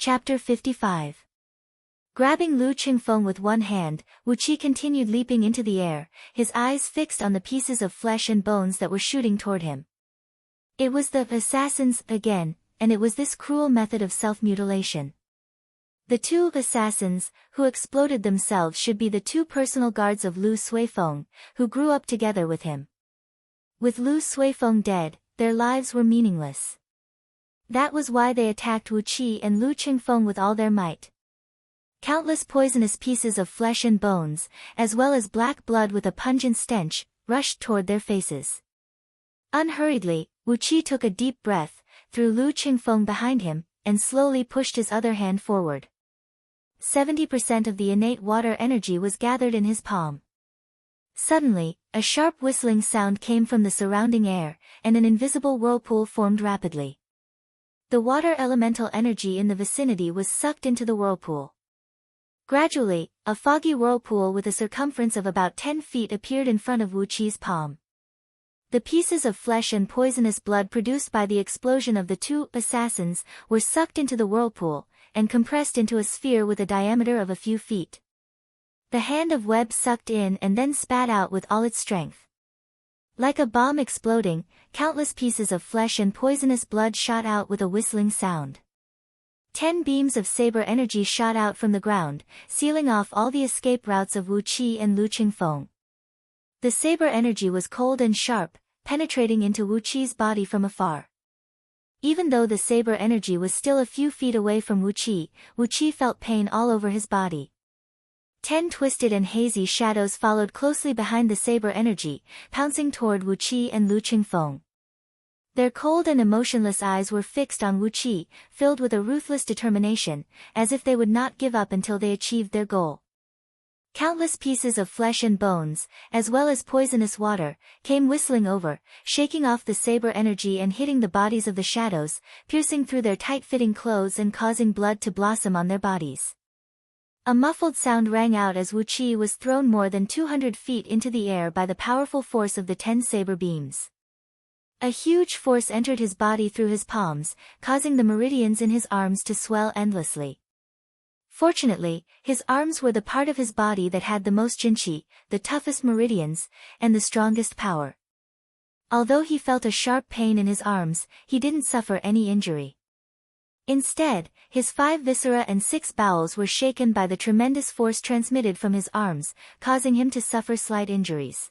Chapter 55. Grabbing Lu Qingfeng with one hand, Wu Qi continued leaping into the air, his eyes fixed on the pieces of flesh and bones that were shooting toward him. It was the assassins again, and it was this cruel method of self-mutilation. The two assassins, who exploded themselves, should be the two personal guards of Lu Suifeng, who grew up together with him. With Lu Suifeng dead, their lives were meaningless. That was why they attacked Wu Qi and Lu Qingfeng with all their might. Countless poisonous pieces of flesh and bones, as well as black blood with a pungent stench, rushed toward their faces. Unhurriedly, Wu Qi took a deep breath, threw Lu Qingfeng behind him, and slowly pushed his other hand forward. 70% of the innate water energy was gathered in his palm. Suddenly, a sharp whistling sound came from the surrounding air, and an invisible whirlpool formed rapidly. The water elemental energy in the vicinity was sucked into the whirlpool. Gradually, a foggy whirlpool with a circumference of about 10 feet appeared in front of Wu Qi's palm. The pieces of flesh and poisonous blood produced by the explosion of the two assassins were sucked into the whirlpool, and compressed into a sphere with a diameter of a few feet. The hand of web sucked in and then spat out with all its strength. Like a bomb exploding, countless pieces of flesh and poisonous blood shot out with a whistling sound. 10 beams of saber energy shot out from the ground, sealing off all the escape routes of Wu Qi and Lu Qingfeng. The saber energy was cold and sharp, penetrating into Wu Qi's body from afar. Even though the saber energy was still a few feet away from Wu Qi felt pain all over his body. 10 twisted and hazy shadows followed closely behind the saber energy, pouncing toward Wu Qi and Lu Qingfeng. Their cold and emotionless eyes were fixed on Wu Qi, filled with a ruthless determination, as if they would not give up until they achieved their goal. Countless pieces of flesh and bones, as well as poisonous water, came whistling over, shaking off the saber energy and hitting the bodies of the shadows, piercing through their tight-fitting clothes and causing blood to blossom on their bodies. A muffled sound rang out as Wu Qi was thrown more than 200 feet into the air by the powerful force of the 10 saber beams. A huge force entered his body through his palms, causing the meridians in his arms to swell endlessly. Fortunately, his arms were the part of his body that had the most jinqi, the toughest meridians, and the strongest power. Although he felt a sharp pain in his arms, he didn't suffer any injury. Instead, his 5 viscera and 6 bowels were shaken by the tremendous force transmitted from his arms, causing him to suffer slight injuries.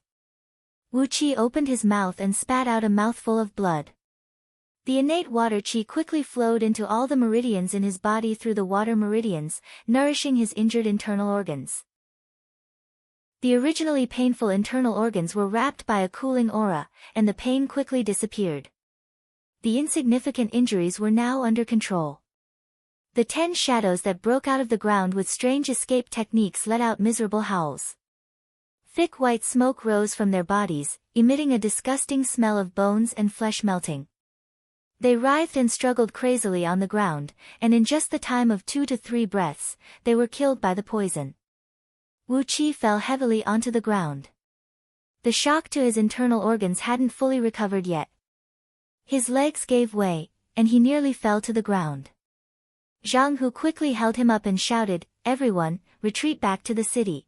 Wu Qi opened his mouth and spat out a mouthful of blood. The innate water qi quickly flowed into all the meridians in his body through the water meridians, nourishing his injured internal organs. The originally painful internal organs were wrapped by a cooling aura, and the pain quickly disappeared. The insignificant injuries were now under control. The 10 shadows that broke out of the ground with strange escape techniques let out miserable howls. Thick white smoke rose from their bodies, emitting a disgusting smell of bones and flesh melting. They writhed and struggled crazily on the ground, and in just the time of 2 to 3 breaths, they were killed by the poison. Wu Qi fell heavily onto the ground. The shock to his internal organs hadn't fully recovered yet. His legs gave way, and he nearly fell to the ground. Zhang Hu quickly held him up and shouted, "Everyone, retreat back to the city.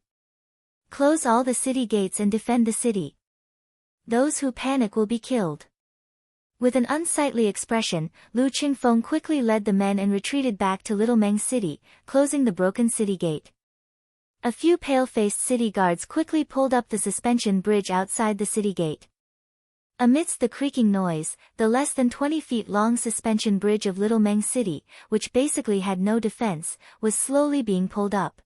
Close all the city gates and defend the city. Those who panic will be killed." With an unsightly expression, Lu Qingfeng quickly led the men and retreated back to Little Meng City, closing the broken city gate. A few pale-faced city guards quickly pulled up the suspension bridge outside the city gate. Amidst the creaking noise, the less than 20 feet long suspension bridge of Little Meng City, which basically had no defense, was slowly being pulled up.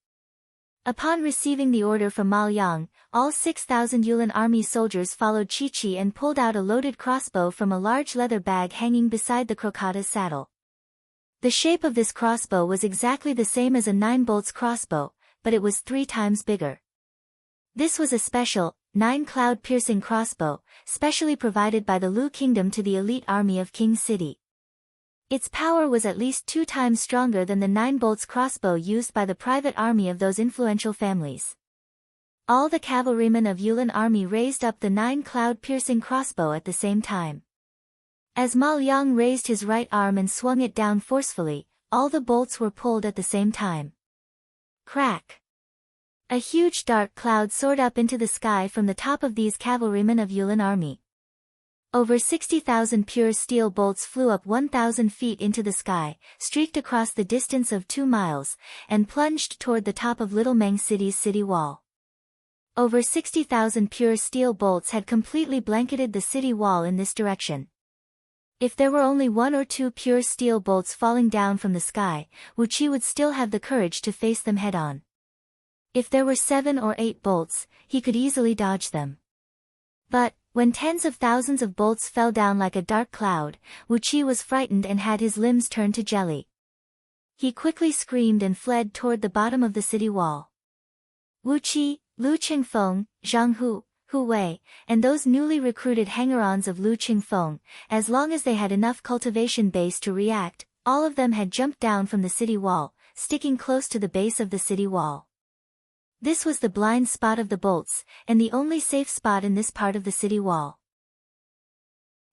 Upon receiving the order from Ma Yang, all 6,000 Yulin army soldiers followed Chi-Chi and pulled out a loaded crossbow from a large leather bag hanging beside the crocada's saddle. The shape of this crossbow was exactly the same as a 9-bolts crossbow, but it was 3 times bigger. This was a special, 9-cloud-piercing crossbow, specially provided by the Lu Kingdom to the elite army of King City. Its power was at least 2 times stronger than the 9-bolts crossbow used by the private army of those influential families. All the cavalrymen of Yulin army raised up the 9-cloud-piercing crossbow at the same time. As Ma Yang raised his right arm and swung it down forcefully, all the bolts were pulled at the same time. Crack! A huge dark cloud soared up into the sky from the top of these cavalrymen of Yulin army. Over 60,000 pure steel bolts flew up 1,000 feet into the sky, streaked across the distance of 2 miles, and plunged toward the top of Little Meng City's city wall. Over 60,000 pure steel bolts had completely blanketed the city wall in this direction. If there were only 1 or 2 pure steel bolts falling down from the sky, Wu Qi would still have the courage to face them head-on. If there were 7 or 8 bolts, he could easily dodge them. But, when tens of thousands of bolts fell down like a dark cloud, Wu Qi was frightened and had his limbs turned to jelly. He quickly screamed and fled toward the bottom of the city wall. Wu Qi, Lu Qingfeng, Zhang Hu, Hu Wei, and those newly recruited hanger-ons of Lu Qingfeng, as long as they had enough cultivation base to react, all of them had jumped down from the city wall, sticking close to the base of the city wall. This was the blind spot of the bolts, and the only safe spot in this part of the city wall.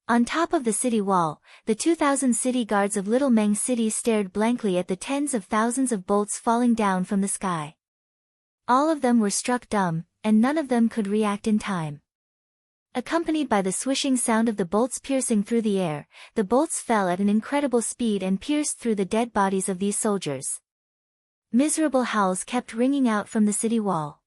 On top of the city wall, the 2,000 city guards of Little Meng City stared blankly at the tens of thousands of bolts falling down from the sky. All of them were struck dumb, and none of them could react in time. Accompanied by the swishing sound of the bolts piercing through the air, the bolts fell at an incredible speed and pierced through the dead bodies of these soldiers. Miserable howls kept ringing out from the city wall.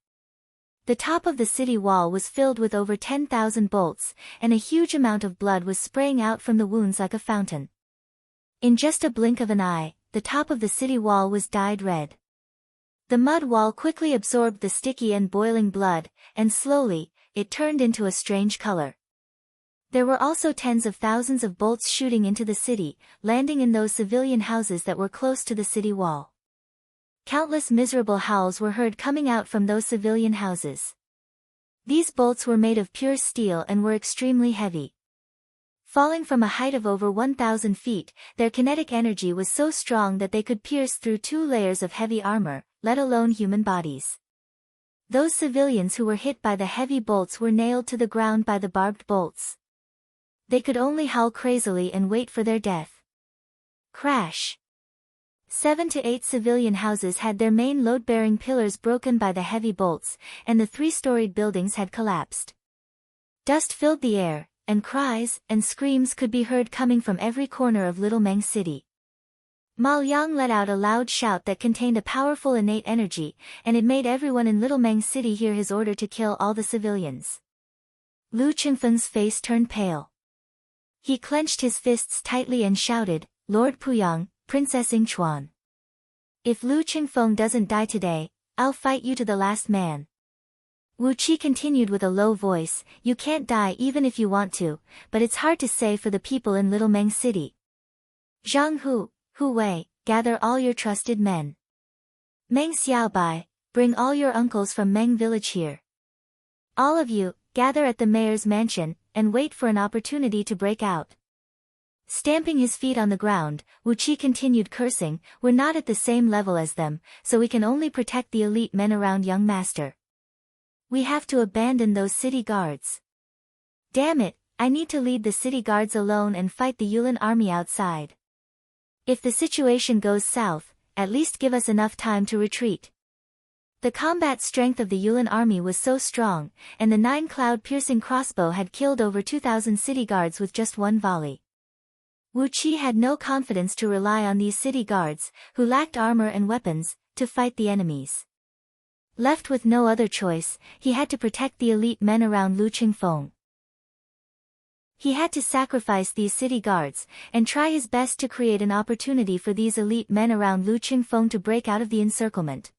The top of the city wall was filled with over 10,000 bolts, and a huge amount of blood was spraying out from the wounds like a fountain. In just a blink of an eye, the top of the city wall was dyed red. The mud wall quickly absorbed the sticky and boiling blood, and slowly, it turned into a strange color. There were also tens of thousands of bolts shooting into the city, landing in those civilian houses that were close to the city wall. Countless miserable howls were heard coming out from those civilian houses. These bolts were made of pure steel and were extremely heavy. Falling from a height of over 1,000 feet, their kinetic energy was so strong that they could pierce through 2 layers of heavy armor, let alone human bodies. Those civilians who were hit by the heavy bolts were nailed to the ground by the barbed bolts. They could only howl crazily and wait for their death. Crash! 7 to 8 civilian houses had their main load-bearing pillars broken by the heavy bolts, and the 3-storied buildings had collapsed. Dust filled the air, and cries and screams could be heard coming from every corner of Little Meng City. Ma Liang let out a loud shout that contained a powerful innate energy, and it made everyone in Little Meng City hear his order to kill all the civilians. Lu Qingfeng's face turned pale. He clenched his fists tightly and shouted, "Lord Puyang, Princess Yingchuan. If Lu Qingfeng doesn't die today, I'll fight you to the last man." Wu Qi continued with a low voice, "You can't die even if you want to, but it's hard to say for the people in Little Meng City. Zhang Hu, Hu Wei, gather all your trusted men. Meng Xiaobai, bring all your uncles from Meng village here. All of you, gather at the mayor's mansion, and wait for an opportunity to break out." Stamping his feet on the ground, Wu Qi continued cursing, "We're not at the same level as them, so we can only protect the elite men around young master. We have to abandon those city guards. Damn it, I need to lead the city guards alone and fight the Yulin army outside. If the situation goes south, at least give us enough time to retreat." The combat strength of the Yulin army was so strong, and the 9 cloud-piercing crossbow had killed over 2,000 city guards with just one volley. Wu Qi had no confidence to rely on these city guards, who lacked armor and weapons, to fight the enemies. Left with no other choice, he had to protect the elite men around Lu Qingfeng. He had to sacrifice these city guards, and try his best to create an opportunity for these elite men around Lu Qingfeng to break out of the encirclement.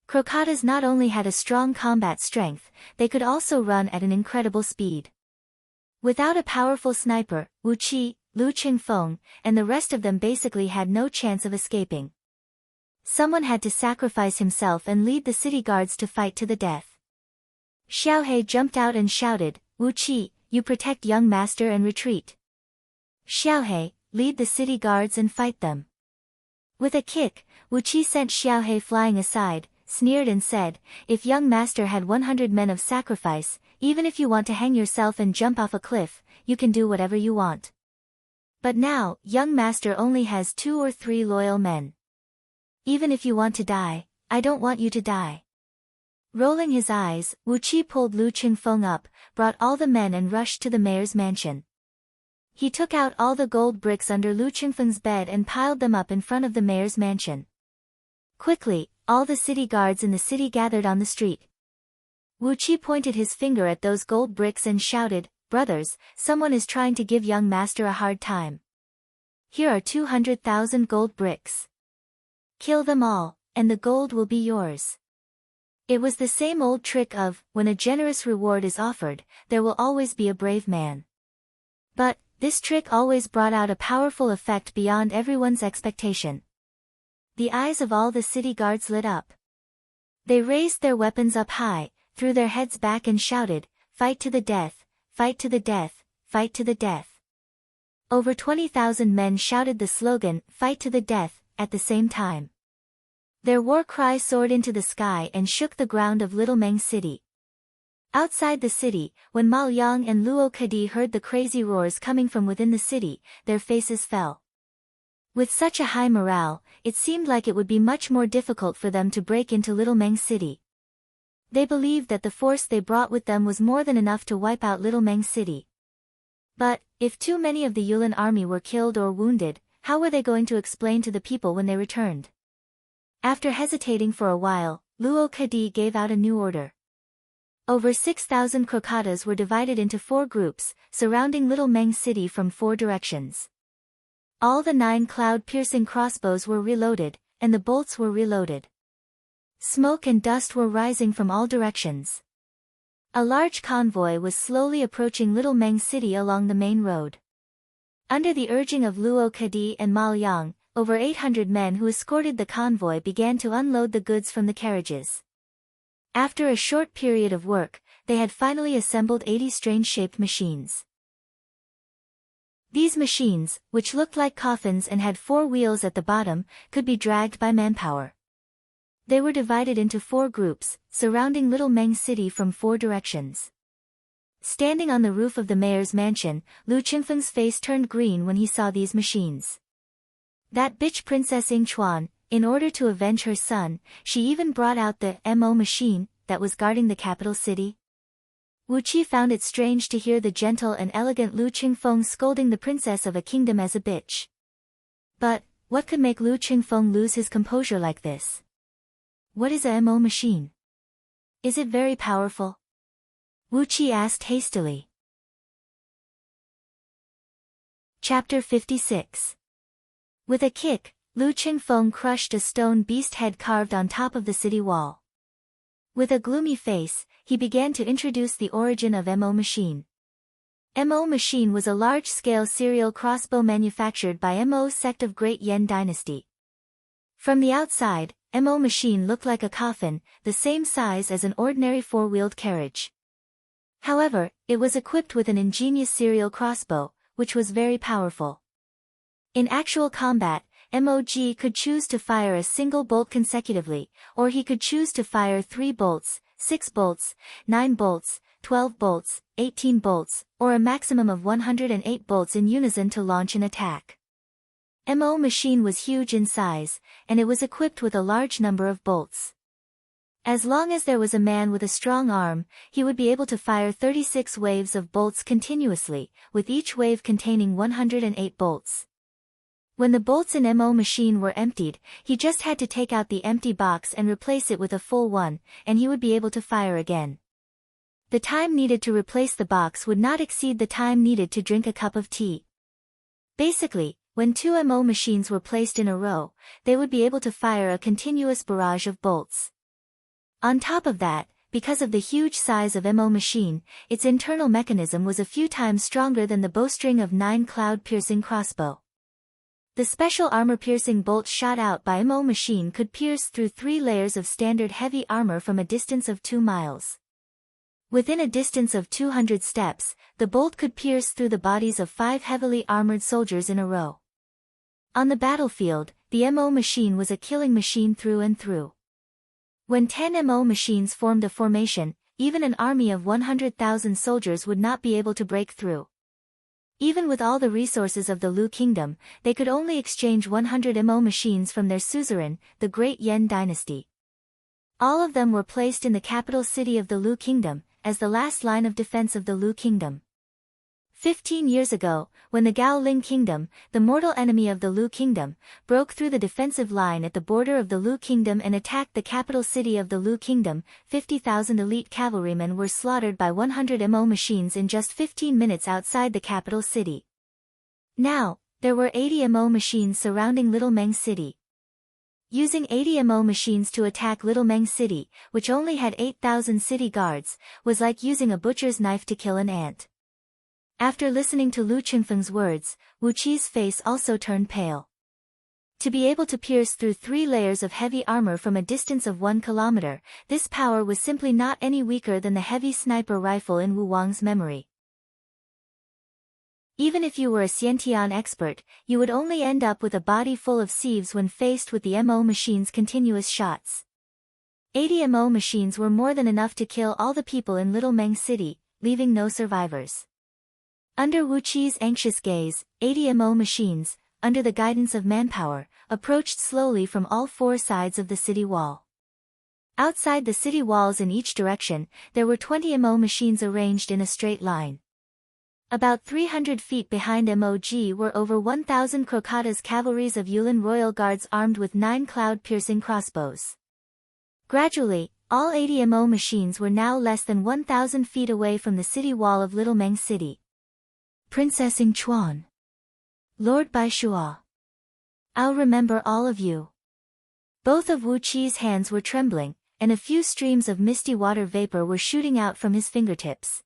Crocatas not only had a strong combat strength, they could also run at an incredible speed. Without a powerful sniper, Wu Qi, Lu Qingfeng, and the rest of them basically had no chance of escaping. Someone had to sacrifice himself and lead the city guards to fight to the death. Xiaohe jumped out and shouted, "Wu Qi, you protect young master and retreat. Xiaohe, lead the city guards and fight them." With a kick, Wu Qi sent Xiaohe flying aside, sneered and said, "If young master had 100 men of sacrifice, even if you want to hang yourself and jump off a cliff, you can do whatever you want. But now, young master only has 2 or 3 loyal men. Even if you want to die, I don't want you to die. Rolling his eyes, Wu Qi pulled Lu Qingfeng up, brought all the men and rushed to the mayor's mansion. He took out all the gold bricks under Lu Qingfeng's bed and piled them up in front of the mayor's mansion. Quickly, all the city guards in the city gathered on the street. Wu Qi pointed his finger at those gold bricks and shouted, "Brothers, someone is trying to give young master a hard time. Here are 200,000 gold bricks. Kill them all, and the gold will be yours." It was the same old trick of, when a generous reward is offered, there will always be a brave man. But, this trick always brought out a powerful effect beyond everyone's expectation. The eyes of all the city guards lit up. They raised their weapons up high, threw their heads back and shouted, "Fight to the death, fight to the death, fight to the death." Over 20,000 men shouted the slogan, "Fight to the death," at the same time. Their war cry soared into the sky and shook the ground of Little Meng City. Outside the city, when Ma Yang and Luo Kadi heard the crazy roars coming from within the city, their faces fell. With such a high morale, it seemed like it would be much more difficult for them to break into Little Meng City. They believed that the force they brought with them was more than enough to wipe out Little Meng City. But, if too many of the Yulin army were killed or wounded, how were they going to explain to the people when they returned? After hesitating for a while, Luo Kadi gave out a new order. Over 6,000 crocatas were divided into 4 groups, surrounding Little Meng City from 4 directions. All the 9 cloud-piercing crossbows were reloaded, and the bolts were reloaded. Smoke and dust were rising from all directions. A large convoy was slowly approaching Little Meng City along the main road. Under the urging of Luo Kadi and Ma Yang, over 800 men who escorted the convoy began to unload the goods from the carriages. After a short period of work, they had finally assembled 80 strange-shaped machines. These machines, which looked like coffins and had 4 wheels at the bottom, could be dragged by manpower. They were divided into 4 groups, surrounding Little Meng City from 4 directions. Standing on the roof of the mayor's mansion, Lu Qingfeng's face turned green when he saw these machines. That bitch Princess Ying Chuan, in order to avenge her son, she even brought out the MO machine that was guarding the capital city. Wu Qi found it strange to hear the gentle and elegant Lu Qingfeng scolding the princess of a kingdom as a bitch. But, what could make Lu Qingfeng lose his composure like this? What is a MO machine? Is it very powerful? Wu Qi asked hastily. Chapter 56. With a kick, Lu Qingfeng crushed a stone beast head carved on top of the city wall. With a gloomy face, he began to introduce the origin of MO machine. MO machine was a large-scale serial crossbow manufactured by MO sect of Great Yan Dynasty. From the outside, MO machine looked like a coffin, the same size as an ordinary 4-wheeled carriage. However, it was equipped with an ingenious serial crossbow, which was very powerful. In actual combat, MOG could choose to fire a single bolt consecutively, or he could choose to fire 3 bolts, 6 bolts, 9 bolts, 12 bolts, 18 bolts, or a maximum of 108 bolts in unison to launch an attack. MO machine was huge in size, and it was equipped with a large number of bolts. As long as there was a man with a strong arm, he would be able to fire 36 waves of bolts continuously, with each wave containing 108 bolts. When the bolts in MO machine were emptied, he just had to take out the empty box and replace it with a full one, and he would be able to fire again. The time needed to replace the box would not exceed the time needed to drink a cup of tea. Basically, when 2 MO machines were placed in a row, they would be able to fire a continuous barrage of bolts. On top of that, because of the huge size of MO machine, its internal mechanism was a few times stronger than the bowstring of 9 cloud-piercing crossbow. The special armor-piercing bolts shot out by MO machine could pierce through 3 layers of standard heavy armor from a distance of 2 miles. Within a distance of 200 steps, the bolt could pierce through the bodies of 5 heavily armored soldiers in a row. On the battlefield, the MO machine was a killing machine through and through. When 10 MO machines formed a formation, even an army of 100,000 soldiers would not be able to break through. Even with all the resources of the Lu kingdom, they could only exchange 100 mo machines from their suzerain, the Great Yen dynasty. All of them were placed in the capital city of the Lu kingdom, as the last line of defense of the Lu kingdom. 15 years ago, when the Gao Ling kingdom, the mortal enemy of the Lu kingdom, broke through the defensive line at the border of the Lu kingdom and attacked the capital city of the Lu kingdom, 50,000 elite cavalrymen were slaughtered by 100 mo machines in just 15 minutes outside the capital city. Now, there were 80 mo machines surrounding Little Meng City. Using 80 mo machines to attack Little Meng City, which only had 8,000 city guards, was like using a butcher's knife to kill an ant. After listening to Lu Qingfeng's words, Wu Qi's face also turned pale. To be able to pierce through 3 layers of heavy armor from a distance of 1 kilometer, this power was simply not any weaker than the heavy sniper rifle in Wu Wang's memory. Even if you were a Xiantian expert, you would only end up with a body full of sieves when faced with the mo machine's continuous shots. 80 mo machines were more than enough to kill all the people in Little Meng City, leaving no survivors. Under Wu Qi's anxious gaze, 80 mo machines, under the guidance of manpower, approached slowly from all 4 sides of the city wall. Outside the city walls in each direction, there were 20 mo machines arranged in a straight line. About 300 feet behind MOG were over 1,000 Crocata's cavalries of Yulin royal guards armed with 9 cloud-piercing crossbows. Gradually, all 80 mo machines were now less than 1,000 feet away from the city wall of Little Meng City. Princess Ing Chuan. Lord Baishua. I'll remember all of you. Both of Wu Qi's hands were trembling, and a few streams of misty water vapor were shooting out from his fingertips.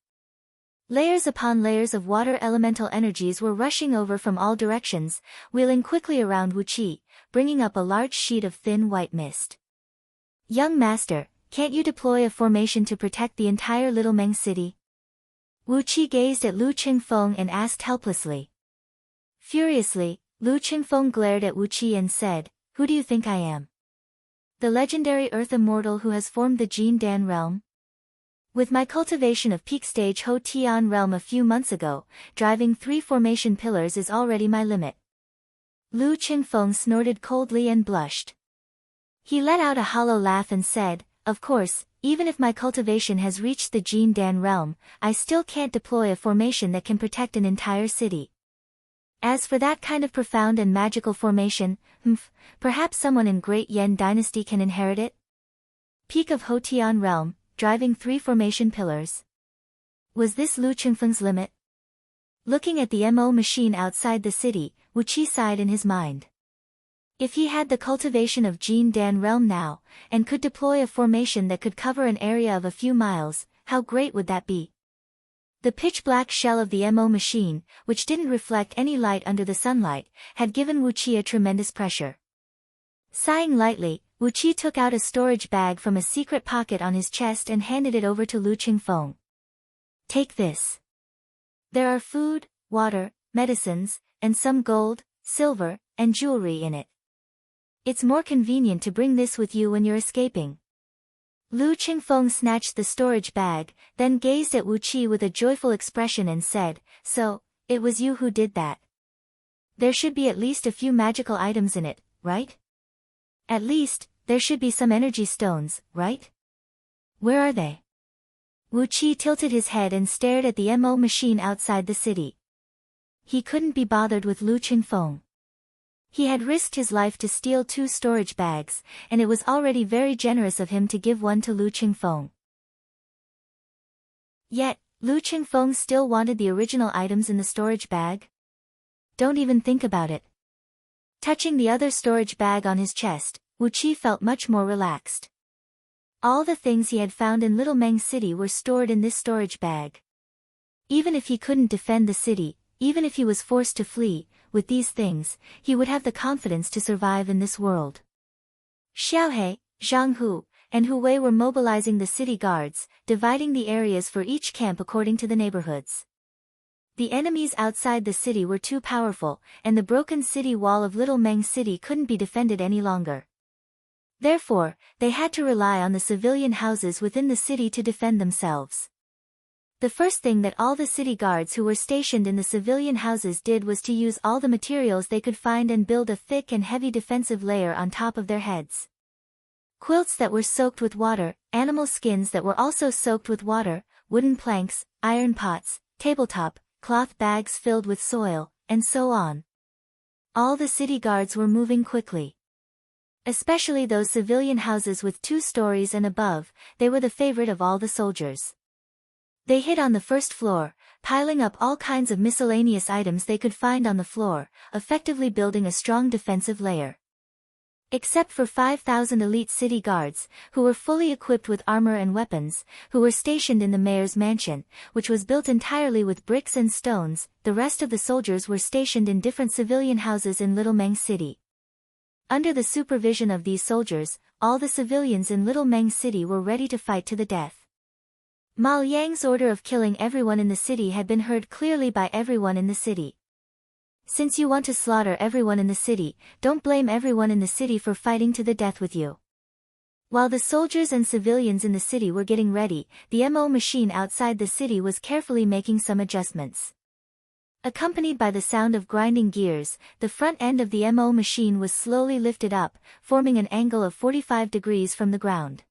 Layers upon layers of water elemental energies were rushing over from all directions, wheeling quickly around Wu Qi, bringing up a large sheet of thin white mist. Young master, can't you deploy a formation to protect the entire Little Meng City? Wu Qi gazed at Lu Qingfeng and asked helplessly. Furiously, Lu Qingfeng glared at Wu Qi and said, "Who do you think I am? The legendary Earth Immortal who has formed the Jin Dan realm? With my cultivation of peak stage Ho Tian realm a few months ago, driving 3 formation pillars is already my limit." Lu Qingfeng snorted coldly and blushed. He let out a hollow laugh and said, "Of course, even if my cultivation has reached the Jin Dan realm, I still can't deploy a formation that can protect an entire city. As for that kind of profound and magical formation, perhaps someone in Great Yen dynasty can inherit it? Peak of Ho Tian realm, driving 3 formation pillars." Was this Lu Qingfeng's limit? Looking at the mo machine outside the city, Wu Qi sighed in his mind. If he had the cultivation of Jin Dan realm now, and could deploy a formation that could cover an area of a few miles, how great would that be? The pitch-black shell of the mo machine, which didn't reflect any light under the sunlight, had given Wu Qi a tremendous pressure. Sighing lightly, Wu Qi took out a storage bag from a secret pocket on his chest and handed it over to Lu Qingfeng. "Take this. There are food, water, medicines, and some gold, silver, and jewelry in it. It's more convenient to bring this with you when you're escaping." Lu Qingfeng snatched the storage bag, then gazed at Wu Qi with a joyful expression and said, "So, it was you who did that. There should be at least a few magical items in it, right? At least, there should be some energy stones, right? Where are they?" Wu Qi tilted his head and stared at the mo machine outside the city. He couldn't be bothered with Lu Qingfeng. He had risked his life to steal 2 storage bags, and it was already very generous of him to give one to Lu Qingfeng. Yet, Lu Qingfeng still wanted the original items in the storage bag. "Don't even think about it." Touching the other storage bag on his chest, Wu Qi felt much more relaxed. All the things he had found in Little Meng City were stored in this storage bag. Even if he couldn't defend the city, even if he was forced to flee, with these things, he would have the confidence to survive in this world. Xiaohe, Zhang Hu, and Hu Wei were mobilizing the city guards, dividing the areas for each camp according to the neighborhoods. The enemies outside the city were too powerful, and the broken city wall of Little Meng City couldn't be defended any longer. Therefore, they had to rely on the civilian houses within the city to defend themselves. The first thing that all the city guards who were stationed in the civilian houses did was to use all the materials they could find and build a thick and heavy defensive layer on top of their heads. Quilts that were soaked with water, animal skins that were also soaked with water, wooden planks, iron pots, tabletop, cloth bags filled with soil, and so on. All the city guards were moving quickly. Especially those civilian houses with 2 stories and above, they were the favorite of all the soldiers. They hid on the first floor, piling up all kinds of miscellaneous items they could find on the floor, effectively building a strong defensive layer. Except for 5,000 elite city guards, who were fully equipped with armor and weapons, who were stationed in the mayor's mansion, which was built entirely with bricks and stones, the rest of the soldiers were stationed in different civilian houses in Little Meng City. Under the supervision of these soldiers, all the civilians in Little Meng City were ready to fight to the death. Mao Yang's order of killing everyone in the city had been heard clearly by everyone in the city. Since you want to slaughter everyone in the city, don't blame everyone in the city for fighting to the death with you. While the soldiers and civilians in the city were getting ready, the MO machine outside the city was carefully making some adjustments. Accompanied by the sound of grinding gears, the front end of the MO machine was slowly lifted up, forming an angle of 45 degrees from the ground.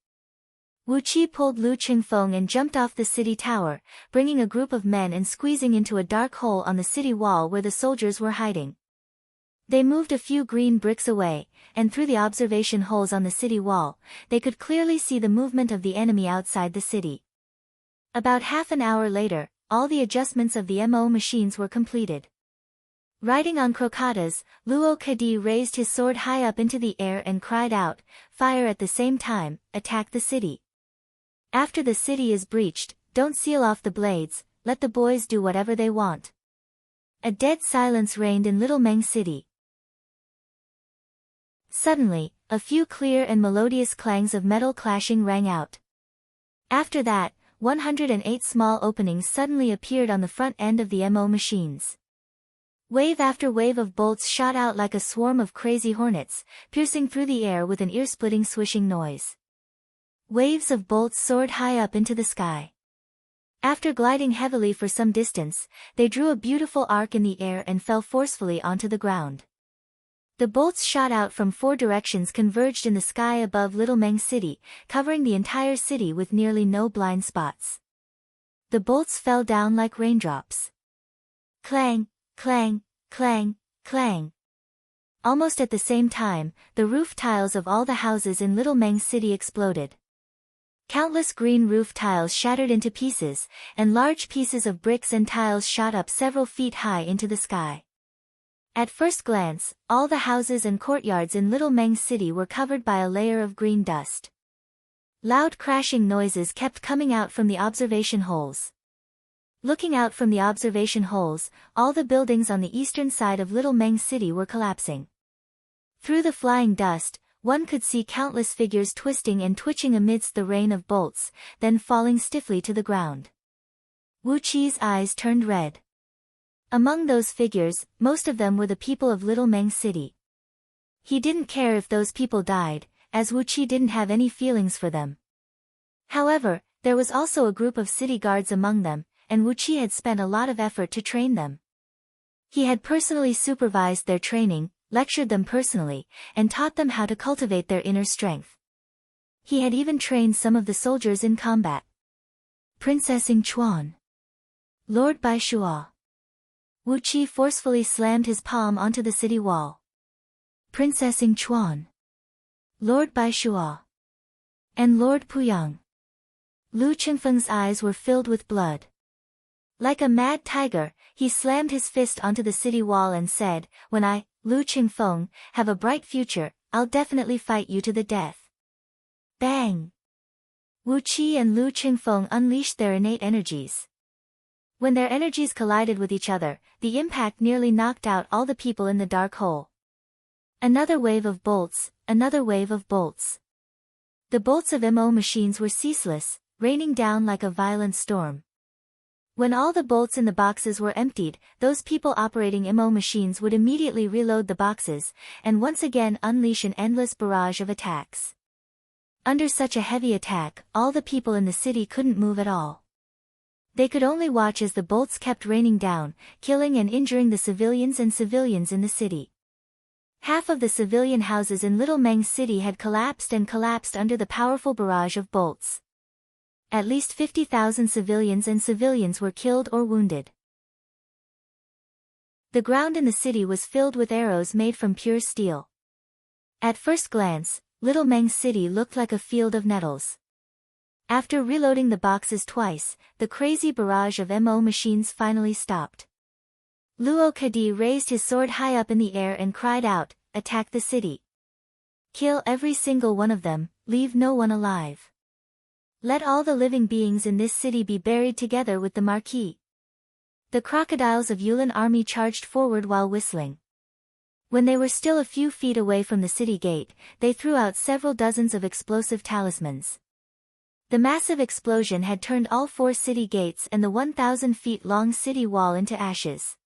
Wu Qi pulled Lu Qingfeng and jumped off the city tower, bringing a group of men and squeezing into a dark hole on the city wall where the soldiers were hiding. They moved a few green bricks away, and through the observation holes on the city wall, they could clearly see the movement of the enemy outside the city. About half an hour later, all the adjustments of the MO machines were completed. Riding on crocatas, Luo Kadi raised his sword high up into the air and cried out, "Fire at the same time, attack the city. After the city is breached, don't seal off the blades, let the boys do whatever they want." A dead silence reigned in Little Meng City. Suddenly, a few clear and melodious clangs of metal clashing rang out. After that, 108 small openings suddenly appeared on the front end of the MO machines. Wave after wave of bolts shot out like a swarm of crazy hornets, piercing through the air with an ear-splitting swishing noise. Waves of bolts soared high up into the sky. After gliding heavily for some distance, they drew a beautiful arc in the air and fell forcefully onto the ground. The bolts shot out from 4 directions converged in the sky above Little Meng City, covering the entire city with nearly no blind spots. The bolts fell down like raindrops. Clang, clang, clang, clang. Almost at the same time, the roof tiles of all the houses in Little Meng City exploded. Countless green roof tiles shattered into pieces, and large pieces of bricks and tiles shot up several feet high into the sky. At first glance, all the houses and courtyards in Little Meng City were covered by a layer of green dust. Loud crashing noises kept coming out from the observation holes. Looking out from the observation holes, all the buildings on the eastern side of Little Meng City were collapsing. Through the flying dust, one could see countless figures twisting and twitching amidst the rain of bolts, then falling stiffly to the ground. Wu Qi's eyes turned red. Among those figures, most of them were the people of Little Meng City. He didn't care if those people died, as Wu Qi didn't have any feelings for them. However, there was also a group of city guards among them, and Wu Qi had spent a lot of effort to train them. He had personally supervised their training, lectured them personally, and taught them how to cultivate their inner strength. He had even trained some of the soldiers in combat. Princess Yingchuan. Lord Bai Shua. Wu Qi forcefully slammed his palm onto the city wall. Princess Yingchuan. Lord Bai Shua. And Lord Puyang. Lu Qingfeng's eyes were filled with blood. Like a mad tiger, he slammed his fist onto the city wall and said, "When I, Lu Qingfeng, have a bright future, I'll definitely fight you to the death." Bang! Wu Qi and Lu Qingfeng unleashed their innate energies. When their energies collided with each other, the impact nearly knocked out all the people in the dark hole. Another wave of bolts, another wave of bolts. The bolts of MO machines were ceaseless, raining down like a violent storm. When all the bolts in the boxes were emptied, those people operating MO machines would immediately reload the boxes, and once again unleash an endless barrage of attacks. Under such a heavy attack, all the people in the city couldn't move at all. They could only watch as the bolts kept raining down, killing and injuring the civilians in the city. Half of the civilian houses in Little Meng City had collapsed under the powerful barrage of bolts. At least 50,000 civilians were killed or wounded. The ground in the city was filled with arrows made from pure steel. At first glance, Little Meng City looked like a field of nettles. After reloading the boxes twice, the crazy barrage of MO machines finally stopped. Luo Kadi raised his sword high up in the air and cried out, "Attack the city. Kill every single one of them, leave no one alive. Let all the living beings in this city be buried together with the marquis." The crocodiles of Yulin army charged forward while whistling. When they were still a few feet away from the city gate, they threw out several dozens of explosive talismans. The massive explosion had turned all 4 city gates and the 1,000 feet long city wall into ashes.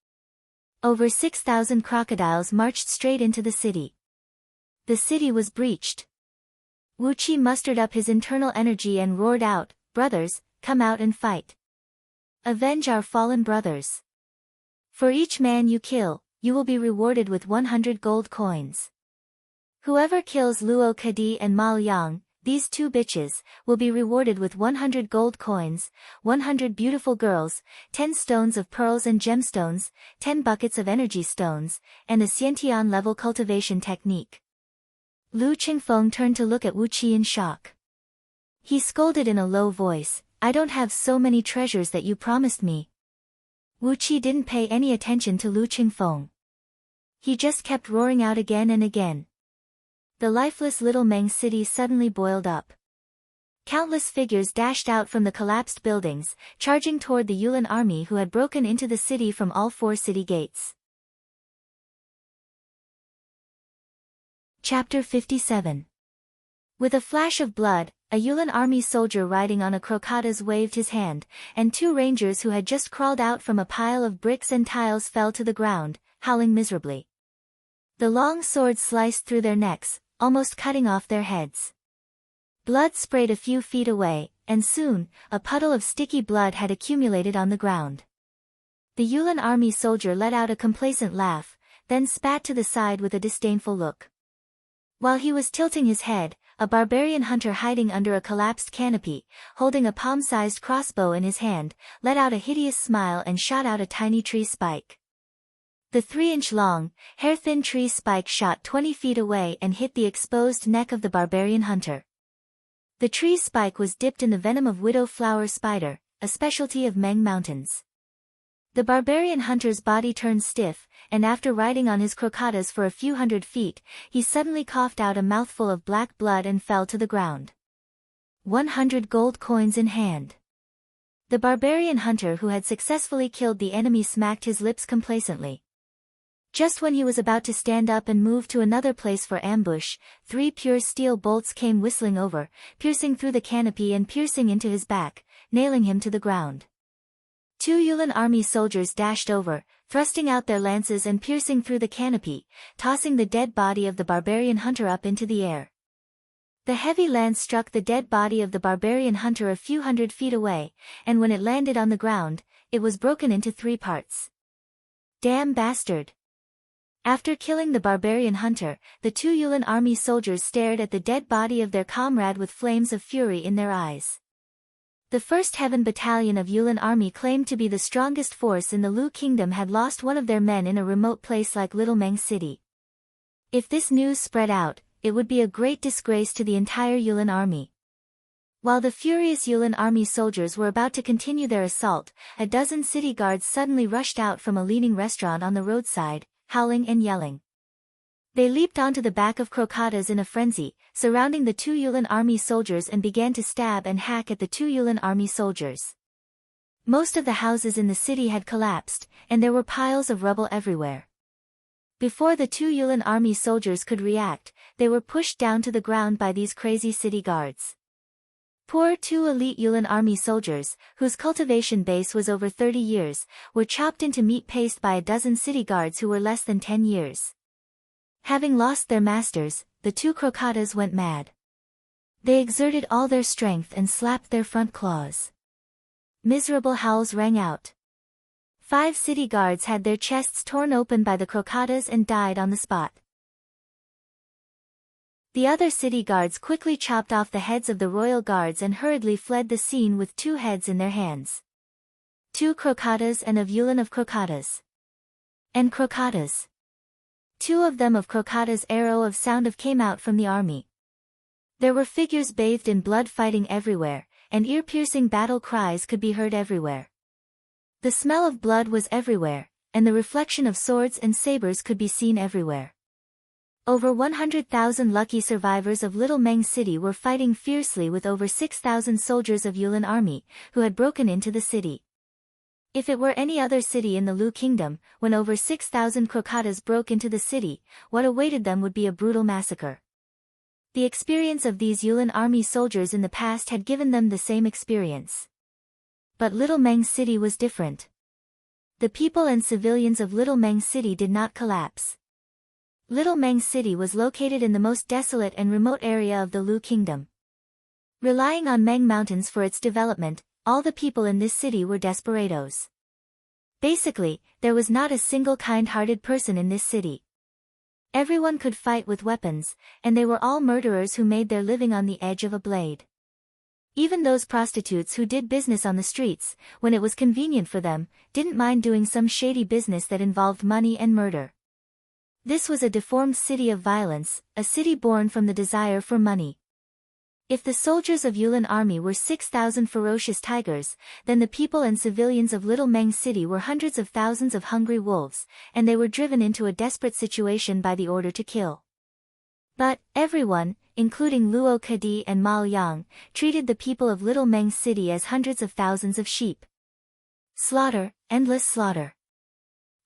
Over 6,000 crocodiles marched straight into the city. The city was breached. Wu Qi mustered up his internal energy and roared out, "Brothers, come out and fight. Avenge our fallen brothers. For each man you kill, you will be rewarded with 100 gold coins. Whoever kills Luo Kadi and Ma Liang, these 2 bitches, will be rewarded with 100 gold coins, 100 beautiful girls, 10 stones of pearls and gemstones, 10 buckets of energy stones, and a Xiantian level cultivation technique." Lu Qingfeng turned to look at Wu Qi in shock. He scolded in a low voice, "I don't have so many treasures that you promised me." Wu Qi didn't pay any attention to Lu Qingfeng. He just kept roaring out again and again. The lifeless Little Meng City suddenly boiled up. Countless figures dashed out from the collapsed buildings, charging toward the Yulin army who had broken into the city from all 4 city gates. Chapter 57. With a flash of blood, a Yulin army soldier riding on a crocodile waved his hand, and 2 rangers who had just crawled out from a pile of bricks and tiles fell to the ground, howling miserably. The long swords sliced through their necks, almost cutting off their heads. Blood sprayed a few feet away, and soon, a puddle of sticky blood had accumulated on the ground. The Yulin army soldier let out a complacent laugh, then spat to the side with a disdainful look. While he was tilting his head, a barbarian hunter hiding under a collapsed canopy, holding a palm-sized crossbow in his hand, let out a hideous smile and shot out a tiny tree spike. The 3-inch-long, hair-thin tree spike shot 20 feet away and hit the exposed neck of the barbarian hunter. The tree spike was dipped in the venom of widow flower spider, a specialty of Meng Mountains. The barbarian hunter's body turned stiff, and after riding on his crocodiles for a few hundred feet, he suddenly coughed out a mouthful of black blood and fell to the ground. 100 gold coins in hand. The barbarian hunter who had successfully killed the enemy smacked his lips complacently. Just when he was about to stand up and move to another place for ambush, 3 pure steel bolts came whistling over, piercing through the canopy and piercing into his back, nailing him to the ground. 2 Yulin army soldiers dashed over, thrusting out their lances and piercing through the canopy, tossing the dead body of the barbarian hunter up into the air. The heavy lance struck the dead body of the barbarian hunter a few hundred feet away, and when it landed on the ground, it was broken into 3 parts. Damn bastard! After killing the barbarian hunter, the 2 Yulin army soldiers stared at the dead body of their comrade with flames of fury in their eyes. The 1st Heaven Battalion of Yulin army claimed to be the strongest force in the Lu Kingdom had lost one of their men in a remote place like Little Meng City. If this news spread out, it would be a great disgrace to the entire Yulin army. While the furious Yulin army soldiers were about to continue their assault, a dozen city guards suddenly rushed out from a leaning restaurant on the roadside, howling and yelling. They leaped onto the back of crocodiles in a frenzy, surrounding the 2 Yulin army soldiers and began to stab and hack at the 2 Yulin army soldiers. Most of the houses in the city had collapsed, and there were piles of rubble everywhere. Before the 2 Yulin army soldiers could react, they were pushed down to the ground by these crazy city guards. Poor 2 elite Yulin army soldiers, whose cultivation base was over 30 years, were chopped into meat paste by a dozen city guards who were less than 10 years. Having lost their masters, the 2 crocodiles went mad. They exerted all their strength and slapped their front claws. Miserable howls rang out. 5 city guards had their chests torn open by the crocatas and died on the spot. The other city guards quickly chopped off the heads of the royal guards and hurriedly fled the scene with 2 heads in their hands. 2 crocatas and of Yulin of crocatas. And crocatas. 2 of them of crocatas. Arrow of sound of came out from the army. There were figures bathed in blood fighting everywhere, and ear-piercing battle cries could be heard everywhere. The smell of blood was everywhere, and the reflection of swords and sabers could be seen everywhere. Over 100,000 lucky survivors of Little Meng City were fighting fiercely with over 6,000 soldiers of Yulin army, who had broken into the city. If it were any other city in the Lu Kingdom, when over 6,000 crocatas broke into the city, what awaited them would be a brutal massacre. The experience of these Yulin army soldiers in the past had given them the same experience. But Little Meng City was different. The people and civilians of Little Meng City did not collapse. Little Meng City was located in the most desolate and remote area of the Lu Kingdom. Relying on Meng Mountains for its development, all the people in this city were desperados. Basically, there was not a single kind-hearted person in this city. Everyone could fight with weapons, and they were all murderers who made their living on the edge of a blade. Even those prostitutes who did business on the streets, when it was convenient for them, didn't mind doing some shady business that involved money and murder. This was a deformed city of violence, a city born from the desire for money. If the soldiers of Yulin army were 6,000 ferocious tigers, then the people and civilians of Little Meng City were hundreds of thousands of hungry wolves, and they were driven into a desperate situation by the order to kill. But, everyone, including Luo Kadi and Mal Yang, treated the people of Little Meng City as hundreds of thousands of sheep. Slaughter, endless slaughter.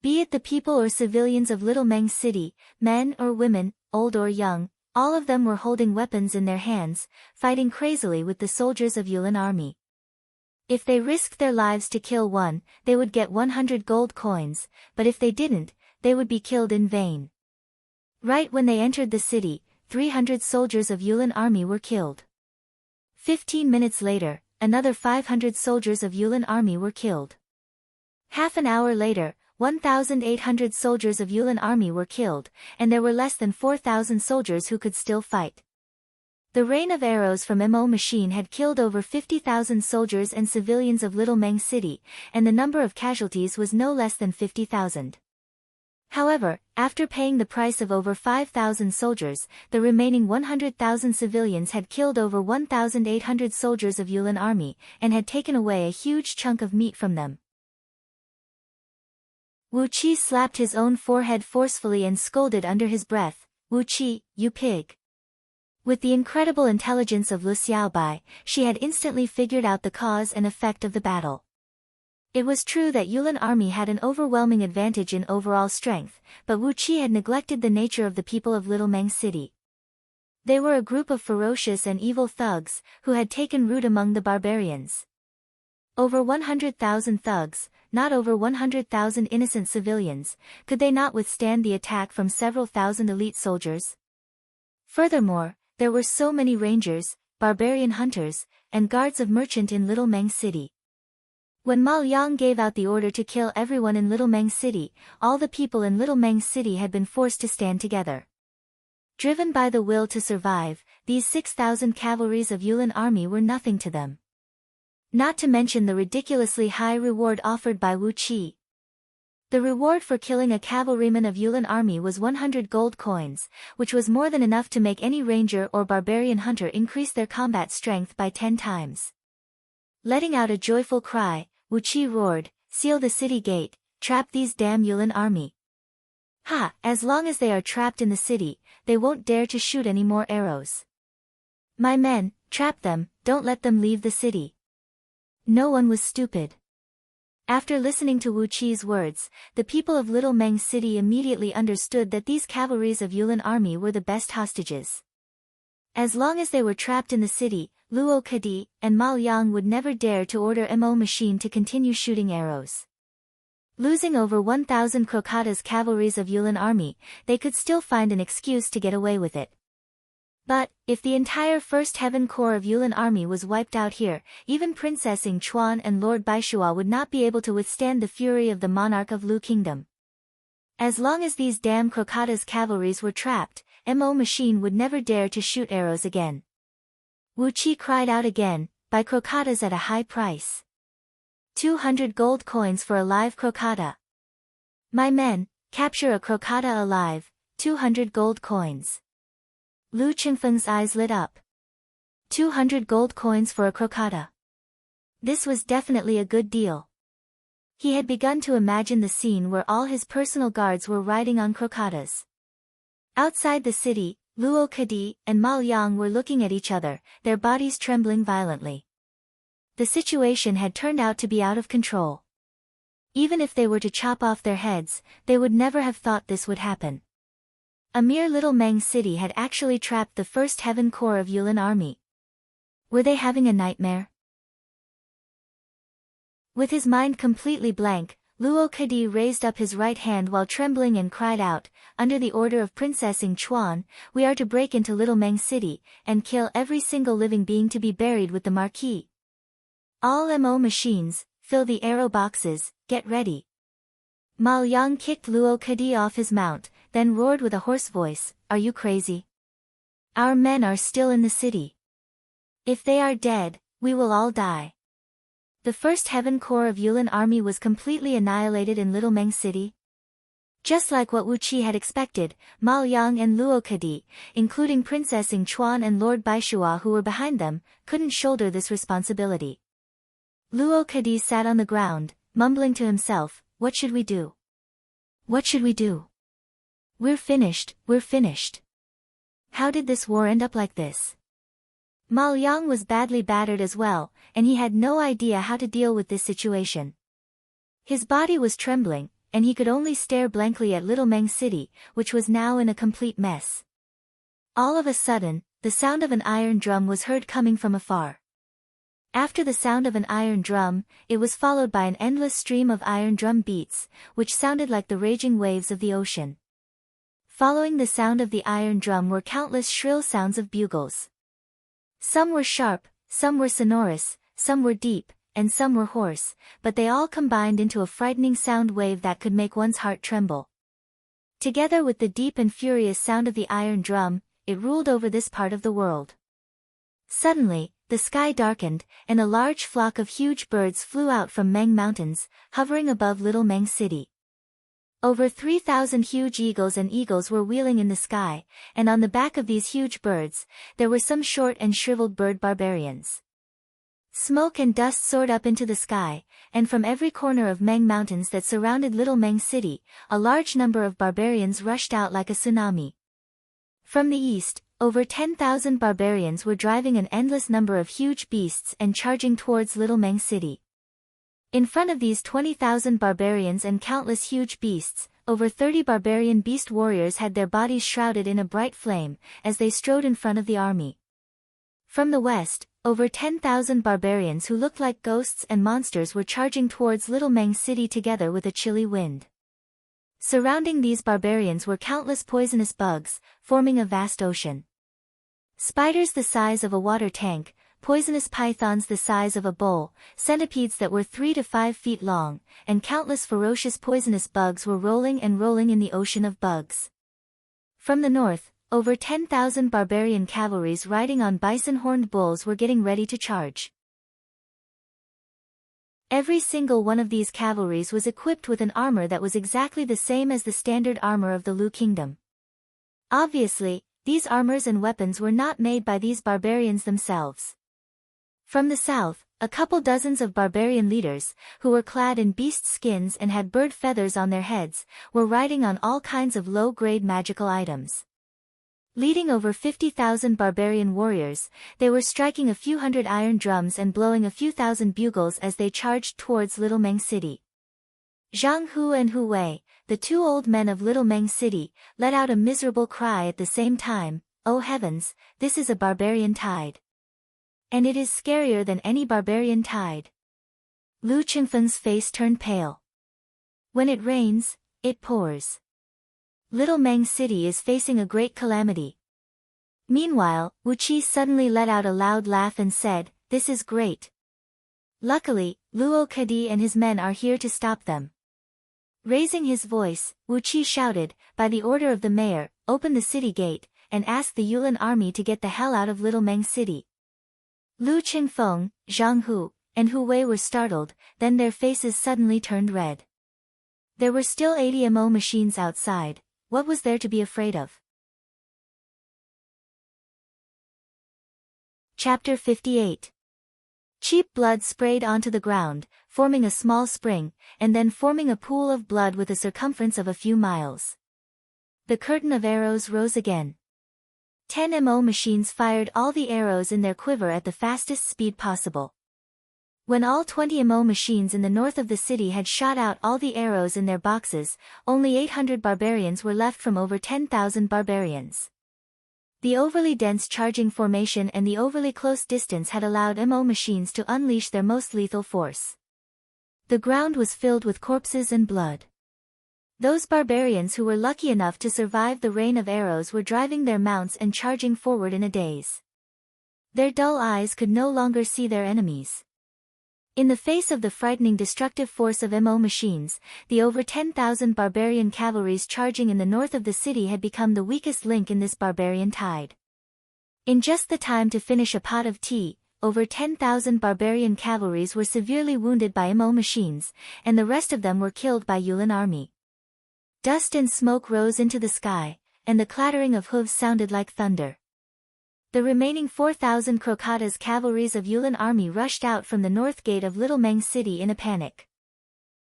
Be it the people or civilians of Little Meng City, men or women, old or young, all of them were holding weapons in their hands, fighting crazily with the soldiers of Yulin army. If they risked their lives to kill one, they would get 100 gold coins, but if they didn't, they would be killed in vain. Right when they entered the city, 300 soldiers of Yulin army were killed. 15 minutes later, another 500 soldiers of Yulin army were killed. Half an hour later, 1,800 soldiers of Yulin army were killed, and there were less than 4,000 soldiers who could still fight. The rain of arrows from MO machine had killed over 50,000 soldiers and civilians of Little Meng City, and the number of casualties was no less than 50,000. However, after paying the price of over 5,000 soldiers, the remaining 100,000 civilians had killed over 1,800 soldiers of Yulin army, and had taken away a huge chunk of meat from them. Wu Qi slapped his own forehead forcefully and scolded under his breath, "Wu Qi, you pig." With the incredible intelligence of Lu Xiaobai, she had instantly figured out the cause and effect of the battle. It was true that Yulin army had an overwhelming advantage in overall strength, but Wu Qi had neglected the nature of the people of Little Meng City. They were a group of ferocious and evil thugs, who had taken root among the barbarians. Over 100,000 thugs, not over 100,000 innocent civilians, could they not withstand the attack from several thousand elite soldiers? Furthermore, there were so many rangers, barbarian hunters, and guards of merchant in Little Meng City. When Mal Yang gave out the order to kill everyone in Little Meng City, all the people in Little Meng City had been forced to stand together. Driven by the will to survive, these 6,000 cavalries of Yulin army were nothing to them. Not to mention the ridiculously high reward offered by Wu Qi. The reward for killing a cavalryman of Yulin army was 100 gold coins, which was more than enough to make any ranger or barbarian hunter increase their combat strength by 10 times. Letting out a joyful cry, Wu Qi roared, "Seal the city gate, trap these damn Yulin army. Ha, as long as they are trapped in the city, they won't dare to shoot any more arrows. My men, trap them, don't let them leave the city." No one was stupid. After listening to Wu Qi's words, the people of Little Meng City immediately understood that these cavalries of Yulin army were the best hostages. As long as they were trapped in the city, Luo Kadi and Mal Yang would never dare to order MO machine to continue shooting arrows. Losing over 1,000 crocatas cavalries of Yulin army, they could still find an excuse to get away with it. But, if the entire First Heaven Corps of Yulin army was wiped out here, even Princess Ing Chuan and Lord Baishua would not be able to withstand the fury of the monarch of Lu Kingdom. As long as these damn Crocata's cavalries were trapped, Mo machine would never dare to shoot arrows again. Wu Qi cried out again, buy crocatas at a high price. 200 gold coins for a live crocata. My men, capture a crocata alive, 200 gold coins. Lu Qingfeng's eyes lit up. 200 gold coins for a crocata. This was definitely a good deal. He had begun to imagine the scene where all his personal guards were riding on crocatas. Outside the city, Luo Kadi and Mal Yang were looking at each other, their bodies trembling violently. The situation had turned out to be out of control. Even if they were to chop off their heads, they would never have thought this would happen. A mere little Meng city had actually trapped the First Heaven Corps of Yulin army. Were they having a nightmare? With his mind completely blank, Luo Kadi raised up his right hand while trembling and cried out, under the order of Princess Ing Chuan, we are to break into Little Meng City, and kill every single living being to be buried with the marquis. All MO machines, fill the arrow boxes, get ready. Mal Yang kicked Luo Kadi off his mount, then roared with a hoarse voice, are you crazy? Our men are still in the city. If they are dead, we will all die. The First Heaven Corps of Yulin army was completely annihilated in Little Meng City. Just like what Wu Qi had expected, Mal Yang and Luo Kadi, including Princess Ing Chuan and Lord Baishua who were behind them, couldn't shoulder this responsibility. Luo Kadi sat on the ground, mumbling to himself, what should we do? What should we do? We're finished, we're finished. How did this war end up like this? Mal Yang was badly battered as well, and he had no idea how to deal with this situation. His body was trembling, and he could only stare blankly at Little Meng City, which was now in a complete mess. All of a sudden, the sound of an iron drum was heard coming from afar. After the sound of an iron drum, it was followed by an endless stream of iron drum beats, which sounded like the raging waves of the ocean. Following the sound of the iron drum were countless shrill sounds of bugles. Some were sharp, some were sonorous, some were deep, and some were hoarse, but they all combined into a frightening sound wave that could make one's heart tremble. Together with the deep and furious sound of the iron drum, it ruled over this part of the world. Suddenly, the sky darkened, and a large flock of huge birds flew out from Meng Mountains, hovering above Little Meng City. Over 3,000 huge eagles were wheeling in the sky, and on the back of these huge birds, there were some short and shriveled bird barbarians. Smoke and dust soared up into the sky, and from every corner of Meng Mountains that surrounded Little Meng City, a large number of barbarians rushed out like a tsunami. From the east, over 10,000 barbarians were driving an endless number of huge beasts and charging towards Little Meng City. In front of these 20,000 barbarians and countless huge beasts, over 30 barbarian beast warriors had their bodies shrouded in a bright flame, as they strode in front of the army. From the west, over 10,000 barbarians who looked like ghosts and monsters were charging towards Little Meng City together with a chilly wind. Surrounding these barbarians were countless poisonous bugs, forming a vast ocean. Spiders the size of a water tank, poisonous pythons the size of a bowl, centipedes that were 3 to 5 feet long, and countless ferocious poisonous bugs were rolling and rolling in the ocean of bugs. From the north, over 10,000 barbarian cavalries riding on bison-horned bulls were getting ready to charge. Every single one of these cavalries was equipped with an armor that was exactly the same as the standard armor of the Lu Kingdom. Obviously, these armors and weapons were not made by these barbarians themselves. From the south, a couple dozens of barbarian leaders, who were clad in beast skins and had bird feathers on their heads, were riding on all kinds of low-grade magical items. Leading over 50,000 barbarian warriors, they were striking a few hundred iron drums and blowing a few thousand bugles as they charged towards Little Meng City. Zhang Hu and Hu Wei, the two old men of Little Meng City, let out a miserable cry at the same time, "Oh heavens, this is a barbarian tide. And it is scarier than any barbarian tide." Lu Qingfeng's face turned pale. When it rains, it pours. Little Meng City is facing a great calamity. Meanwhile, Wuqi suddenly let out a loud laugh and said, "This is great. Luckily, Luo Kadi and his men are here to stop them." Raising his voice, Wuqi shouted, "By the order of the mayor, open the city gate, and ask the Yulin army to get the hell out of Little Meng City." Lu Qingfeng, Zhang Hu, and Hu Wei were startled, then their faces suddenly turned red. There were still 80 mo machines outside. What was there to be afraid of? Chapter 58. Cheap blood sprayed onto the ground, forming a small spring, and then forming a pool of blood with a circumference of a few miles. The curtain of arrows rose again. 10 mo machines fired all the arrows in their quiver at the fastest speed possible. When all 20 mo machines in the north of the city had shot out all the arrows in their boxes, only 800 barbarians were left from over 10,000 barbarians. The overly dense charging formation and the overly close distance had allowed mo machines to unleash their most lethal force. The ground was filled with corpses and blood. Those barbarians who were lucky enough to survive the rain of arrows were driving their mounts and charging forward in a daze. Their dull eyes could no longer see their enemies. In the face of the frightening destructive force of mo machines, the over 10,000 barbarian cavalries charging in the north of the city had become the weakest link in this barbarian tide. In just the time to finish a pot of tea, over 10,000 barbarian cavalries were severely wounded by mo machines, and the rest of them were killed by Yulin army. Dust and smoke rose into the sky, and the clattering of hooves sounded like thunder. The remaining 4,000 Crocata's cavalries of Yulin army rushed out from the north gate of Little Meng City in a panic.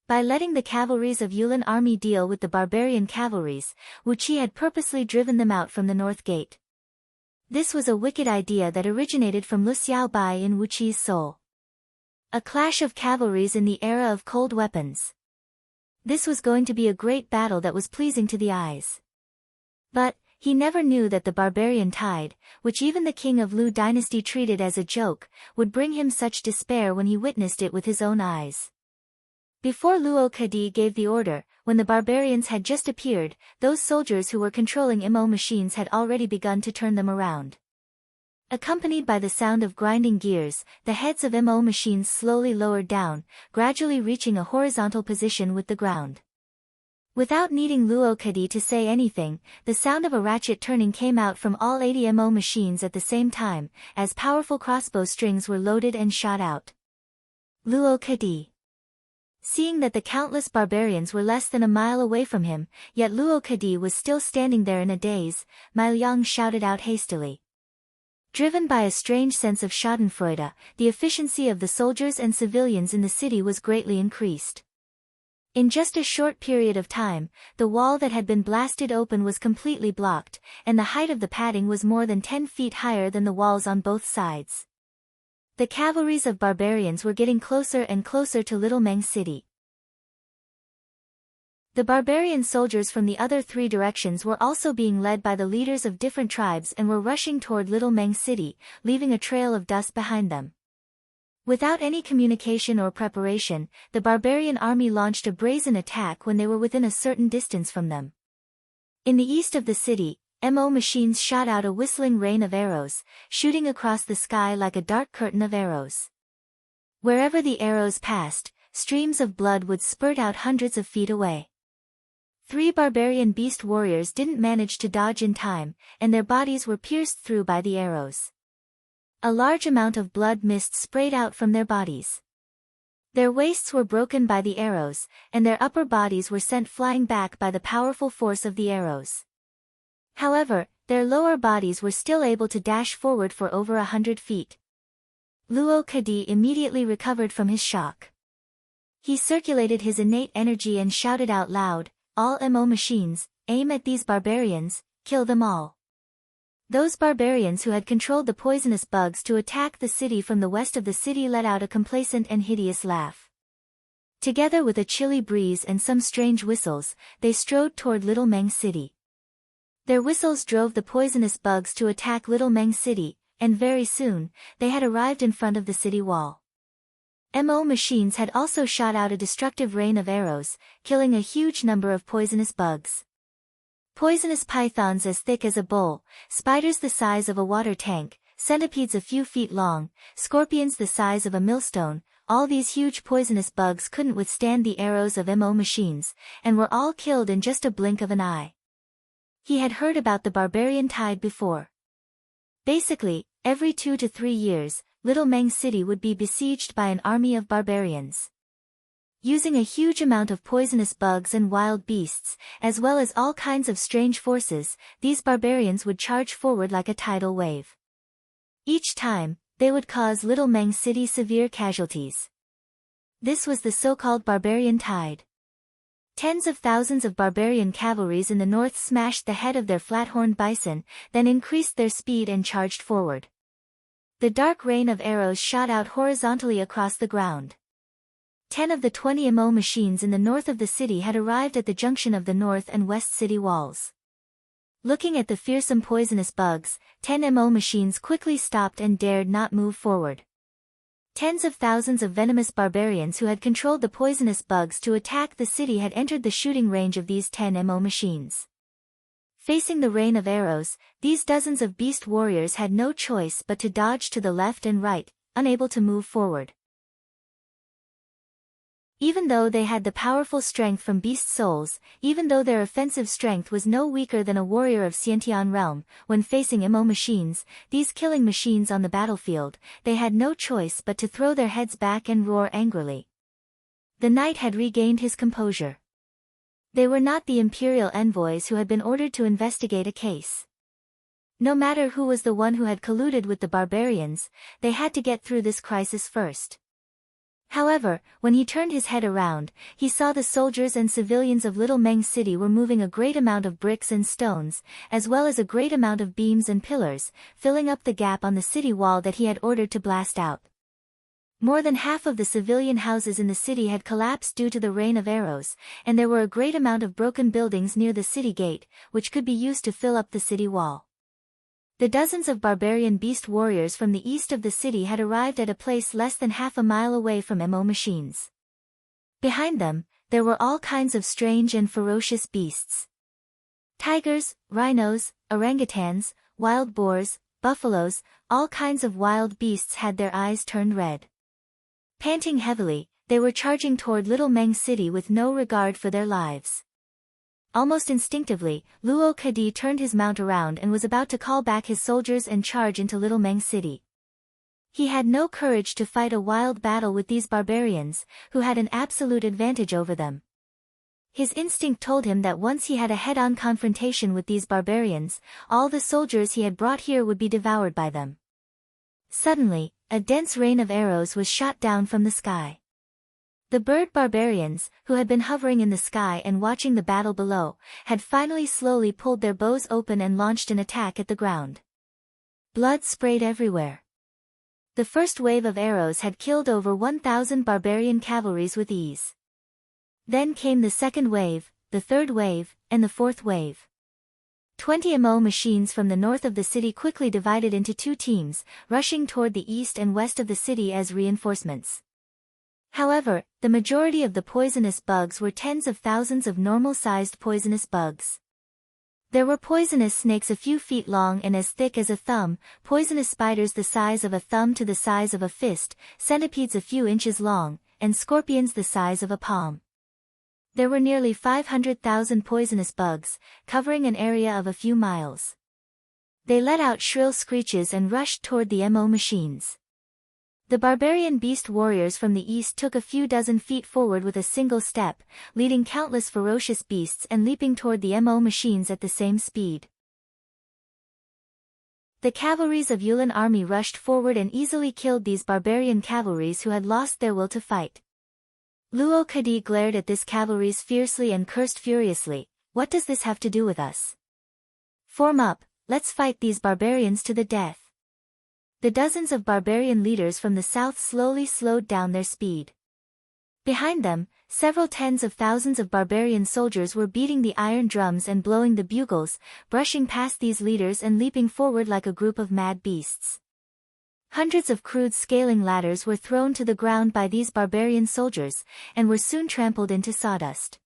By letting the cavalries of Yulin army deal with the barbarian cavalries, Wuqi had purposely driven them out from the north gate. This was a wicked idea that originated from Lu Xiaobai in Wuqi's soul. A clash of cavalries in the era of cold weapons. This was going to be a great battle that was pleasing to the eyes. But he never knew that the barbarian tide, which even the king of Lu dynasty treated as a joke, would bring him such despair when he witnessed it with his own eyes. Before Luo Kadi gave the order, when the barbarians had just appeared, those soldiers who were controlling mo machines had already begun to turn them around. Accompanied by the sound of grinding gears, the heads of mo machines slowly lowered down, gradually reaching a horizontal position with the ground. Without needing Luo Kadi to say anything, the sound of a ratchet turning came out from all 80 mo machines at the same time, as powerful crossbow strings were loaded and shot out. Luo Kadi. Seeing that the countless barbarians were less than a mile away from him, yet Luo Kadi was still standing there in a daze, Mai Liang shouted out hastily. Driven by a strange sense of schadenfreude, the efficiency of the soldiers and civilians in the city was greatly increased. In just a short period of time, the wall that had been blasted open was completely blocked, and the height of the padding was more than 10 feet higher than the walls on both sides. The cavalries of barbarians were getting closer and closer to Little Meng City. The barbarian soldiers from the other three directions were also being led by the leaders of different tribes and were rushing toward Little Meng City, leaving a trail of dust behind them. Without any communication or preparation, the barbarian army launched a brazen attack when they were within a certain distance from them. In the east of the city, mo machines shot out a whistling rain of arrows, shooting across the sky like a dark curtain of arrows. Wherever the arrows passed, streams of blood would spurt out hundreds of feet away. 3 barbarian beast warriors didn't manage to dodge in time, and their bodies were pierced through by the arrows. A large amount of blood mist sprayed out from their bodies. Their waists were broken by the arrows, and their upper bodies were sent flying back by the powerful force of the arrows. However, their lower bodies were still able to dash forward for over 100 feet. Luo Kadi immediately recovered from his shock. He circulated his innate energy and shouted out loud, "All mo machines, aim at these barbarians, kill them all." Those barbarians who had controlled the poisonous bugs to attack the city from the west of the city let out a complacent and hideous laugh. Together with a chilly breeze and some strange whistles, they strode toward Little Meng City. Their whistles drove the poisonous bugs to attack Little Meng City, and very soon, they had arrived in front of the city wall. Mo machines had also shot out a destructive rain of arrows, killing a huge number of poisonous bugs. Poisonous pythons as thick as a bowl, spiders the size of a water tank, centipedes a few feet long, scorpions the size of a millstone. All these huge poisonous bugs couldn't withstand the arrows of MO machines, and were all killed in just a blink of an eye. He had heard about the barbarian tide before. Basically, every 2 to 3 years, Little Meng City would be besieged by an army of barbarians. Using a huge amount of poisonous bugs and wild beasts, as well as all kinds of strange forces, these barbarians would charge forward like a tidal wave. Each time, they would cause Little Meng City severe casualties. This was the so-called barbarian tide. Tens of thousands of barbarian cavalries in the north smashed the head of their flat-horned bison, then increased their speed and charged forward. The dark rain of arrows shot out horizontally across the ground. 10 of the 20 MO machines in the north of the city had arrived at the junction of the north and west city walls. Looking at the fearsome poisonous bugs, 10 MO machines quickly stopped and dared not move forward. Tens of thousands of venomous barbarians who had controlled the poisonous bugs to attack the city had entered the shooting range of these 10 MO machines. Facing the rain of arrows, these dozens of beast warriors had no choice but to dodge to the left and right, unable to move forward. Even though they had the powerful strength from beast souls, even though their offensive strength was no weaker than a warrior of Xiantian realm, when facing MO machines, these killing machines on the battlefield, they had no choice but to throw their heads back and roar angrily. The knight had regained his composure. They were not the imperial envoys who had been ordered to investigate a case. No matter who was the one who had colluded with the barbarians, they had to get through this crisis first. However, when he turned his head around, he saw the soldiers and civilians of Little Meng City were moving a great amount of bricks and stones, as well as a great amount of beams and pillars, filling up the gap on the city wall that he had ordered to blast out. More than half of the civilian houses in the city had collapsed due to the rain of arrows, and there were a great amount of broken buildings near the city gate, which could be used to fill up the city wall. The dozens of barbarian beast warriors from the east of the city had arrived at a place less than half a mile away from MO machines. Behind them, there were all kinds of strange and ferocious beasts. Tigers, rhinos, orangutans, wild boars, buffaloes, all kinds of wild beasts had their eyes turned red. Panting heavily, they were charging toward Little Meng City with no regard for their lives. Almost instinctively, Luo Kadi turned his mount around and was about to call back his soldiers and charge into Little Meng City. He had no courage to fight a wild battle with these barbarians, who had an absolute advantage over them. His instinct told him that once he had a head-on confrontation with these barbarians, all the soldiers he had brought here would be devoured by them. Suddenly, a dense rain of arrows was shot down from the sky. The bird barbarians, who had been hovering in the sky and watching the battle below, had finally slowly pulled their bows open and launched an attack at the ground. Blood sprayed everywhere. The first wave of arrows had killed over 1,000 barbarian cavalries with ease. Then came the second wave, the third wave, and the fourth wave. 20 MO machines from the north of the city quickly divided into 2 teams, rushing toward the east and west of the city as reinforcements. However, the majority of the poisonous bugs were tens of thousands of normal-sized poisonous bugs. There were poisonous snakes a few feet long and as thick as a thumb, poisonous spiders the size of a thumb to the size of a fist, centipedes a few inches long, and scorpions the size of a palm. There were nearly 500,000 poisonous bugs, covering an area of a few miles. They let out shrill screeches and rushed toward the MO machines. The barbarian beast warriors from the east took a few dozen feet forward with a single step, leading countless ferocious beasts and leaping toward the MO machines at the same speed. The cavalries of Yulin army rushed forward and easily killed these barbarian cavalries who had lost their will to fight. Luo Kadi glared at this cavalries fiercely and cursed furiously, "What does this have to do with us? Form up, let's fight these barbarians to the death." The dozens of barbarian leaders from the south slowly slowed down their speed. Behind them, several tens of thousands of barbarian soldiers were beating the iron drums and blowing the bugles, brushing past these leaders and leaping forward like a group of mad beasts. Hundreds of crude scaling ladders were thrown to the ground by these barbarian soldiers, and were soon trampled into sawdust.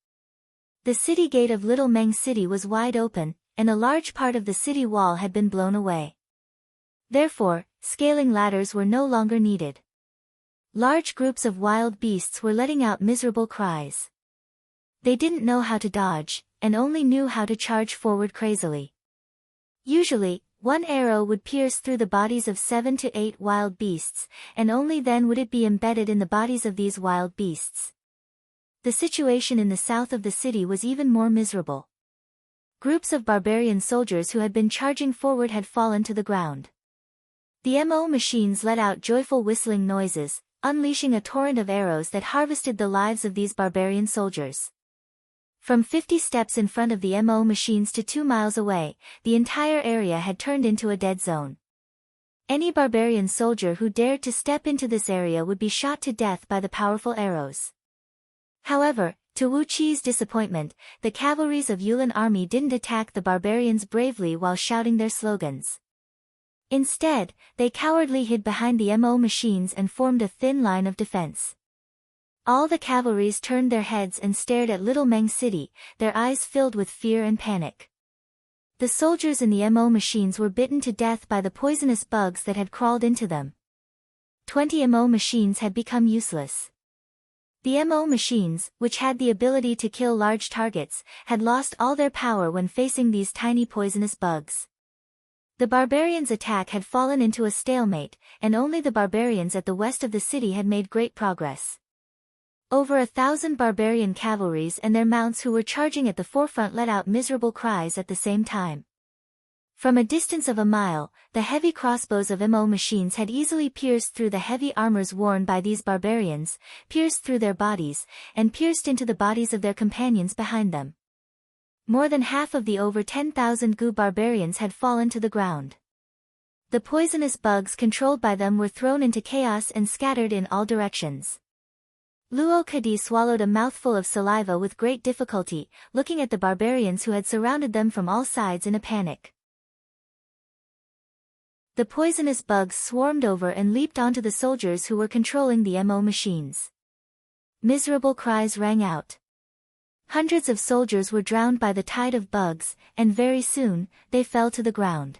The city gate of Little Meng City was wide open, and a large part of the city wall had been blown away. Therefore, scaling ladders were no longer needed. Large groups of wild beasts were letting out miserable cries. They didn't know how to dodge, and only knew how to charge forward crazily. Usually, one arrow would pierce through the bodies of 7 to 8 wild beasts, and only then would it be embedded in the bodies of these wild beasts. The situation in the south of the city was even more miserable. Groups of barbarian soldiers who had been charging forward had fallen to the ground. The MO machines let out joyful whistling noises, unleashing a torrent of arrows that harvested the lives of these barbarian soldiers. From 50 steps in front of the MO machines to 2 miles away, the entire area had turned into a dead zone. Any barbarian soldier who dared to step into this area would be shot to death by the powerful arrows. However, to Wu Qi's disappointment, the cavalries of Yulin army didn't attack the barbarians bravely while shouting their slogans. Instead, they cowardly hid behind the MO machines and formed a thin line of defense. All the cavalries turned their heads and stared at Little Meng City, their eyes filled with fear and panic. The soldiers in the MO machines were bitten to death by the poisonous bugs that had crawled into them. 20 MO machines had become useless. The MO machines, which had the ability to kill large targets, had lost all their power when facing these tiny poisonous bugs. The barbarians' attack had fallen into a stalemate, and only the barbarians at the west of the city had made great progress. Over 1,000 barbarian cavalries and their mounts who were charging at the forefront let out miserable cries at the same time. From a distance of a mile, the heavy crossbows of MO machines had easily pierced through the heavy armors worn by these barbarians, pierced through their bodies, and pierced into the bodies of their companions behind them. More than half of the over 10,000 Gu barbarians had fallen to the ground. The poisonous bugs controlled by them were thrown into chaos and scattered in all directions. Luo Kadi swallowed a mouthful of saliva with great difficulty, looking at the barbarians who had surrounded them from all sides in a panic. The poisonous bugs swarmed over and leaped onto the soldiers who were controlling the MO machines. Miserable cries rang out. Hundreds of soldiers were drowned by the tide of bugs, and very soon, they fell to the ground.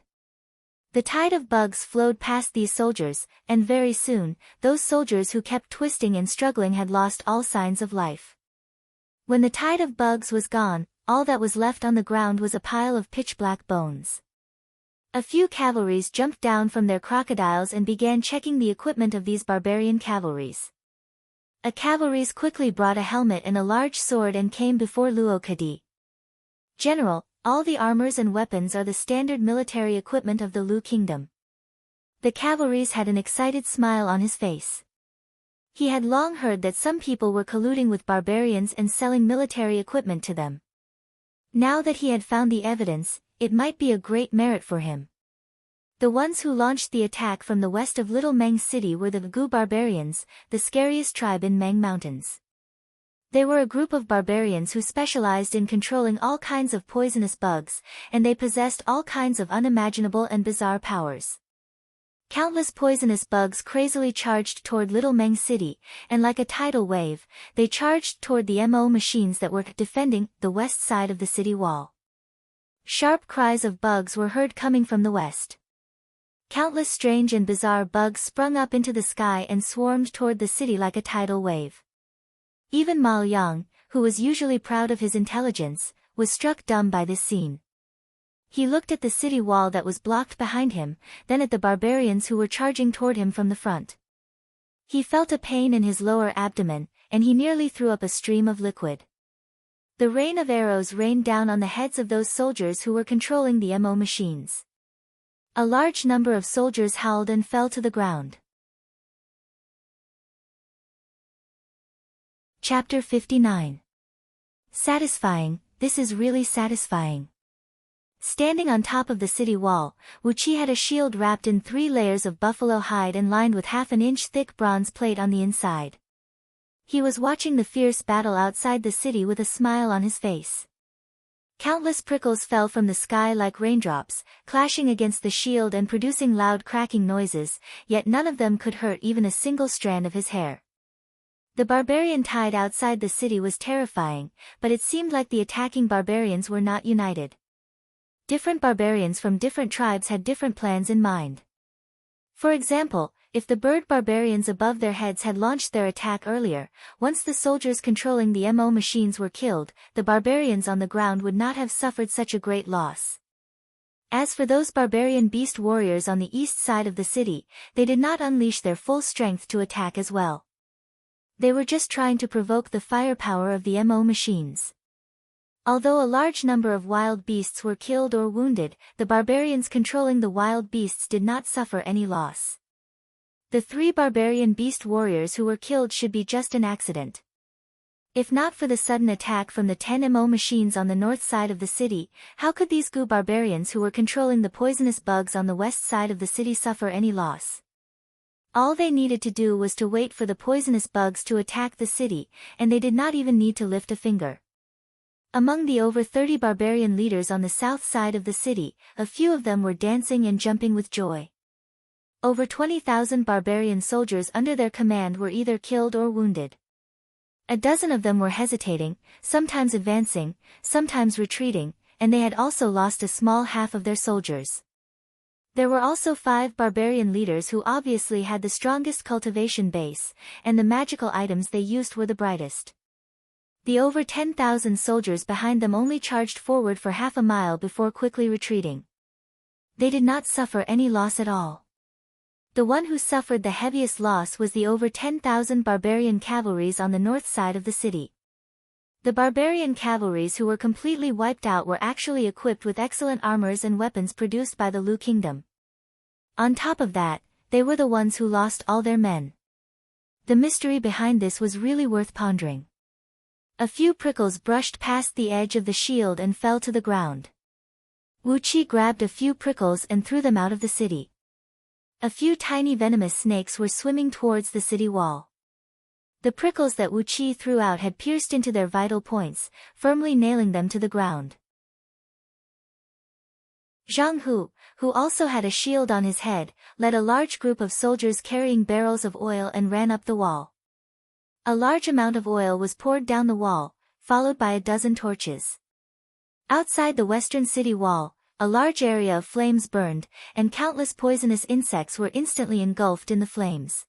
The tide of bugs flowed past these soldiers, and very soon, those soldiers who kept twisting and struggling had lost all signs of life. When the tide of bugs was gone, all that was left on the ground was a pile of pitch-black bones. A few cavalries jumped down from their crocodiles and began checking the equipment of these barbarian cavalries. A cavalries quickly brought a helmet and a large sword and came before Luo Kadi. "General, all the armors and weapons are the standard military equipment of the Lu Kingdom." The cavalries had an excited smile on his face. He had long heard that some people were colluding with barbarians and selling military equipment to them. Now that he had found the evidence, it might be a great merit for him. The ones who launched the attack from the west of Little Meng City were the Gu barbarians, the scariest tribe in Meng Mountains. They were a group of barbarians who specialized in controlling all kinds of poisonous bugs, and they possessed all kinds of unimaginable and bizarre powers. Countless poisonous bugs crazily charged toward Little Meng City, and like a tidal wave, they charged toward the MO machines that were defending the west side of the city wall. Sharp cries of bugs were heard coming from the west. Countless strange and bizarre bugs sprung up into the sky and swarmed toward the city like a tidal wave. Even Mao Yang, who was usually proud of his intelligence, was struck dumb by this scene. He looked at the city wall that was blocked behind him, then at the barbarians who were charging toward him from the front. He felt a pain in his lower abdomen, and he nearly threw up a stream of liquid. The rain of arrows rained down on the heads of those soldiers who were controlling the MO machines. A large number of soldiers howled and fell to the ground. Chapter 59. Satisfying, this is really satisfying. Standing on top of the city wall, Wu Qi had a shield wrapped in 3 layers of buffalo hide and lined with half an inch thick bronze plate on the inside. He was watching the fierce battle outside the city with a smile on his face. Countless prickles fell from the sky like raindrops, clashing against the shield and producing loud cracking noises, yet none of them could hurt even a single strand of his hair. The barbarian tide outside the city was terrifying, but it seemed like the attacking barbarians were not united. Different barbarians from different tribes had different plans in mind. For example, if the bird barbarians above their heads had launched their attack earlier, once the soldiers controlling the MO machines were killed, the barbarians on the ground would not have suffered such a great loss. As for those barbarian beast warriors on the east side of the city, they did not unleash their full strength to attack as well. They were just trying to provoke the firepower of the MO machines. Although a large number of wild beasts were killed or wounded, the barbarians controlling the wild beasts did not suffer any loss. The 3 barbarian beast warriors who were killed should be just an accident. If not for the sudden attack from the 10 MO machines on the north side of the city, how could these goo barbarians who were controlling the poisonous bugs on the west side of the city suffer any loss? All they needed to do was to wait for the poisonous bugs to attack the city, and they did not even need to lift a finger. Among the over 30 barbarian leaders on the south side of the city, a few of them were dancing and jumping with joy. Over 20,000 barbarian soldiers under their command were either killed or wounded. A dozen of them were hesitating, sometimes advancing, sometimes retreating, and they had also lost a small half of their soldiers. There were also 5 barbarian leaders who obviously had the strongest cultivation base, and the magical items they used were the brightest. The over 10,000 soldiers behind them only charged forward for half a mile before quickly retreating. They did not suffer any loss at all. The one who suffered the heaviest loss was the over 10,000 barbarian cavalries on the north side of the city. The barbarian cavalries who were completely wiped out were actually equipped with excellent armors and weapons produced by the Lu Kingdom. On top of that, they were the ones who lost all their men. The mystery behind this was really worth pondering. A few prickles brushed past the edge of the shield and fell to the ground. Wu Qi grabbed a few prickles and threw them out of the city. A few tiny venomous snakes were swimming towards the city wall. The prickles that Wu Qi threw out had pierced into their vital points, firmly nailing them to the ground. Zhang Hu, who also had a shield on his head, led a large group of soldiers carrying barrels of oil and ran up the wall. A large amount of oil was poured down the wall, followed by a dozen torches. Outside the western city wall, a large area of flames burned, and countless poisonous insects were instantly engulfed in the flames.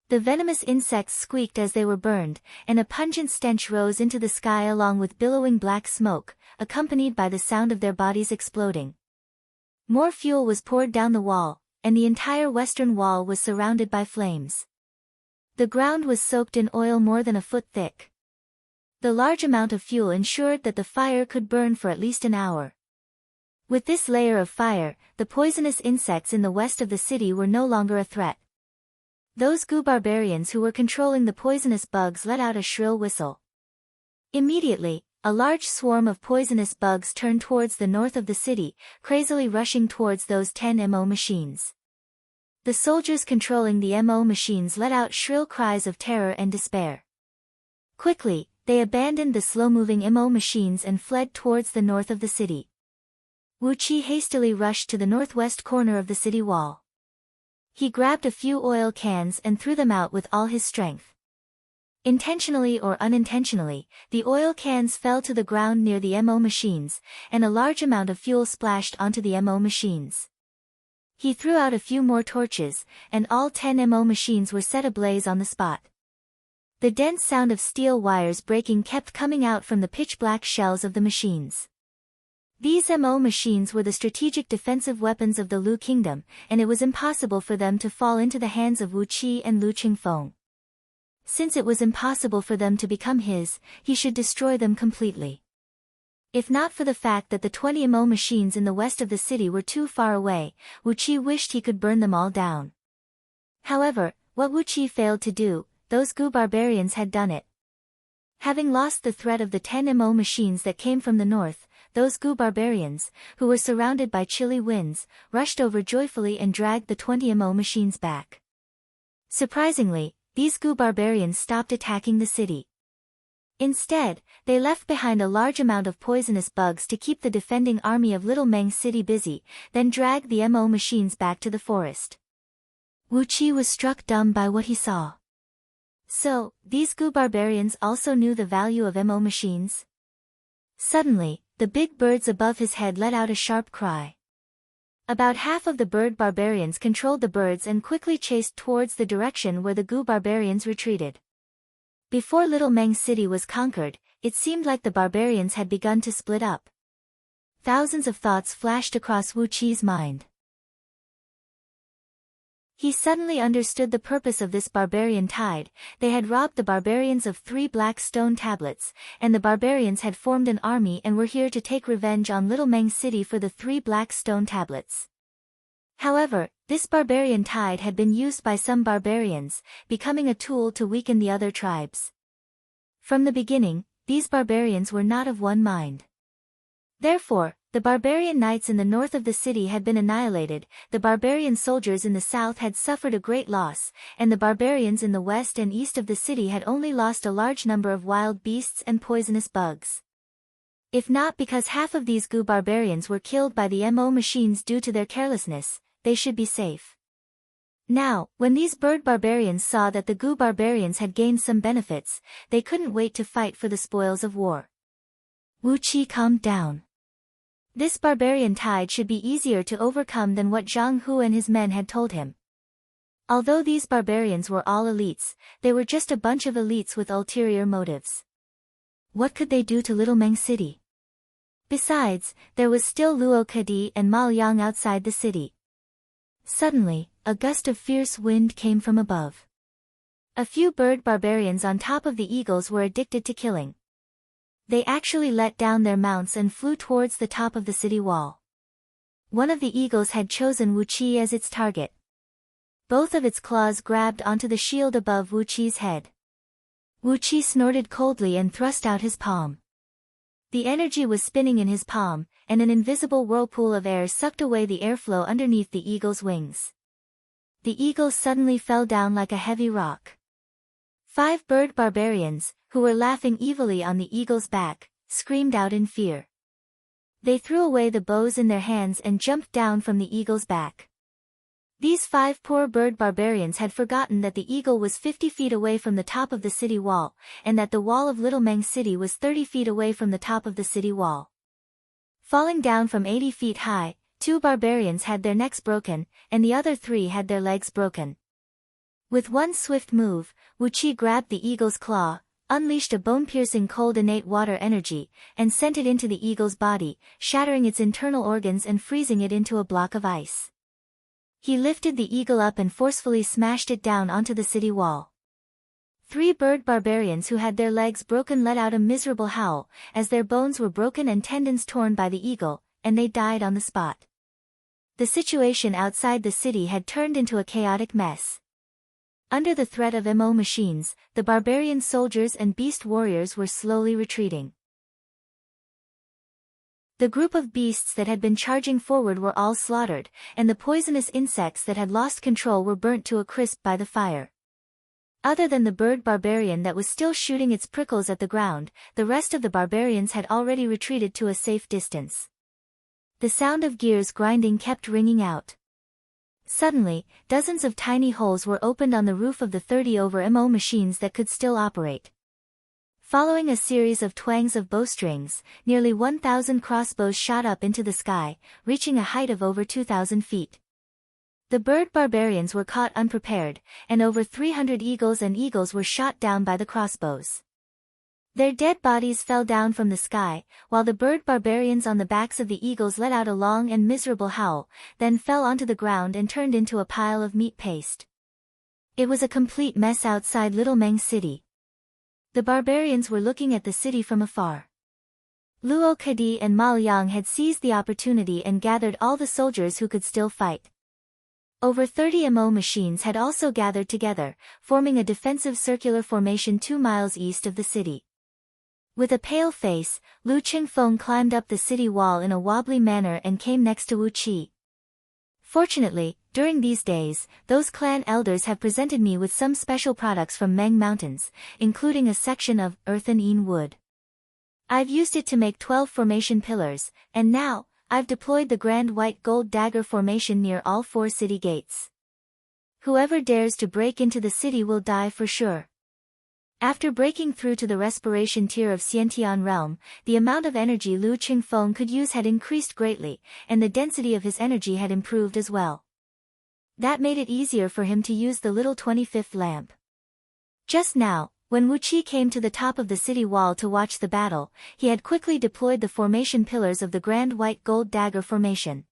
The venomous insects squeaked as they were burned, and a pungent stench rose into the sky along with billowing black smoke, accompanied by the sound of their bodies exploding. More fuel was poured down the wall, and the entire western wall was surrounded by flames. The ground was soaked in oil more than a foot thick. The large amount of fuel ensured that the fire could burn for at least an hour. With this layer of fire, the poisonous insects in the west of the city were no longer a threat. Those goo barbarians who were controlling the poisonous bugs let out a shrill whistle. Immediately, a large swarm of poisonous bugs turned towards the north of the city, crazily rushing towards those 10 MO machines. The soldiers controlling the MO machines let out shrill cries of terror and despair. Quickly, they abandoned the slow-moving MO machines and fled towards the north of the city. Wu Qi hastily rushed to the northwest corner of the city wall. He grabbed a few oil cans and threw them out with all his strength. Intentionally or unintentionally, the oil cans fell to the ground near the MO machines, and a large amount of fuel splashed onto the MO machines. He threw out a few more torches, and all 10 MO machines were set ablaze on the spot. The dense sound of steel wires breaking kept coming out from the pitch-black shells of the machines. These MO machines were the strategic defensive weapons of the Lu Kingdom, and it was impossible for them to fall into the hands of Wu Qi and Lu Qingfeng. Since it was impossible for them to become his, he should destroy them completely. If not for the fact that the 20 MO machines in the west of the city were too far away, Wu Qi wished he could burn them all down. However, what Wu Qi failed to do, those goo barbarians had done it. Having lost the threat of the 10 MO machines that came from the north, those goo barbarians, who were surrounded by chilly winds, rushed over joyfully and dragged the 20 MO machines back. Surprisingly, these goo barbarians stopped attacking the city. Instead, they left behind a large amount of poisonous bugs to keep the defending army of Little Meng City busy, then dragged the MO machines back to the forest. Wu Qi was struck dumb by what he saw. So, these Gu barbarians also knew the value of MO machines? Suddenly, the big birds above his head let out a sharp cry. About half of the bird barbarians controlled the birds and quickly chased towards the direction where the Gu barbarians retreated. Before Little Meng City was conquered, it seemed like the barbarians had begun to split up. Thousands of thoughts flashed across Wu Qi's mind. He suddenly understood the purpose of this barbarian tide. They had robbed the barbarians of 3 black stone tablets, and the barbarians had formed an army and were here to take revenge on Little Meng City for the 3 black stone tablets. However, this barbarian tide had been used by some barbarians, becoming a tool to weaken the other tribes. From the beginning, these barbarians were not of one mind. Therefore, the barbarian knights in the north of the city had been annihilated, the barbarian soldiers in the south had suffered a great loss, and the barbarians in the west and east of the city had only lost a large number of wild beasts and poisonous bugs. If not because half of these Gu barbarians were killed by the MO machines due to their carelessness, they should be safe. Now, when these bird barbarians saw that the Gu barbarians had gained some benefits, they couldn't wait to fight for the spoils of war. Wu Qi calmed down. This barbarian tide should be easier to overcome than what Zhang Hu and his men had told him. Although these barbarians were all elites, they were just a bunch of elites with ulterior motives. What could they do to Little Meng City? Besides, there was still Luo Kadi and Ma Yang outside the city. Suddenly, a gust of fierce wind came from above. A few bird barbarians on top of the eagles were addicted to killing. They actually let down their mounts and flew towards the top of the city wall. One of the eagles had chosen Wu Qi as its target. Both of its claws grabbed onto the shield above Wu Qi's head. Wu Qi snorted coldly and thrust out his palm. The energy was spinning in his palm, and an invisible whirlpool of air sucked away the airflow underneath the eagle's wings. The eagle suddenly fell down like a heavy rock. 5 bird barbarians, who were laughing evilly on the eagle's back, screamed out in fear. They threw away the bows in their hands and jumped down from the eagle's back. These 5 poor bird barbarians had forgotten that the eagle was 50 feet away from the top of the city wall, and that the wall of Little Meng City was 30 feet away from the top of the city wall. Falling down from 80 feet high, 2 barbarians had their necks broken, and the other 3 had their legs broken. With one swift move, Wu Qi grabbed the eagle's claw, unleashed a bone-piercing cold innate water energy, and sent it into the eagle's body, shattering its internal organs and freezing it into a block of ice. He lifted the eagle up and forcefully smashed it down onto the city wall. 3 bird barbarians who had their legs broken let out a miserable howl, as their bones were broken and tendons torn by the eagle, and they died on the spot. The situation outside the city had turned into a chaotic mess. Under the threat of MO machines, the barbarian soldiers and beast warriors were slowly retreating. The group of beasts that had been charging forward were all slaughtered, and the poisonous insects that had lost control were burnt to a crisp by the fire. Other than the bird barbarian that was still shooting its prickles at the ground, the rest of the barbarians had already retreated to a safe distance. The sound of gears grinding kept ringing out. Suddenly, dozens of tiny holes were opened on the roof of the 30 over MO machines that could still operate. Following a series of twangs of bowstrings, nearly 1,000 crossbows shot up into the sky, reaching a height of over 2,000 feet. The bird barbarians were caught unprepared, and over 300 eagles were shot down by the crossbows. Their dead bodies fell down from the sky, while the bird barbarians on the backs of the eagles let out a long and miserable howl, then fell onto the ground and turned into a pile of meat paste. It was a complete mess outside Little Meng City. The barbarians were looking at the city from afar. Luo Kadi and Ma Yang had seized the opportunity and gathered all the soldiers who could still fight. Over 30 MO machines had also gathered together, forming a defensive circular formation 2 miles east of the city. With a pale face, Lu Qingfeng climbed up the city wall in a wobbly manner and came next to Wu Qi. Fortunately, during these days, those clan elders have presented me with some special products from Meng Mountains, including a section of earthen wood. I've used it to make 12 formation pillars, and now, I've deployed the grand white gold dagger formation near all 4 city gates. Whoever dares to break into the city will die for sure. After breaking through to the respiration tier of Xiantian realm, the amount of energy Lu Qingfeng could use had increased greatly, and the density of his energy had improved as well. That made it easier for him to use the little 25th lamp. Just now, when Wu Qi came to the top of the city wall to watch the battle, he had quickly deployed the formation pillars of the Grand White Gold Dagger formation.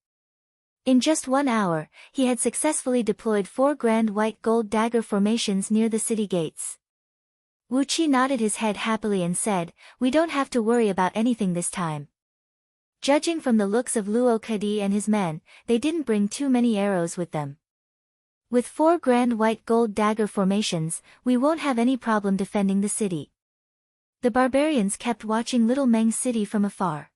In just 1 hour, he had successfully deployed 4 Grand White Gold Dagger formations near the city gates. Wu Qi nodded his head happily and said, "We don't have to worry about anything this time." Judging from the looks of Luo Kedi and his men, they didn't bring too many arrows with them. With 4 Grand White Gold Dagger formations, we won't have any problem defending the city. The barbarians kept watching Little Meng's city from afar.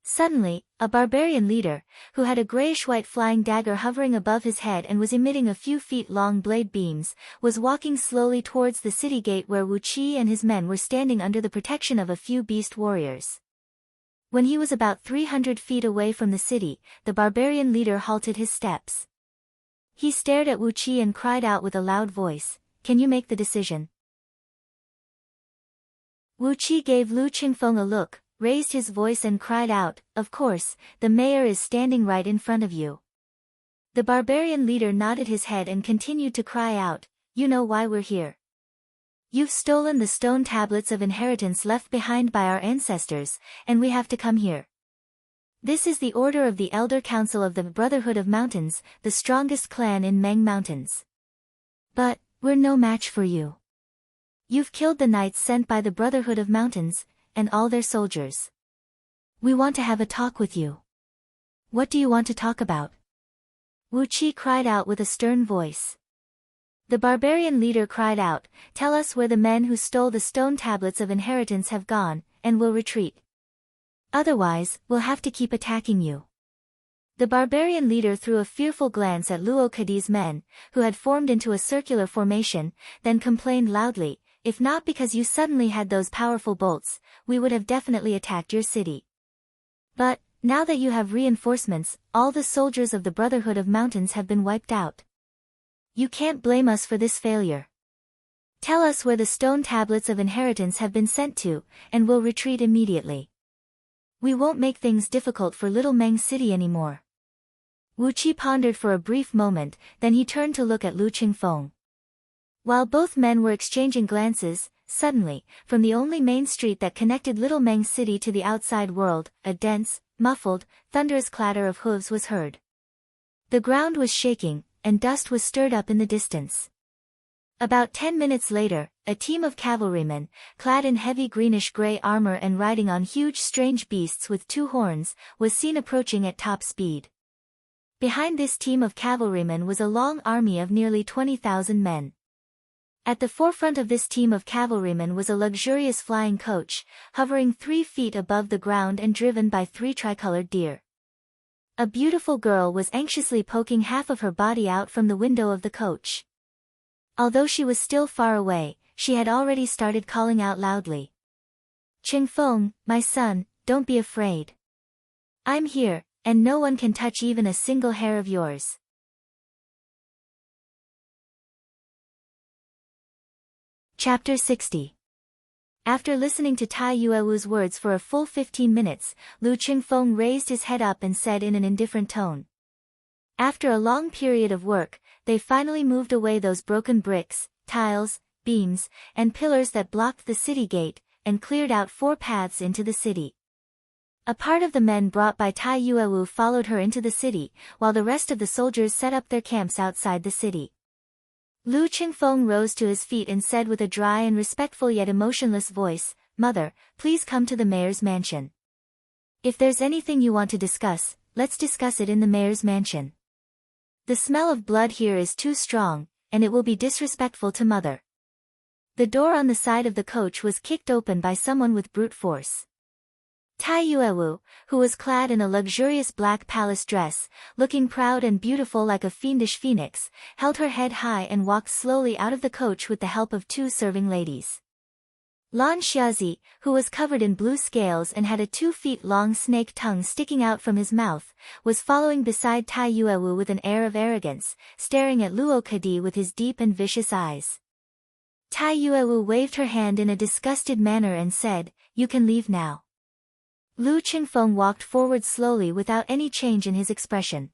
Suddenly, a barbarian leader, who had a grayish-white flying dagger hovering above his head and was emitting a few feet-long blade beams, was walking slowly towards the city gate where Wu Qi and his men were standing under the protection of a few beast warriors. When he was about 300 feet away from the city, the barbarian leader halted his steps. He stared at Wu Qi and cried out with a loud voice, "Can you make the decision?" Wu Qi gave Lu Qingfeng a look, raised his voice and cried out, "Of course, the mayor is standing right in front of you." The barbarian leader nodded his head and continued to cry out, "You know why we're here. You've stolen the stone tablets of inheritance left behind by our ancestors, and we have to come here. This is the order of the Elder Council of the Brotherhood of Mountains, the strongest clan in Meng Mountains. But, we're no match for you. You've killed the knights sent by the Brotherhood of Mountains, and all their soldiers. We want to have a talk with you. What do you want to talk about?" Wu Qi cried out with a stern voice. The barbarian leader cried out, "Tell us where the men who stole the stone tablets of inheritance have gone, and we'll retreat. Otherwise, we'll have to keep attacking you." The barbarian leader threw a fearful glance at Luo Kedi's men, who had formed into a circular formation, then complained loudly, "If not because you suddenly had those powerful bolts, we would have definitely attacked your city. But, now that you have reinforcements, all the soldiers of the Brotherhood of Mountains have been wiped out. You can't blame us for this failure. Tell us where the stone tablets of inheritance have been sent to, and we'll retreat immediately. We won't make things difficult for Little Meng City anymore." Wu Qi pondered for a brief moment, then he turned to look at Lu Qingfeng. While both men were exchanging glances, suddenly, from the only main street that connected Little Meng City to the outside world, a dense, muffled, thunderous clatter of hooves was heard. The ground was shaking, and dust was stirred up in the distance. About 10 minutes later, a team of cavalrymen, clad in heavy greenish-gray armor and riding on huge strange beasts with 2 horns, was seen approaching at top speed. Behind this team of cavalrymen was a long army of nearly 20,000 men. At the forefront of this team of cavalrymen was a luxurious flying coach, hovering 3 feet above the ground and driven by 3 tricolored deer. A beautiful girl was anxiously poking half of her body out from the window of the coach. Although she was still far away, she had already started calling out loudly. "Qingfeng, my son, don't be afraid. I'm here, and no one can touch even a single hair of yours." Chapter 60. After listening to Tai Yuewu's words for a full 15 minutes, Lu Qingfeng raised his head up and said in an indifferent tone. After a long period of work, they finally moved away those broken bricks, tiles, beams, and pillars that blocked the city gate, and cleared out 4 paths into the city. A part of the men brought by Tai Yuewu followed her into the city, while the rest of the soldiers set up their camps outside the city. Lu Qingfeng rose to his feet and said with a dry and respectful yet emotionless voice, "Mother, please come to the mayor's mansion. If there's anything you want to discuss, let's discuss it in the mayor's mansion. The smell of blood here is too strong, and it will be disrespectful to Mother." The door on the side of the coach was kicked open by someone with brute force. Tai Yuewu, who was clad in a luxurious black palace dress, looking proud and beautiful like a fiendish phoenix, held her head high and walked slowly out of the coach with the help of 2 serving ladies. Lan Xiazi, who was covered in blue scales and had a 2-feet-long snake tongue sticking out from his mouth, was following beside Tai Yuewu with an air of arrogance, staring at Luo Kedi with his deep and vicious eyes. Tai Yuewu waved her hand in a disgusted manner and said, "You can leave now." Lu Qingfeng walked forward slowly without any change in his expression.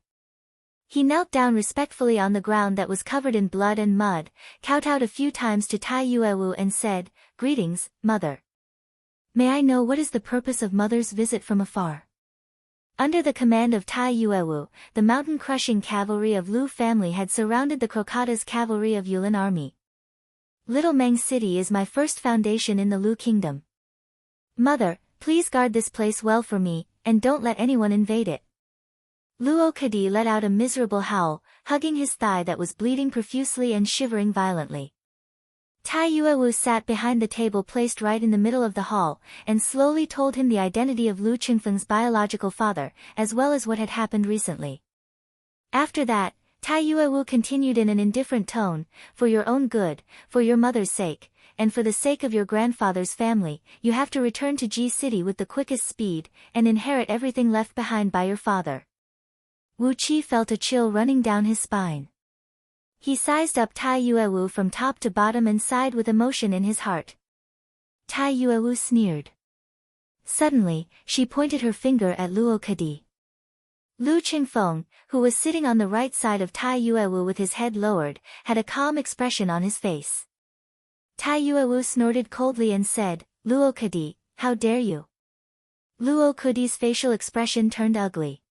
He knelt down respectfully on the ground that was covered in blood and mud, kowtowed a few times to Tai Yuewu and said, "Greetings, mother. May I know what is the purpose of mother's visit from afar?" Under the command of Tai Yuewu, the mountain-crushing cavalry of Lu family had surrounded the Crocata's cavalry of Yulin army. Little Meng City is my first foundation in the Lu kingdom. Mother, please guard this place well for me, and don't let anyone invade it. Luo Kadi let out a miserable howl, hugging his thigh that was bleeding profusely and shivering violently. Tai Yuewu sat behind the table placed right in the middle of the hall, and slowly told him the identity of Lu Qingfeng's biological father, as well as what had happened recently. After that, Tai Yuewu continued in an indifferent tone, "For your own good, for your mother's sake, and for the sake of your grandfather's family, you have to return to Ji City with the quickest speed, and inherit everything left behind by your father." Wu Qi felt a chill running down his spine. He sized up Tai Yuewu from top to bottom and sighed with emotion in his heart. Tai Yuewu sneered. Suddenly, she pointed her finger at Luo Kadi. Lu Qingfeng, who was sitting on the right side of Tai Yuewu with his head lowered, had a calm expression on his face. Tai Yuewu snorted coldly and said, "Luo Kadi, how dare you?" Luo Kadi's facial expression turned ugly.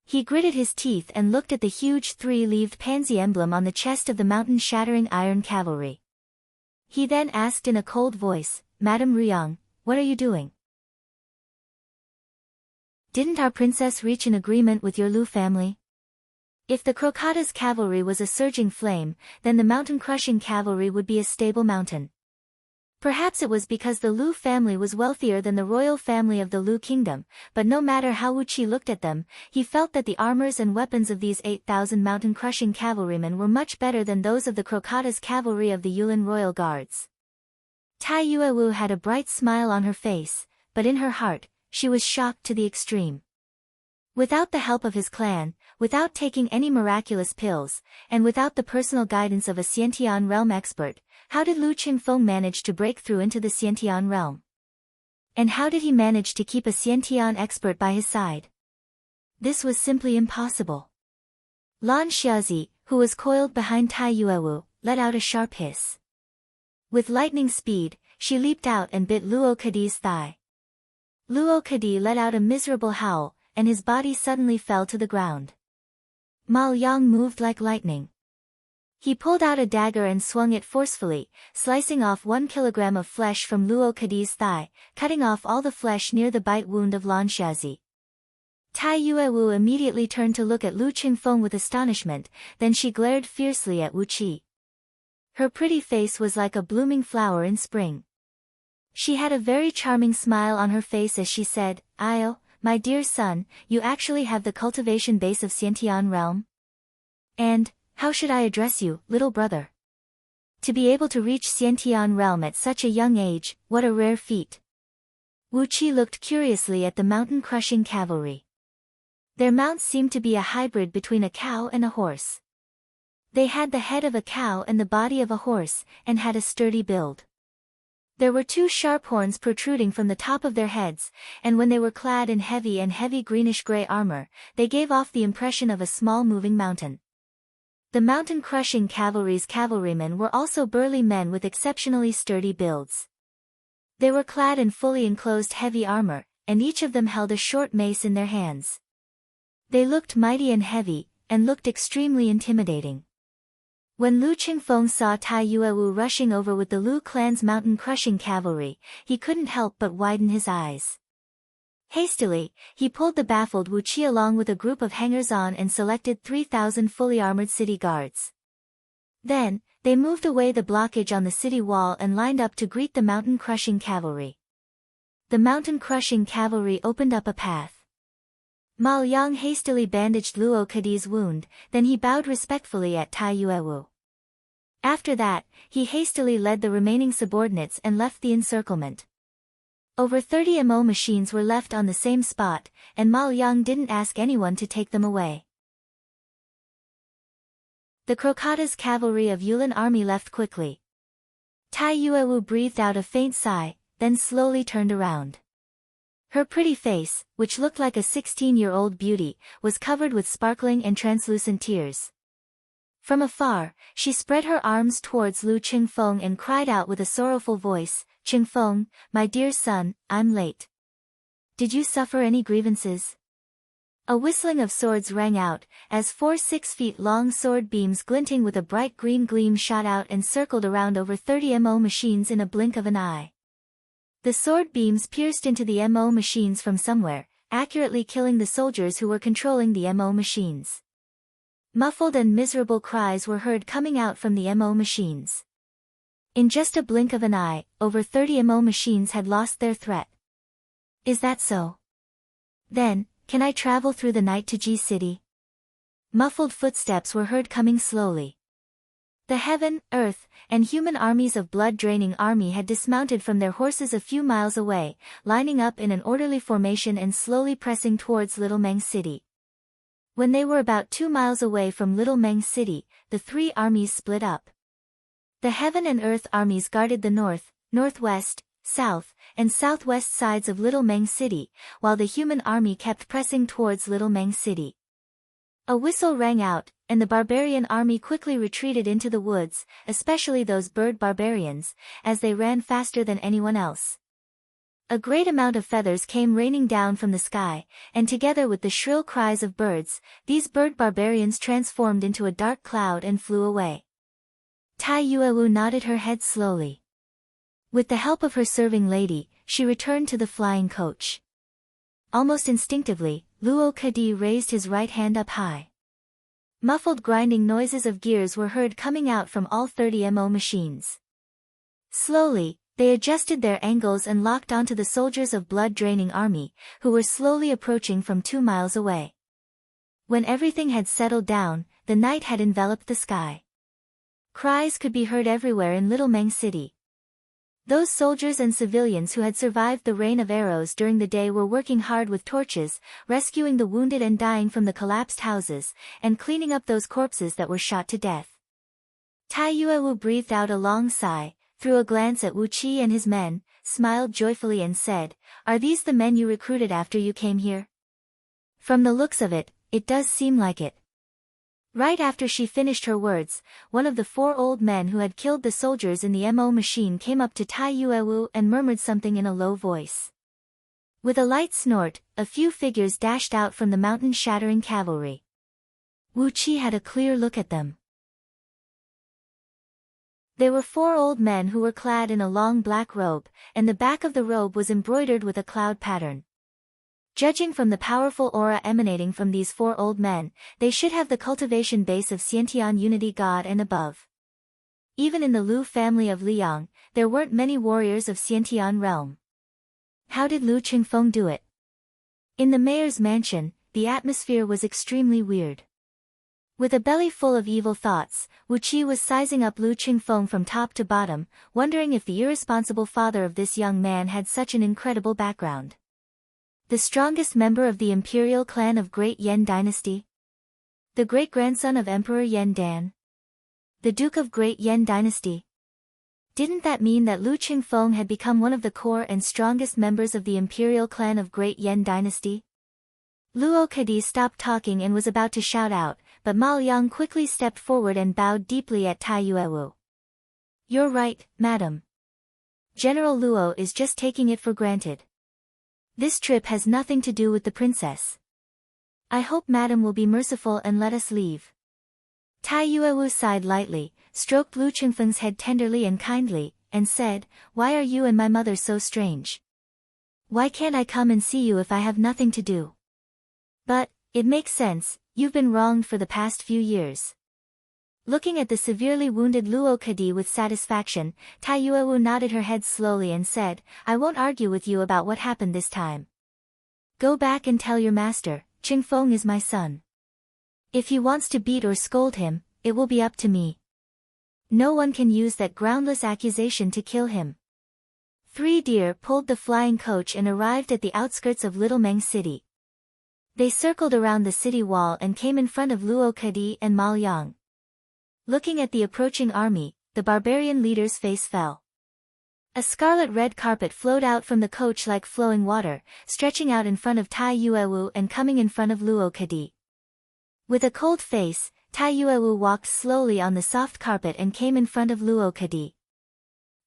He gritted his teeth and looked at the huge three-leaved pansy emblem on the chest of the mountain-shattering iron cavalry. He then asked in a cold voice, "Madame Ruyang, what are you doing? Didn't our princess reach an agreement with your Lu family?" If the Crocata's cavalry was a surging flame, then the mountain-crushing cavalry would be a stable mountain. Perhaps it was because the Lu family was wealthier than the royal family of the Lu kingdom, but no matter how Wu Qi looked at them, he felt that the armors and weapons of these 8,000 mountain-crushing cavalrymen were much better than those of the Crocata's cavalry of the Yulin royal guards. Tai Yuewu had a bright smile on her face, but in her heart, she was shocked to the extreme. Without the help of his clan, without taking any miraculous pills, and without the personal guidance of a Xiantian realm expert, how did Lu Qingfeng manage to break through into the Xiantian realm? And how did he manage to keep a Xiantian expert by his side? This was simply impossible. Lan Xiaozi, who was coiled behind Tai Yuewu, let out a sharp hiss. With lightning speed, she leaped out and bit Luo Kadi's thigh. Luo Kadi let out a miserable howl, and his body suddenly fell to the ground. Mal Yang moved like lightning. He pulled out a dagger and swung it forcefully, slicing off 1 kilogram of flesh from Luo Kadi's thigh, cutting off all the flesh near the bite wound of Lan Xiaozi. Tai Yuewu immediately turned to look at Lu Qingfeng with astonishment, then she glared fiercely at Wu Qi. Her pretty face was like a blooming flower in spring. She had a very charming smile on her face as she said, "Io, my dear son, you actually have the cultivation base of Xiantian realm? And, how should I address you, little brother? To be able to reach Xiantian realm at such a young age, what a rare feat." Wu Qi looked curiously at the mountain-crushing cavalry. Their mounts seemed to be a hybrid between a cow and a horse. They had the head of a cow and the body of a horse, and had a sturdy build. There were 2 sharp horns protruding from the top of their heads, and when they were clad in heavy greenish-gray armor, they gave off the impression of a small moving mountain. The mountain-crushing cavalry's cavalrymen were also burly men with exceptionally sturdy builds. They were clad in fully enclosed heavy armor, and each of them held a short mace in their hands. They looked mighty and heavy, and looked extremely intimidating. When Lu Qingfeng saw Tai Yuewu rushing over with the Lu clan's mountain-crushing cavalry, he couldn't help but widen his eyes. Hastily, he pulled the baffled Wu Qi along with a group of hangers-on and selected 3,000 fully armored city guards. Then, they moved away the blockage on the city wall and lined up to greet the mountain-crushing cavalry. The mountain-crushing cavalry opened up a path. Mal Yang hastily bandaged Luo Kadi's wound, then he bowed respectfully at Tai Yuewu. After that, he hastily led the remaining subordinates and left the encirclement. Over 30 MO machines were left on the same spot, and Mal Yang didn't ask anyone to take them away. The Crocata's cavalry of Yulin army left quickly. Tai Yuewu breathed out a faint sigh, then slowly turned around. Her pretty face, which looked like a 16-year-old beauty, was covered with sparkling and translucent tears. From afar, she spread her arms towards Lu Qingfeng and cried out with a sorrowful voice, "Qingfeng, my dear son, I'm late. Did you suffer any grievances?" A whistling of swords rang out, as 4 6-feet-long sword beams glinting with a bright green gleam shot out and circled around over 30 MO machines in a blink of an eye. The sword beams pierced into the MO machines from somewhere, accurately killing the soldiers who were controlling the MO machines. Muffled and miserable cries were heard coming out from the MO machines. In just a blink of an eye, over 30 MO machines had lost their threat. Is that so? Then, can I travel through the night to G City? Muffled footsteps were heard coming slowly. The heaven, earth, and human armies of blood-draining army had dismounted from their horses a few miles away, lining up in an orderly formation and slowly pressing towards Little Meng City. When they were about 2 miles away from Little Meng City, the 3 armies split up. The heaven and earth armies guarded the north, northwest, south, and southwest sides of Little Meng City, while the human army kept pressing towards Little Meng City. A whistle rang out, and the barbarian army quickly retreated into the woods, especially those bird barbarians, as they ran faster than anyone else. A great amount of feathers came raining down from the sky, and together with the shrill cries of birds, these bird barbarians transformed into a dark cloud and flew away. Tai Yuewu nodded her head slowly. With the help of her serving lady, she returned to the flying coach. Almost instinctively, Luo Kadi raised his right hand up high. Muffled grinding noises of gears were heard coming out from all 30 MO machines. Slowly, they adjusted their angles and locked onto the soldiers of blood-draining army, who were slowly approaching from 2 miles away. When everything had settled down, the night had enveloped the sky. Cries could be heard everywhere in Little Meng City. Those soldiers and civilians who had survived the rain of arrows during the day were working hard with torches, rescuing the wounded and dying from the collapsed houses, and cleaning up those corpses that were shot to death. Tai Yuewu breathed out a long sigh, threw a glance at Wu Qi and his men, smiled joyfully and said, "Are these the men you recruited after you came here?" "From the looks of it, it does seem like it." Right after she finished her words, one of the 4 old men who had killed the soldiers in the MO machine came up to Tai Yuewu and murmured something in a low voice. With a light snort, a few figures dashed out from the mountain-shattering cavalry. Wu Qi had a clear look at them. They were 4 old men who were clad in a long black robe, and the back of the robe was embroidered with a cloud pattern. Judging from the powerful aura emanating from these 4 old men, they should have the cultivation base of Xiantian Unity God and above. Even in the Lu family of Liang, there weren't many warriors of Xiantian realm. How did Lu Qingfeng do it? In the mayor's mansion, the atmosphere was extremely weird. With a belly full of evil thoughts, Wu Qi was sizing up Lu Qingfeng from top to bottom, wondering if the irresponsible father of this young man had such an incredible background. The strongest member of the imperial clan of Great Yan Dynasty? The great-grandson of Emperor Yan Dan? The Duke of Great Yan Dynasty? Didn't that mean that Lu Qingfeng had become one of the core and strongest members of the imperial clan of Great Yan Dynasty? Luo Kadi stopped talking and was about to shout out, but Ma Liang quickly stepped forward and bowed deeply at Tai Yuewu. "You're right, madam. General Luo is just taking it for granted. This trip has nothing to do with the princess. I hope madam will be merciful and let us leave." Tai Yuewu sighed lightly, stroked Lu Qingfeng's head tenderly and kindly, and said, "Why are you and my mother so strange? Why can't I come and see you if I have nothing to do? But, it makes sense, you've been wronged for the past few years." Looking at the severely wounded Luo Kadi with satisfaction, Tai Yuewu nodded her head slowly and said, "I won't argue with you about what happened this time. Go back and tell your master, Qingfeng is my son. If he wants to beat or scold him, it will be up to me. No one can use that groundless accusation to kill him." 3 deer pulled the flying coach and arrived at the outskirts of Little Meng City. They circled around the city wall and came in front of Luo Kadi and Ma Liang. Looking at the approaching army, the barbarian leader's face fell. A scarlet-red carpet flowed out from the coach like flowing water, stretching out in front of Tai Yuewu and coming in front of Luo Kadi. With a cold face, Tai Yuewu walked slowly on the soft carpet and came in front of Luo Kadi.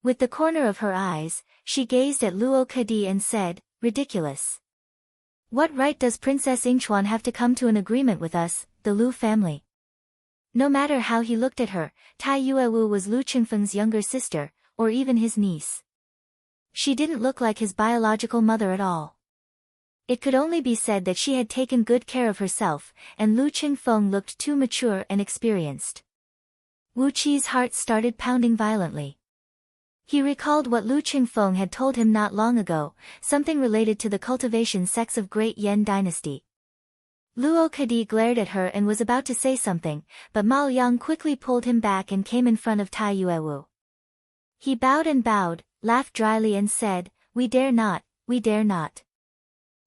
With the corner of her eyes, she gazed at Luo Kadi and said, "Ridiculous. What right does Princess Yingchuan have to come to an agreement with us, the Lu family?" No matter how he looked at her, Tai Yuewu was Lu Qingfeng's younger sister, or even his niece. She didn't look like his biological mother at all. It could only be said that she had taken good care of herself, and Lu Qingfeng looked too mature and experienced. Wu Qi's heart started pounding violently. He recalled what Lu Qingfeng had told him not long ago, something related to the cultivation sects of Great Yan Dynasty. Luo Kadi glared at her and was about to say something, but Mao Yang quickly pulled him back and came in front of Tai Yuewu. He bowed and bowed, laughed dryly and said, we dare not, we dare not.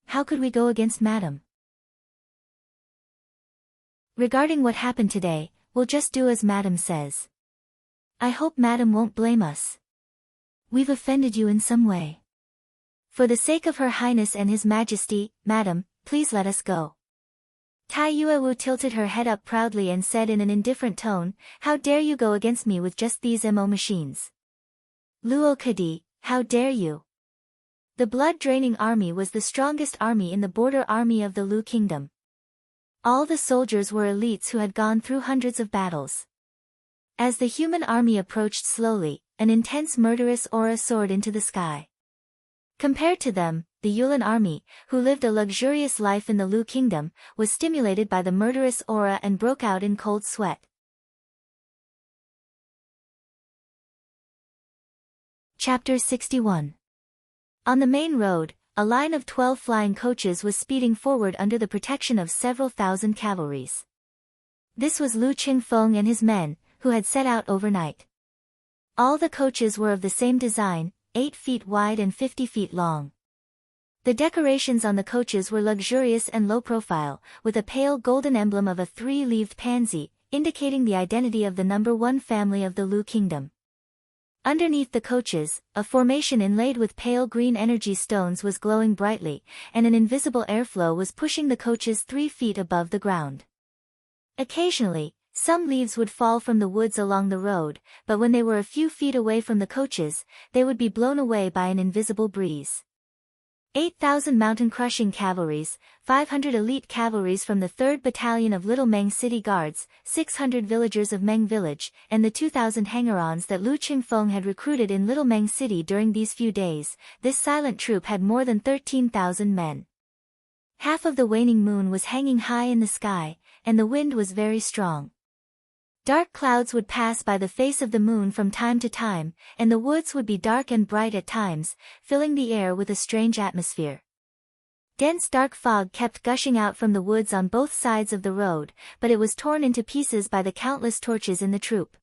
How could we go against Madam? Regarding what happened today, we'll just do as Madam says. I hope Madam won't blame us. We've offended you in some way. For the sake of Her Highness and His Majesty, Madam, please let us go. Tai Yuewu tilted her head up proudly and said in an indifferent tone, how dare you go against me with just these MO machines? Luo Kadi, how dare you? The blood-draining army was the strongest army in the border army of the Lu Kingdom. All the soldiers were elites who had gone through hundreds of battles. As the human army approached slowly, an intense murderous aura soared into the sky. Compared to them, the Yulin army, who lived a luxurious life in the Lu Kingdom, was stimulated by the murderous aura and broke out in cold sweat. Chapter 61. On the main road, a line of 12 flying coaches was speeding forward under the protection of several thousand cavalries. This was Lu Qingfeng and his men, who had set out overnight. All the coaches were of the same design, 8 feet wide and 50 feet long. The decorations on the coaches were luxurious and low profile, with a pale golden emblem of a 3-leaved pansy, indicating the identity of the number 1 family of the Lu Kingdom. Underneath the coaches, a formation inlaid with pale green energy stones was glowing brightly, and an invisible airflow was pushing the coaches 3 feet above the ground. Occasionally, some leaves would fall from the woods along the road, but when they were a few feet away from the coaches, they would be blown away by an invisible breeze. 8,000 mountain-crushing cavalries, 500 elite cavalries from the 3rd Battalion of Little Meng City Guards, 600 villagers of Meng Village, and the 2,000 hanger-ons that Lu Qingfeng had recruited in Little Meng City during these few days, this silent troop had more than 13,000 men. Half of the waning moon was hanging high in the sky, and the wind was very strong. Dark clouds would pass by the face of the moon from time to time, and the woods would be dark and bright at times, filling the air with a strange atmosphere. Dense dark fog kept gushing out from the woods on both sides of the road, but it was torn into pieces by the countless torches in the troop.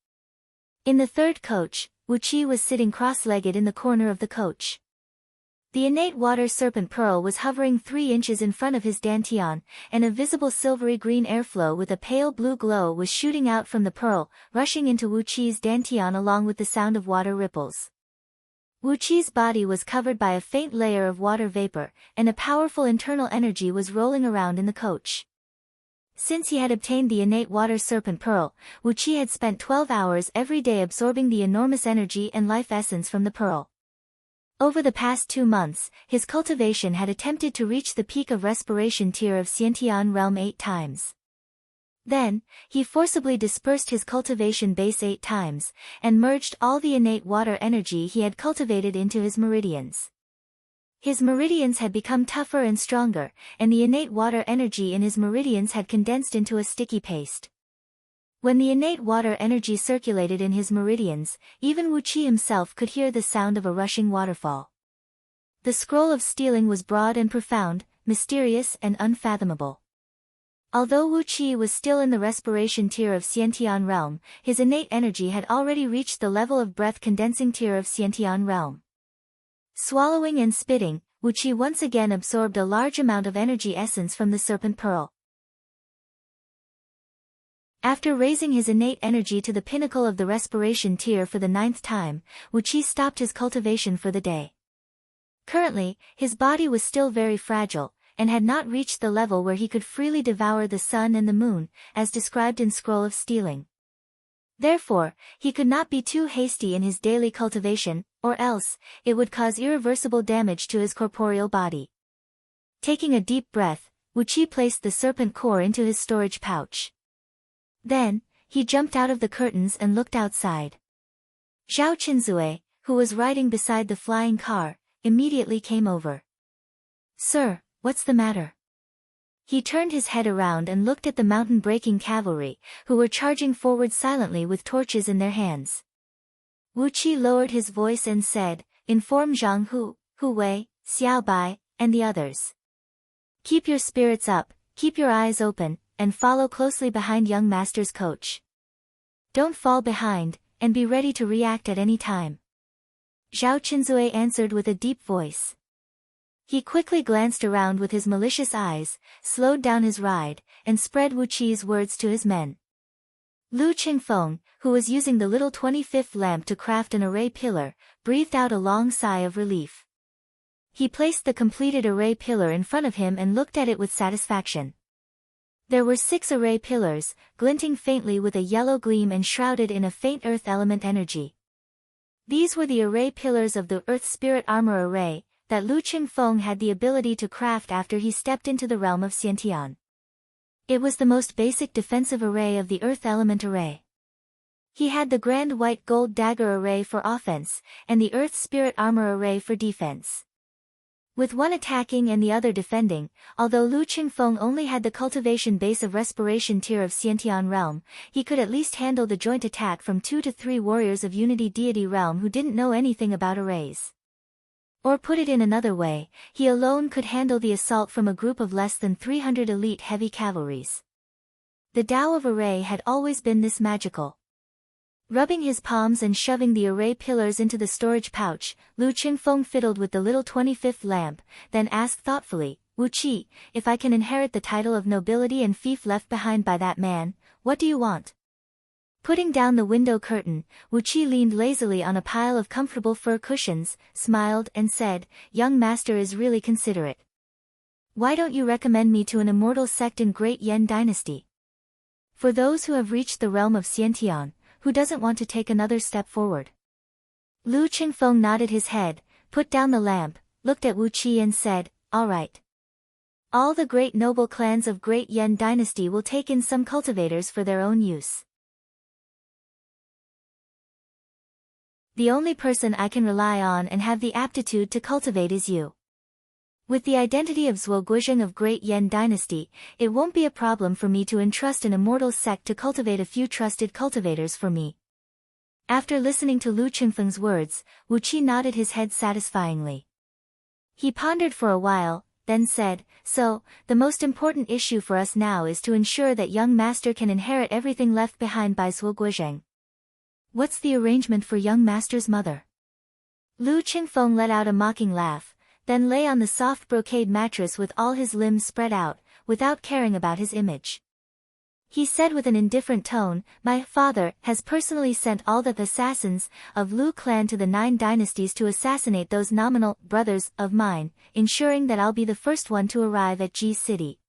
In the 3rd coach, Wu Qi was sitting cross-legged in the corner of the coach. The innate water serpent pearl was hovering 3 inches in front of his dantian, and a visible silvery green airflow with a pale blue glow was shooting out from the pearl, rushing into Wu Qi's dantian along with the sound of water ripples. Wu Qi's body was covered by a faint layer of water vapor, and a powerful internal energy was rolling around in the coach. Since he had obtained the innate water serpent pearl, Wu Qi had spent 12 hours every day absorbing the enormous energy and life essence from the pearl. Over the past 2 months, his cultivation had attempted to reach the peak of respiration tier of Xiantian realm 8 times. Then, he forcibly dispersed his cultivation base 8 times, and merged all the innate water energy he had cultivated into his meridians. His meridians had become tougher and stronger, and the innate water energy in his meridians had condensed into a sticky paste. When the innate water energy circulated in his meridians, even Wu Qi himself could hear the sound of a rushing waterfall. The scroll of stealing was broad and profound, mysterious and unfathomable. Although Wu Qi was still in the respiration tier of Xiantian realm, his innate energy had already reached the level of breath-condensing tier of Xiantian realm. Swallowing and spitting, Wu Qi once again absorbed a large amount of energy essence from the serpent pearl. After raising his innate energy to the pinnacle of the respiration tier for the 9th time, Wuqi stopped his cultivation for the day. Currently, his body was still very fragile, and had not reached the level where he could freely devour the sun and the moon, as described in Scroll of Stealing. Therefore, he could not be too hasty in his daily cultivation, or else, it would cause irreversible damage to his corporeal body. Taking a deep breath, Wuqi placed the serpent core into his storage pouch. Then, he jumped out of the curtains and looked outside. Zhao Qinzue, who was riding beside the flying car, immediately came over. "Sir, what's the matter?" He turned his head around and looked at the mountain-breaking cavalry, who were charging forward silently with torches in their hands. Wuqi lowered his voice and said, "Inform Zhang Hu, Hu Wei, Xiao Bai, and the others. Keep your spirits up, keep your eyes open, and follow closely behind young master's coach. Don't fall behind, and be ready to react at any time." Zhao Qinzue answered with a deep voice. He quickly glanced around with his malicious eyes, slowed down his ride, and spread Wuqi's words to his men. Lu Qingfeng, who was using the little 25th lamp to craft an array pillar, breathed out a long sigh of relief. He placed the completed array pillar in front of him and looked at it with satisfaction. There were 6 array pillars, glinting faintly with a yellow gleam and shrouded in a faint earth element energy. These were the array pillars of the Earth Spirit Armor Array, that Lu Qingfeng had the ability to craft after he stepped into the realm of Xiantian. It was the most basic defensive array of the Earth Element Array. He had the Grand White Gold Dagger Array for offense, and the Earth Spirit Armor Array for defense. With one attacking and the other defending, although Lu Qingfeng only had the cultivation base of respiration tier of Xiantian realm, he could at least handle the joint attack from 2 to 3 warriors of Unity Deity realm who didn't know anything about arrays. Or put it in another way, he alone could handle the assault from a group of less than 300 elite heavy cavalries. The Tao of Array had always been this magical. Rubbing his palms and shoving the array pillars into the storage pouch, Lu Qingfeng fiddled with the little 25th lamp, then asked thoughtfully, "Wuqi, if I can inherit the title of nobility and fief left behind by that man, what do you want?" Putting down the window curtain, Wuqi leaned lazily on a pile of comfortable fur cushions, smiled and said, "Young master is really considerate. Why don't you recommend me to an immortal sect in Great Yan Dynasty? For those who have reached the realm of Xiantian, who doesn't want to take another step forward?" Lu Qingfeng nodded his head, put down the lamp, looked at Wuqi and said, "All right. All the great noble clans of Great Yan Dynasty will take in some cultivators for their own use. The only person I can rely on and have the aptitude to cultivate is you. With the identity of Zhuo Guizheng of Great Yan Dynasty, it won't be a problem for me to entrust an immortal sect to cultivate a few trusted cultivators for me." After listening to Lu Qingfeng's words, Wuqi nodded his head satisfyingly. He pondered for a while, then said, "So, the most important issue for us now is to ensure that young master can inherit everything left behind by Zhuo Guizheng. What's the arrangement for young master's mother?" Lu Qingfeng let out a mocking laugh, then lay on the soft brocade mattress with all his limbs spread out, without caring about his image. He said with an indifferent tone, "My father has personally sent all the assassins of Lu clan to the 9 dynasties to assassinate those nominal brothers of mine, ensuring that I'll be the first one to arrive at Ji City.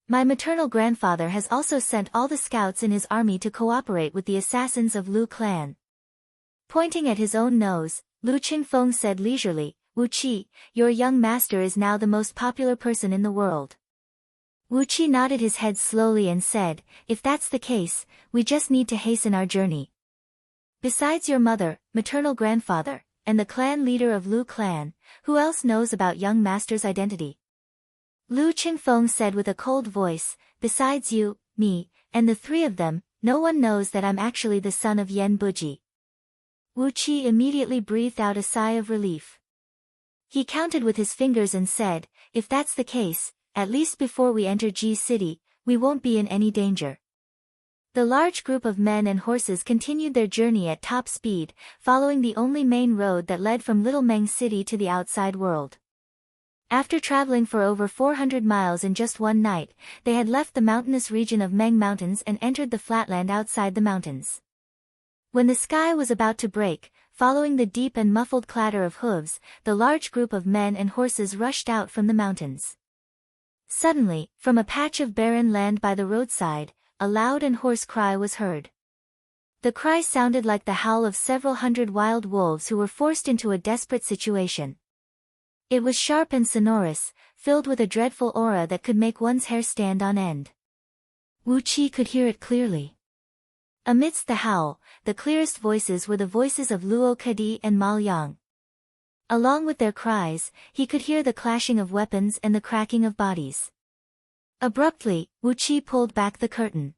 My maternal grandfather has also sent all the scouts in his army to cooperate with the assassins of Lu clan." Pointing at his own nose, Lu Qingfeng said leisurely, "Wuqi, your young master is now the most popular person in the world." Wuqi nodded his head slowly and said, "If that's the case, we just need to hasten our journey. Besides your mother, maternal grandfather, and the clan leader of Lu clan, who else knows about young master's identity?" Lu Qingfeng said with a cold voice, "Besides you, me, and the 3 of them, no one knows that I'm actually the son of Yan Buji." Wuqi immediately breathed out a sigh of relief. He counted with his fingers and said, "If that's the case, at least before we enter Ji City, we won't be in any danger." The large group of men and horses continued their journey at top speed, following the only main road that led from Little Meng City to the outside world. After traveling for over 400 miles in just one night, they had left the mountainous region of Meng Mountains and entered the flatland outside the mountains. When the sky was about to break, following the deep and muffled clatter of hooves, the large group of men and horses rushed out from the mountains. Suddenly, from a patch of barren land by the roadside, a loud and hoarse cry was heard. The cry sounded like the howl of several hundred wild wolves who were forced into a desperate situation. It was sharp and sonorous, filled with a dreadful aura that could make one's hair stand on end. Wu Qi could hear it clearly. Amidst the howl, the clearest voices were the voices of Luo Kedi and Mal Yang. Along with their cries, he could hear the clashing of weapons and the cracking of bodies. Abruptly, Wu Qi pulled back the curtain.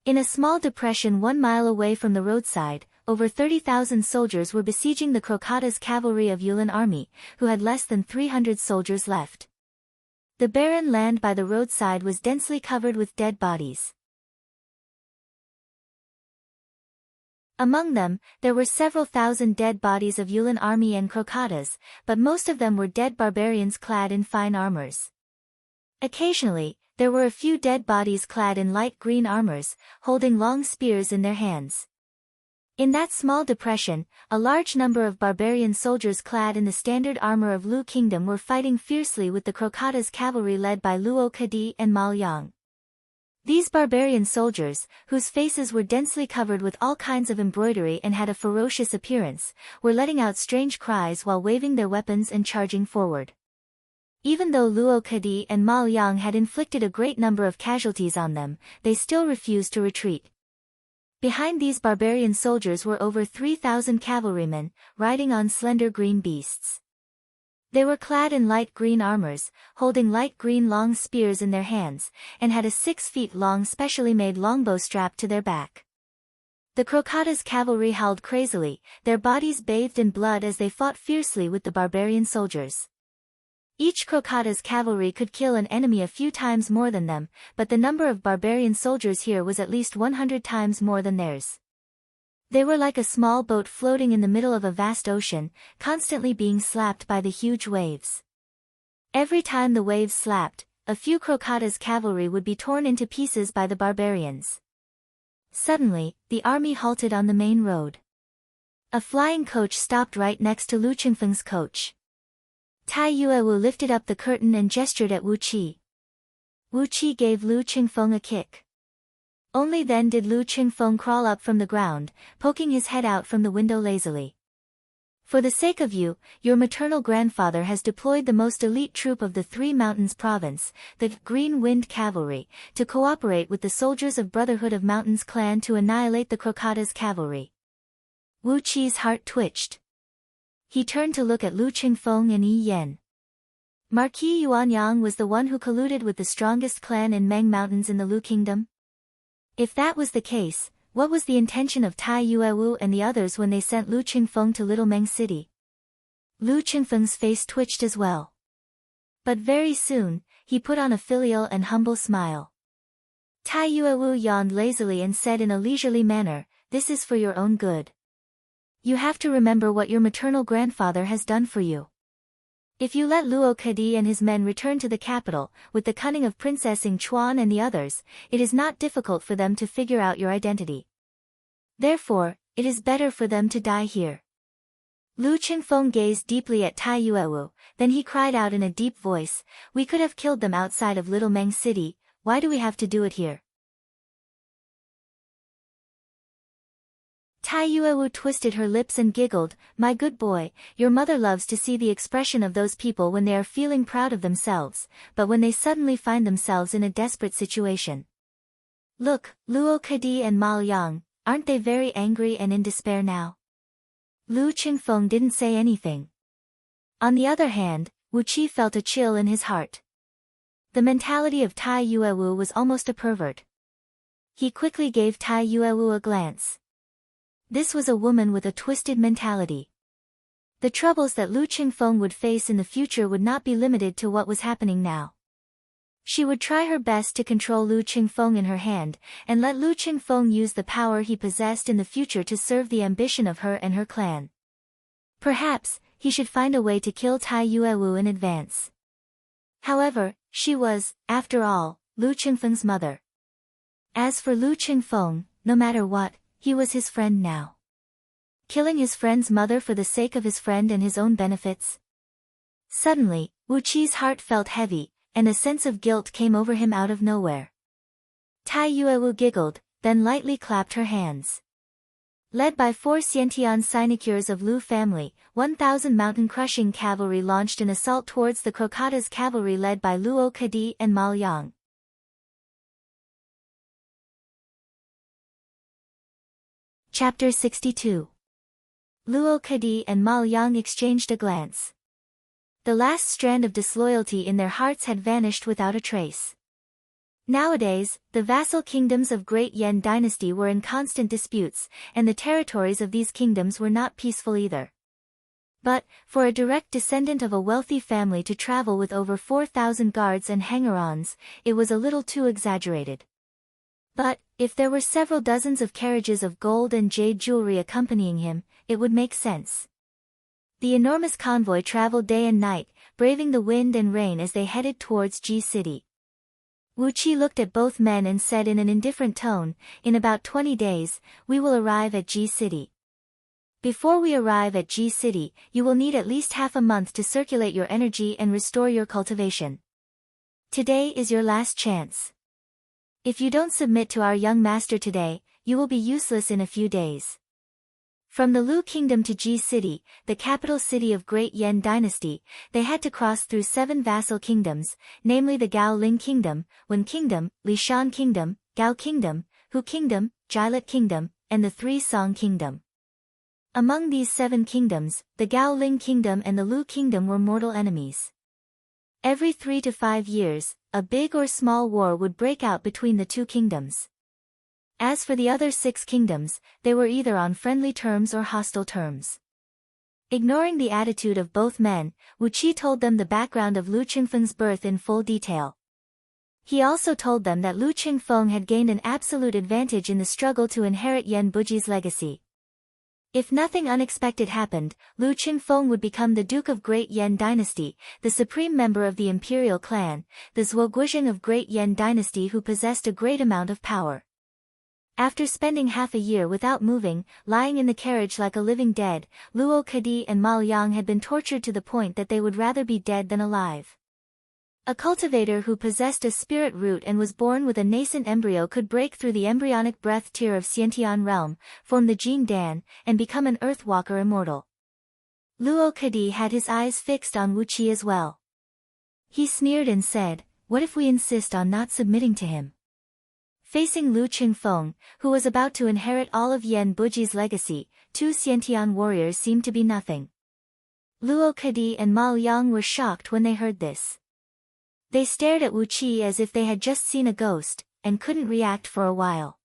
In a small depression 1 mile away from the roadside, over 30,000 soldiers were besieging the Crocata's cavalry of Yulin army, who had less than 300 soldiers left. The barren land by the roadside was densely covered with dead bodies. Among them, there were several thousand dead bodies of Yulin army and Crocatas, but most of them were dead barbarians clad in fine armors. Occasionally, there were a few dead bodies clad in light green armors, holding long spears in their hands. In that small depression, a large number of barbarian soldiers clad in the standard armor of Lu Kingdom were fighting fiercely with the Crocata's cavalry led by Luo Kedi and Mal Yang. These barbarian soldiers, whose faces were densely covered with all kinds of embroidery and had a ferocious appearance, were letting out strange cries while waving their weapons and charging forward. Even though Luo Kedi and Mal Yang had inflicted a great number of casualties on them, they still refused to retreat. Behind these barbarian soldiers were over 3,000 cavalrymen, riding on slender green beasts. They were clad in light green armors, holding light green long spears in their hands, and had a 6 feet long specially made longbow strapped to their back. The Crocata's cavalry howled crazily, their bodies bathed in blood as they fought fiercely with the barbarian soldiers. Each Crocata's cavalry could kill an enemy a few times more than them, but the number of barbarian soldiers here was at least 100 times more than theirs. They were like a small boat floating in the middle of a vast ocean, constantly being slapped by the huge waves. Every time the waves slapped, a few Crocata's cavalry would be torn into pieces by the barbarians. Suddenly, the army halted on the main road. A flying coach stopped right next to Lu Qingfeng's coach. Tai Yuewu lifted up the curtain and gestured at Wu Qi. Wu Qi gave Lu Qingfeng a kick. Only then did Lu Qingfeng crawl up from the ground, poking his head out from the window lazily. For the sake of you, your maternal grandfather has deployed the most elite troop of the Three Mountains province, the Green Wind Cavalry, to cooperate with the soldiers of Brotherhood of Mountains clan to annihilate the Crocata's cavalry. Wu Qi's heart twitched. He turned to look at Lu Qingfeng and Yi Yan. Marquis Yuanyang was the one who colluded with the strongest clan in Meng Mountains in the Lu Kingdom? If that was the case, what was the intention of Tai Yuewu and the others when they sent Lu Qingfeng to Little Meng City? Lu Qingfeng's face twitched as well. But very soon, he put on a filial and humble smile. Tai Yuewu yawned lazily and said in a leisurely manner, "This is for your own good. You have to remember what your maternal grandfather has done for you. If you let Luo Kedi and his men return to the capital, with the cunning of Princess Ing Chuan and the others, it is not difficult for them to figure out your identity. Therefore, it is better for them to die here." Lu Qingfeng gazed deeply at Tai Yuewu, then he cried out in a deep voice, "We could have killed them outside of Little Meng City, why do we have to do it here?" Tai Yuewu twisted her lips and giggled, "My good boy, your mother loves to see the expression of those people when they are feeling proud of themselves, but when they suddenly find themselves in a desperate situation. Look, Luo Kedi and Mal Yang, aren't they very angry and in despair now?" Lu Qingfeng didn't say anything. On the other hand, Wu Qi felt a chill in his heart. The mentality of Tai Yuewu was almost a pervert. He quickly gave Tai Yuewu a glance. This was a woman with a twisted mentality. The troubles that Lu Qingfeng would face in the future would not be limited to what was happening now. She would try her best to control Lu Qingfeng in her hand, and let Lu Qingfeng use the power he possessed in the future to serve the ambition of her and her clan. Perhaps, he should find a way to kill Tai Yuewu in advance. However, she was, after all, Lu Qingfeng's mother. As for Lu Qingfeng, no matter what, he was his friend now. Killing his friend's mother for the sake of his friend and his own benefits? Suddenly, Wu Qi's heart felt heavy, and a sense of guilt came over him out of nowhere. Tai Yuewu giggled, then lightly clapped her hands. Led by 4 Xiantian sinecures of Lu family, 1,000 mountain-crushing cavalry launched an assault towards the Crocata's cavalry led by Luo Kadi and Mal Yang. Chapter 62. Luo Kadi and Mal Yang exchanged a glance. The last strand of disloyalty in their hearts had vanished without a trace. Nowadays, the vassal kingdoms of Great Yan dynasty were in constant disputes, and the territories of these kingdoms were not peaceful either. But, for a direct descendant of a wealthy family to travel with over 4,000 guards and hangers-on, it was a little too exaggerated. But, if there were several dozens of carriages of gold and jade jewelry accompanying him, it would make sense. The enormous convoy traveled day and night, braving the wind and rain as they headed towards Ji City. Wu Qi looked at both men and said in an indifferent tone, "In about 20 days, we will arrive at Ji City. Before we arrive at Ji City, you will need at least half a month to circulate your energy and restore your cultivation. Today is your last chance. If you don't submit to our young master today, you will be useless in a few days." From the Lu Kingdom to Ji City, the capital city of Great Yan Dynasty, they had to cross through 7 vassal kingdoms, namely the Gao Ling Kingdom, Wen Kingdom, Li Shan Kingdom, Gao Kingdom, Hu Kingdom, Jilet Kingdom, and the 3 Song Kingdom. Among these 7 kingdoms, the Gao Ling Kingdom and the Lu Kingdom were mortal enemies. Every 3 to 5 years, a big or small war would break out between the 2 kingdoms. As for the other 6 kingdoms, they were either on friendly terms or hostile terms. Ignoring the attitude of both men, Wu Qi told them the background of Lu Qingfeng's birth in full detail. He also told them that Lu Qingfeng had gained an absolute advantage in the struggle to inherit Yan Buji's legacy. If nothing unexpected happened, Lu Qingfeng would become the Duke of Great Yan Dynasty, the supreme member of the imperial clan, the Zhuoguozheng of Great Yan Dynasty who possessed a great amount of power. After spending half a year without moving, lying in the carriage like a living dead, Luo Kadi and Mal Yang had been tortured to the point that they would rather be dead than alive. A cultivator who possessed a spirit root and was born with a nascent embryo could break through the embryonic breath tier of Xiantian realm, form the Jin Dan, and become an earthwalker immortal. Luo Kadi had his eyes fixed on Wu Qi as well. He sneered and said, "What if we insist on not submitting to him?" Facing Lu Qingfeng, who was about to inherit all of Yan Buji's legacy, 2 Xiantian warriors seemed to be nothing. Luo Kadi and Mal Yang were shocked when they heard this. They stared at Wu Qi as if they had just seen a ghost, and couldn't react for a while.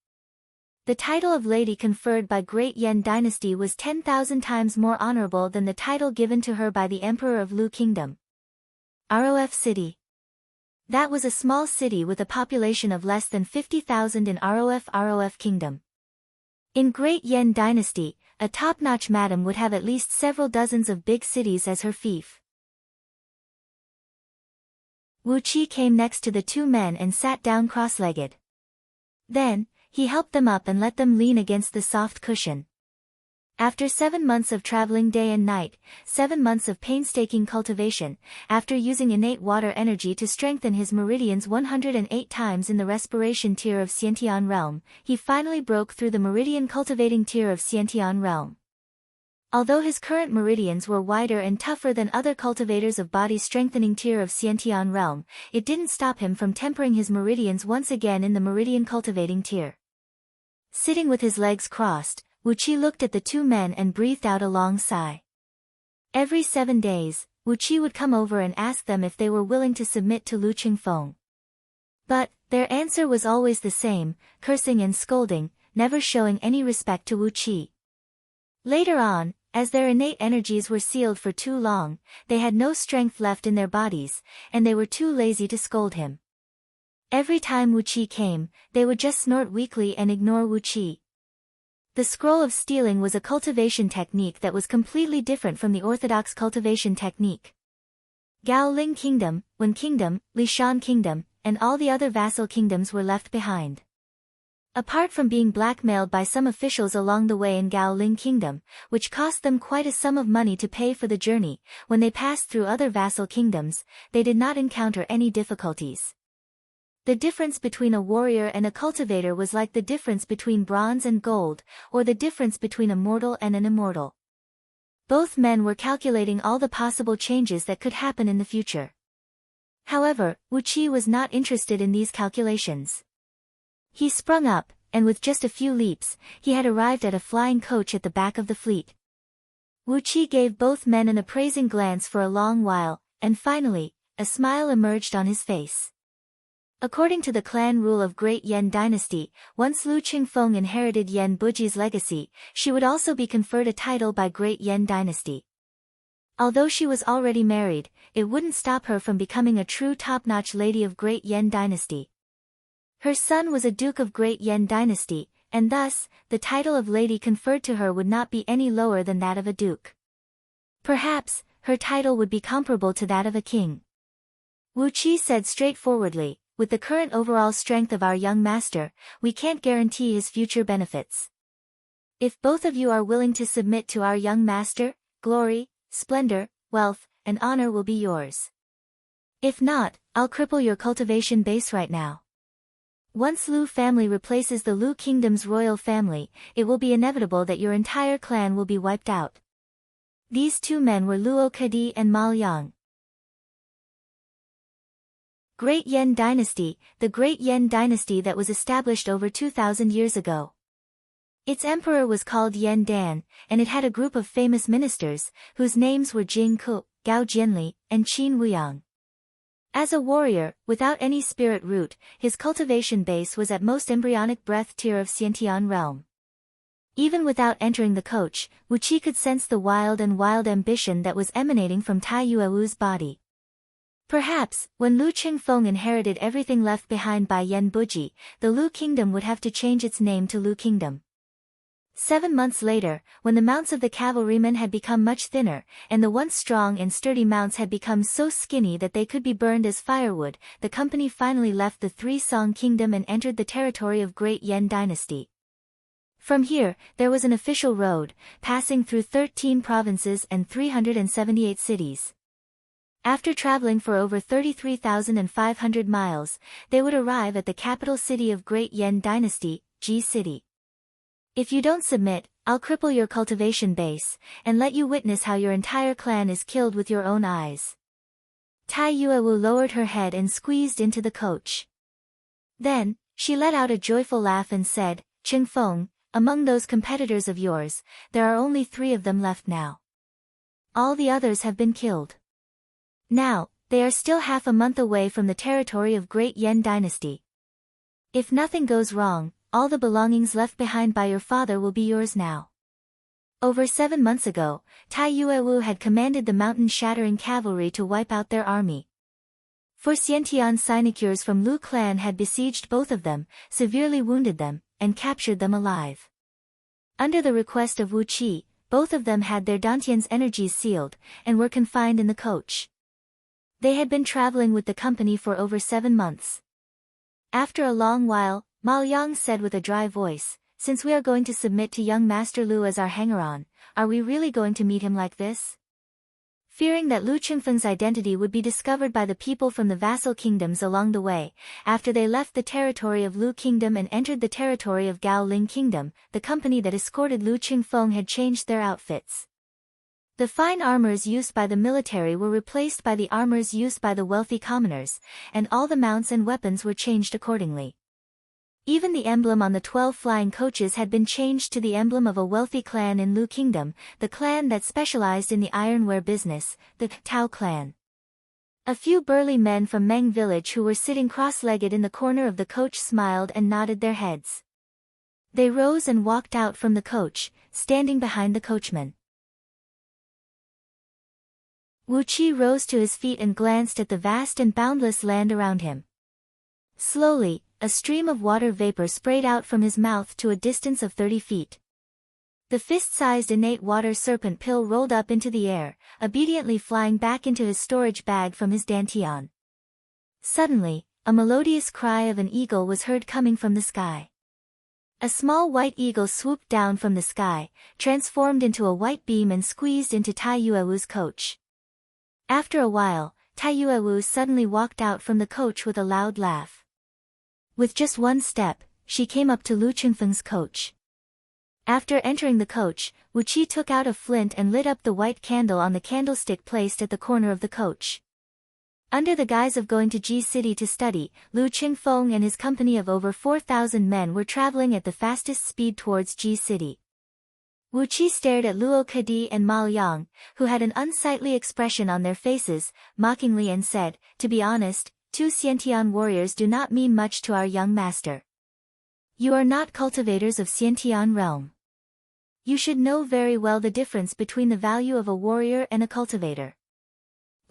The title of lady conferred by Great Yan Dynasty was 10,000 times more honorable than the title given to her by the Emperor of Lu Kingdom. Rof City. That was a small city with a population of less than 50,000 in Rof Kingdom. In Great Yan Dynasty, a top-notch madam would have at least several dozens of big cities as her fief. Wu Qi came next to the 2 men and sat down cross-legged. Then, he helped them up and let them lean against the soft cushion. After 7 months of traveling day and night, 7 months of painstaking cultivation, after using innate water energy to strengthen his meridians 108 times in the respiration tier of Xiantian realm, he finally broke through the meridian cultivating tier of Xiantian realm. Although his current meridians were wider and tougher than other cultivators of body strengthening tier of Xiantian realm, it didn't stop him from tempering his meridians once again in the meridian cultivating tier. Sitting with his legs crossed, Wu Qi looked at the 2 men and breathed out a long sigh. Every 7 days, Wu Qi would come over and ask them if they were willing to submit to Lu Qingfeng. But, their answer was always the same, cursing and scolding, never showing any respect to Wu Qi. Later on, as their innate energies were sealed for too long, they had no strength left in their bodies, and they were too lazy to scold him. Every time Wu Qi came, they would just snort weakly and ignore Wu Qi. The scroll of stealing was a cultivation technique that was completely different from the orthodox cultivation technique. Gao Ling Kingdom, Wen Kingdom, Lishan Kingdom, and all the other vassal kingdoms were left behind. Apart from being blackmailed by some officials along the way in Gao Ling Kingdom, which cost them quite a sum of money to pay for the journey, when they passed through other vassal kingdoms, they did not encounter any difficulties. The difference between a warrior and a cultivator was like the difference between bronze and gold, or the difference between a mortal and an immortal. Both men were calculating all the possible changes that could happen in the future. However, Wu Qi was not interested in these calculations. He sprung up, and with just a few leaps, he had arrived at a flying coach at the back of the fleet. Wu Qi gave both men an appraising glance for a long while, and finally, a smile emerged on his face. According to the clan rule of Great Yan Dynasty, once Lu Qingfeng inherited Yan Buji's legacy, she would also be conferred a title by Great Yan Dynasty. Although she was already married, it wouldn't stop her from becoming a true top-notch lady of Great Yan Dynasty. Her son was a duke of Great Yan Dynasty, and thus, the title of lady conferred to her would not be any lower than that of a duke. Perhaps, her title would be comparable to that of a king. Wu Qi said straightforwardly, "With the current overall strength of our young master, we can't guarantee his future benefits. If both of you are willing to submit to our young master, glory, splendor, wealth, and honor will be yours. If not, I'll cripple your cultivation base right now." Once Lu family replaces the Lu Kingdom's royal family, it will be inevitable that your entire clan will be wiped out. These two men were Luo Kedi and Ma Liang. Great Yan Dynasty, the Great Yan Dynasty that was established over 2,000 years ago. Its emperor was called Yan Dan, and it had a group of famous ministers, whose names were Jing Ku, Gao Jianli, and Qin Wuyang. As a warrior, without any spirit root, his cultivation base was at most embryonic breath tier of Xiantian realm. Even without entering the coach, Wu Qi could sense the wild ambition that was emanating from Tai Yuewu's body. Perhaps, when Lu Qingfeng inherited everything left behind by Yan Buji, the Lu Kingdom would have to change its name to Lu Kingdom. 7 months later, when the mounts of the cavalrymen had become much thinner, and the once strong and sturdy mounts had become so skinny that they could be burned as firewood, the company finally left the Three-Song Kingdom and entered the territory of Great Yan Dynasty. From here, there was an official road, passing through 13 provinces and 378 cities. After traveling for over 33,500 miles, they would arrive at the capital city of Great Yan Dynasty, Ji City. "If you don't submit, I'll cripple your cultivation base, and let you witness how your entire clan is killed with your own eyes." Tai Yuewu lowered her head and squeezed into the coach. Then, she let out a joyful laugh and said, "Qingfeng, among those competitors of yours, there are only 3 of them left now. All the others have been killed. Now, they are still half a month away from the territory of Great Yan Dynasty. If nothing goes wrong, all the belongings left behind by your father will be yours now." Over 7 months ago, Tai Yuewu had commanded the mountain-shattering cavalry to wipe out their army. For Xiantian sinecures from Lu clan had besieged both of them, severely wounded them, and captured them alive. Under the request of Wu Qi, both of them had their Dantian's energies sealed, and were confined in the coach. They had been traveling with the company for over 7 months. After a long while, Ma Liang said with a dry voice, "Since we are going to submit to young Master Lu as our hanger-on, are we really going to meet him like this?" Fearing that Lu Qingfeng's identity would be discovered by the people from the vassal kingdoms along the way, after they left the territory of Lu Kingdom and entered the territory of Gao Ling Kingdom, the company that escorted Lu Qingfeng had changed their outfits. The fine armors used by the military were replaced by the armors used by the wealthy commoners, and all the mounts and weapons were changed accordingly. Even the emblem on the 12 flying coaches had been changed to the emblem of a wealthy clan in Lu Kingdom, the clan that specialized in the ironware business, the Tao clan. A few burly men from Meng village who were sitting cross-legged in the corner of the coach smiled and nodded their heads. They rose and walked out from the coach, standing behind the coachman. Wu Qi rose to his feet and glanced at the vast and boundless land around him. Slowly, a stream of water vapor sprayed out from his mouth to a distance of 30 feet. The fist-sized innate water serpent pill rolled up into the air, obediently flying back into his storage bag from his dantian. Suddenly, a melodious cry of an eagle was heard coming from the sky. A small white eagle swooped down from the sky, transformed into a white beam and squeezed into Tai Yuewu's coach. After a while, Tai Yuewu suddenly walked out from the coach with a loud laugh. With just one step, she came up to Lu Qingfeng's coach. After entering the coach, Wu Qi took out a flint and lit up the white candle on the candlestick placed at the corner of the coach. Under the guise of going to Ji City to study, Lu Qingfeng and his company of over 4,000 men were traveling at the fastest speed towards Ji City. Wu Qi stared at Luo Kedi and Ma Liang, who had an unsightly expression on their faces, mockingly and said, "To be honest, 2 Xiantian warriors do not mean much to our young master. You are not cultivators of Xiantian realm. You should know very well the difference between the value of a warrior and a cultivator."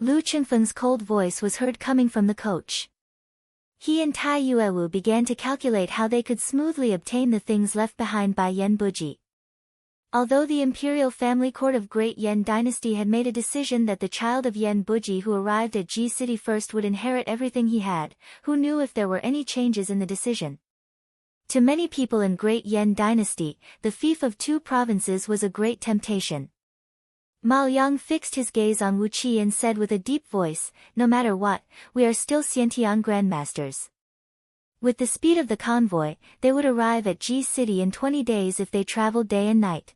Lu Qingfeng's cold voice was heard coming from the coach. He and Tai Yuewu began to calculate how they could smoothly obtain the things left behind by Yan Buji. Although the imperial family court of Great Yan Dynasty had made a decision that the child of Yan Buji who arrived at Ji City first would inherit everything he had, who knew if there were any changes in the decision? To many people in Great Yan Dynasty, the fief of 2 provinces was a great temptation. Ma Liang fixed his gaze on Wu Qi and said with a deep voice, "No matter what, we are still Xiantian grandmasters. With the speed of the convoy, they would arrive at Ji City in 20 days if they traveled day and night.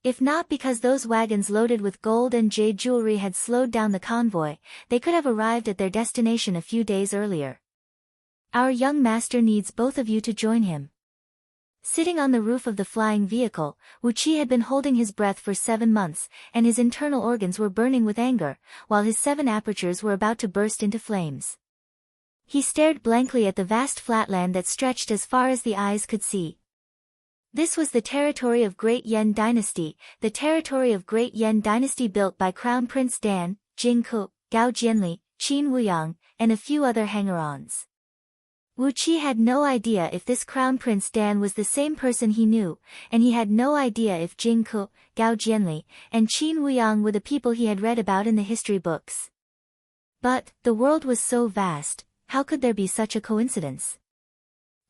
If not because those wagons loaded with gold and jade jewelry had slowed down the convoy, they could have arrived at their destination a few days earlier. Our young master needs both of you to join him." Sitting on the roof of the flying vehicle, Wu Qi had been holding his breath for 7 months, and his internal organs were burning with anger, while his 7 apertures were about to burst into flames. He stared blankly at the vast flatland that stretched as far as the eyes could see. This was the territory of Great Yan Dynasty, the territory of Great Yan Dynasty built by Crown Prince Dan, Jing Ke, Gao Jianli, Qin Wuyang, and a few other hanger-ons. Wu Qi had no idea if this Crown Prince Dan was the same person he knew, and he had no idea if Jing Ke, Gao Jianli, and Qin Wuyang were the people he had read about in the history books. But, the world was so vast, how could there be such a coincidence?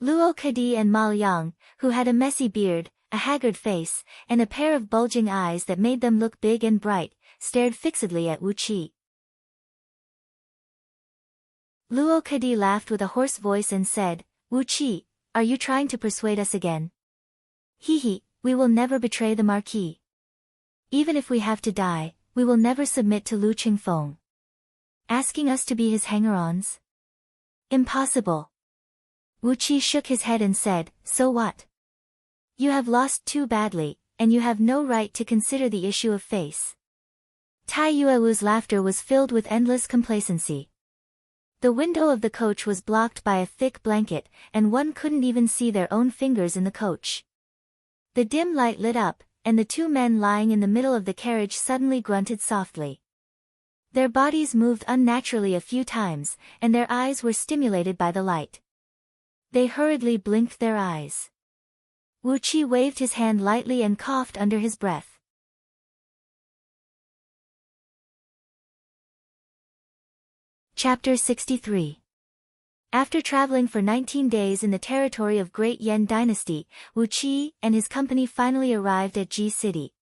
Luo Kedi and Ma Liang, who had a messy beard, a haggard face, and a pair of bulging eyes that made them look big and bright, stared fixedly at Wu Qi. Luo Kedi laughed with a hoarse voice and said, "Wu Qi, are you trying to persuade us again? He, we will never betray the Marquis. Even if we have to die, we will never submit to Lu Qingfeng. Asking us to be his hanger-ons? Impossible." Wu Qi shook his head and said, "So what? You have lost too badly, and you have no right to consider the issue of face." Tai Yuewu's laughter was filled with endless complacency. The window of the coach was blocked by a thick blanket, and one couldn't even see their own fingers in the coach. The dim light lit up, and the 2 men lying in the middle of the carriage suddenly grunted softly. Their bodies moved unnaturally a few times, and their eyes were stimulated by the light. They hurriedly blinked their eyes. Wu Qi waved his hand lightly and coughed under his breath. Chapter 63. After traveling for 19 days in the territory of Great Yan Dynasty, Wu Qi and his company finally arrived at Ji City.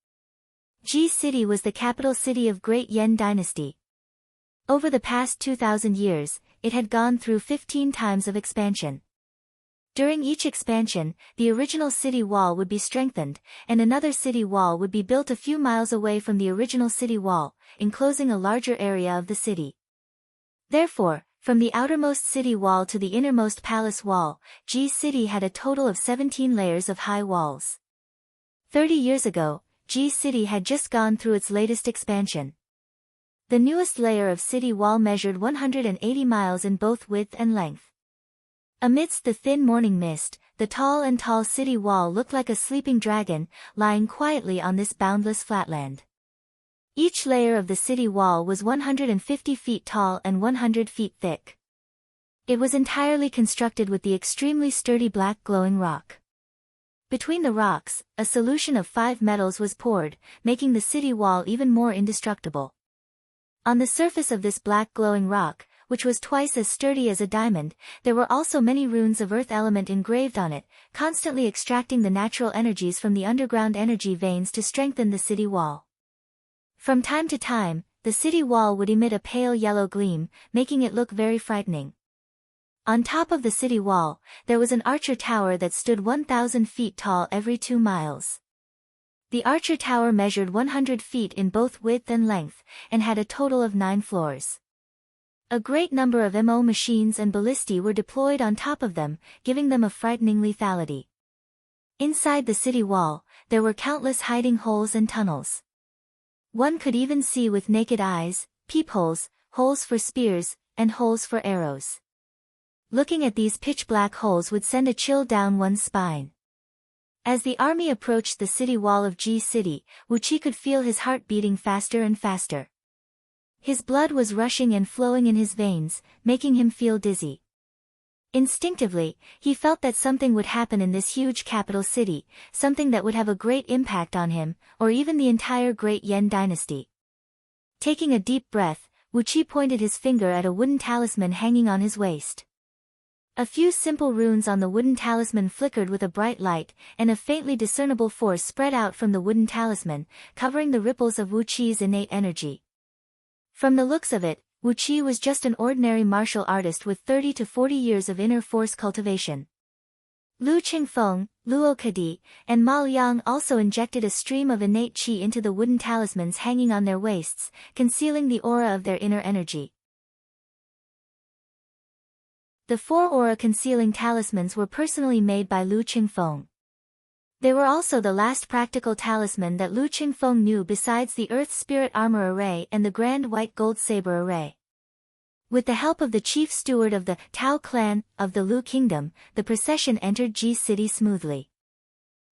Ji City was the capital city of Great Yan Dynasty. Over the past 2,000 years, it had gone through 15 times of expansion. During each expansion, the original city wall would be strengthened, and another city wall would be built a few miles away from the original city wall, enclosing a larger area of the city. Therefore, from the outermost city wall to the innermost palace wall, Ji City had a total of 17 layers of high walls. 30 years ago, Ji City had just gone through its latest expansion. The newest layer of city wall measured 180 miles in both width and length. Amidst the thin morning mist, the tall city wall looked like a sleeping dragon, lying quietly on this boundless flatland. Each layer of the city wall was 150 feet tall and 100 feet thick. It was entirely constructed with the extremely sturdy black glowing rock. Between the rocks, a solution of 5 metals was poured, making the city wall even more indestructible. On the surface of this black glowing rock, which was twice as sturdy as a diamond, there were also many runes of earth element engraved on it, constantly extracting the natural energies from the underground energy veins to strengthen the city wall. From time to time, the city wall would emit a pale yellow gleam, making it look very frightening. On top of the city wall, there was an archer tower that stood 1,000 feet tall every 2 miles. The archer tower measured 100 feet in both width and length, and had a total of 9 floors. A great number of MO machines and ballistae were deployed on top of them, giving them a frightening lethality. Inside the city wall, there were countless hiding holes and tunnels. One could even see with naked eyes, peepholes, holes for spears, and holes for arrows. Looking at these pitch-black holes would send a chill down one's spine. As the army approached the city wall of G City, Wuqi could feel his heart beating faster and faster. His blood was rushing and flowing in his veins, making him feel dizzy. Instinctively, he felt that something would happen in this huge capital city, something that would have a great impact on him, or even the entire Great Yen dynasty. Taking a deep breath, Wuqi pointed his finger at a wooden talisman hanging on his waist. A few simple runes on the wooden talisman flickered with a bright light, and a faintly discernible force spread out from the wooden talisman, covering the ripples of Wuqi's innate energy. From the looks of it, Wuqi was just an ordinary martial artist with 30 to 40 years of inner force cultivation. Lu Qingfeng, Luo Kadi, and Ma Liang also injected a stream of innate qi into the wooden talismans hanging on their waists, concealing the aura of their inner energy. The 4 aura-concealing talismans were personally made by Lu Qingfeng. They were also the last practical talisman that Lu Qingfeng knew besides the Earth Spirit Armor Array and the Grand White Gold Saber Array. With the help of the chief steward of the Tao clan of the Lu Kingdom, the procession entered G City smoothly.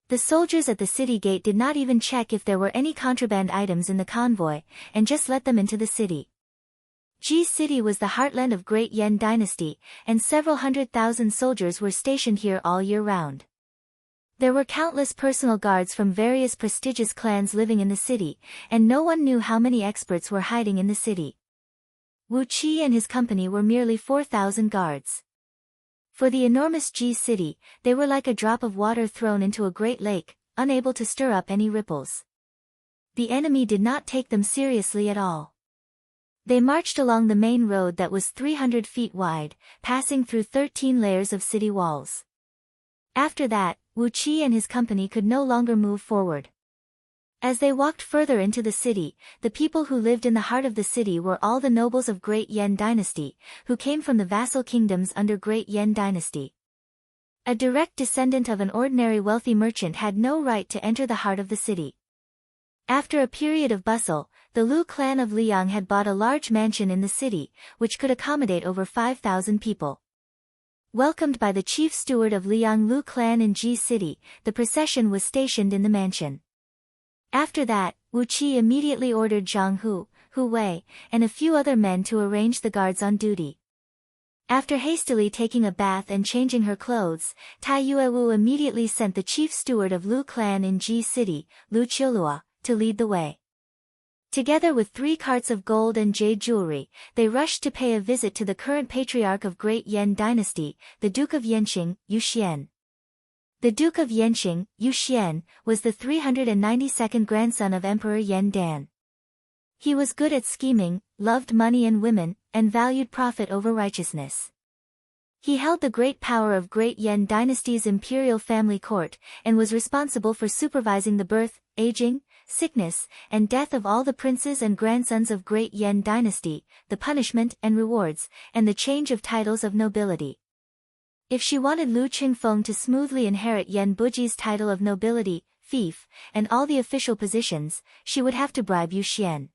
The soldiers at the city gate did not even check if there were any contraband items in the convoy, and just let them into the city. G City was the heartland of Great Yen dynasty, and several 100,000 soldiers were stationed here all year round. There were countless personal guards from various prestigious clans living in the city, and no one knew how many experts were hiding in the city. Wuqi and his company were merely 4,000 guards. For the enormous G City, they were like a drop of water thrown into a great lake, unable to stir up any ripples. The enemy did not take them seriously at all. They marched along the main road that was 300 feet wide, passing through 13 layers of city walls. After that, Wuqi and his company could no longer move forward. As they walked further into the city, the people who lived in the heart of the city were all the nobles of Great Yen dynasty, who came from the vassal kingdoms under Great Yen dynasty. A direct descendant of an ordinary wealthy merchant had no right to enter the heart of the city. After a period of bustle, the Lu clan of Liang had bought a large mansion in the city, which could accommodate over 5,000 people. Welcomed by the chief steward of Liang Lu clan in Ji City, the procession was stationed in the mansion. After that, Wuqi immediately ordered Zhang Hu, Hu Wei, and a few other men to arrange the guards on duty. After hastily taking a bath and changing her clothes, Tai Yuewu immediately sent the chief steward of Lu clan in Ji City, Lu Qiulua, to lead the way. Together with 3 carts of gold and jade jewelry, they rushed to pay a visit to the current patriarch of Great Yen dynasty, the Duke of Yanqing, Yu Xian. The Duke of Yanqing, Yu Xian, was the 392nd grandson of Emperor Yen Dan. He was good at scheming, loved money and women, and valued profit over righteousness. He held the great power of Great Yen dynasty's imperial family court, and was responsible for supervising the birth, aging, sickness, and death of all the princes and grandsons of Great Yen dynasty, the punishment and rewards, and the change of titles of nobility. If she wanted Lu Qingfeng to smoothly inherit Yen Buji's title of nobility, fief, and all the official positions, she would have to bribe Yu Xian.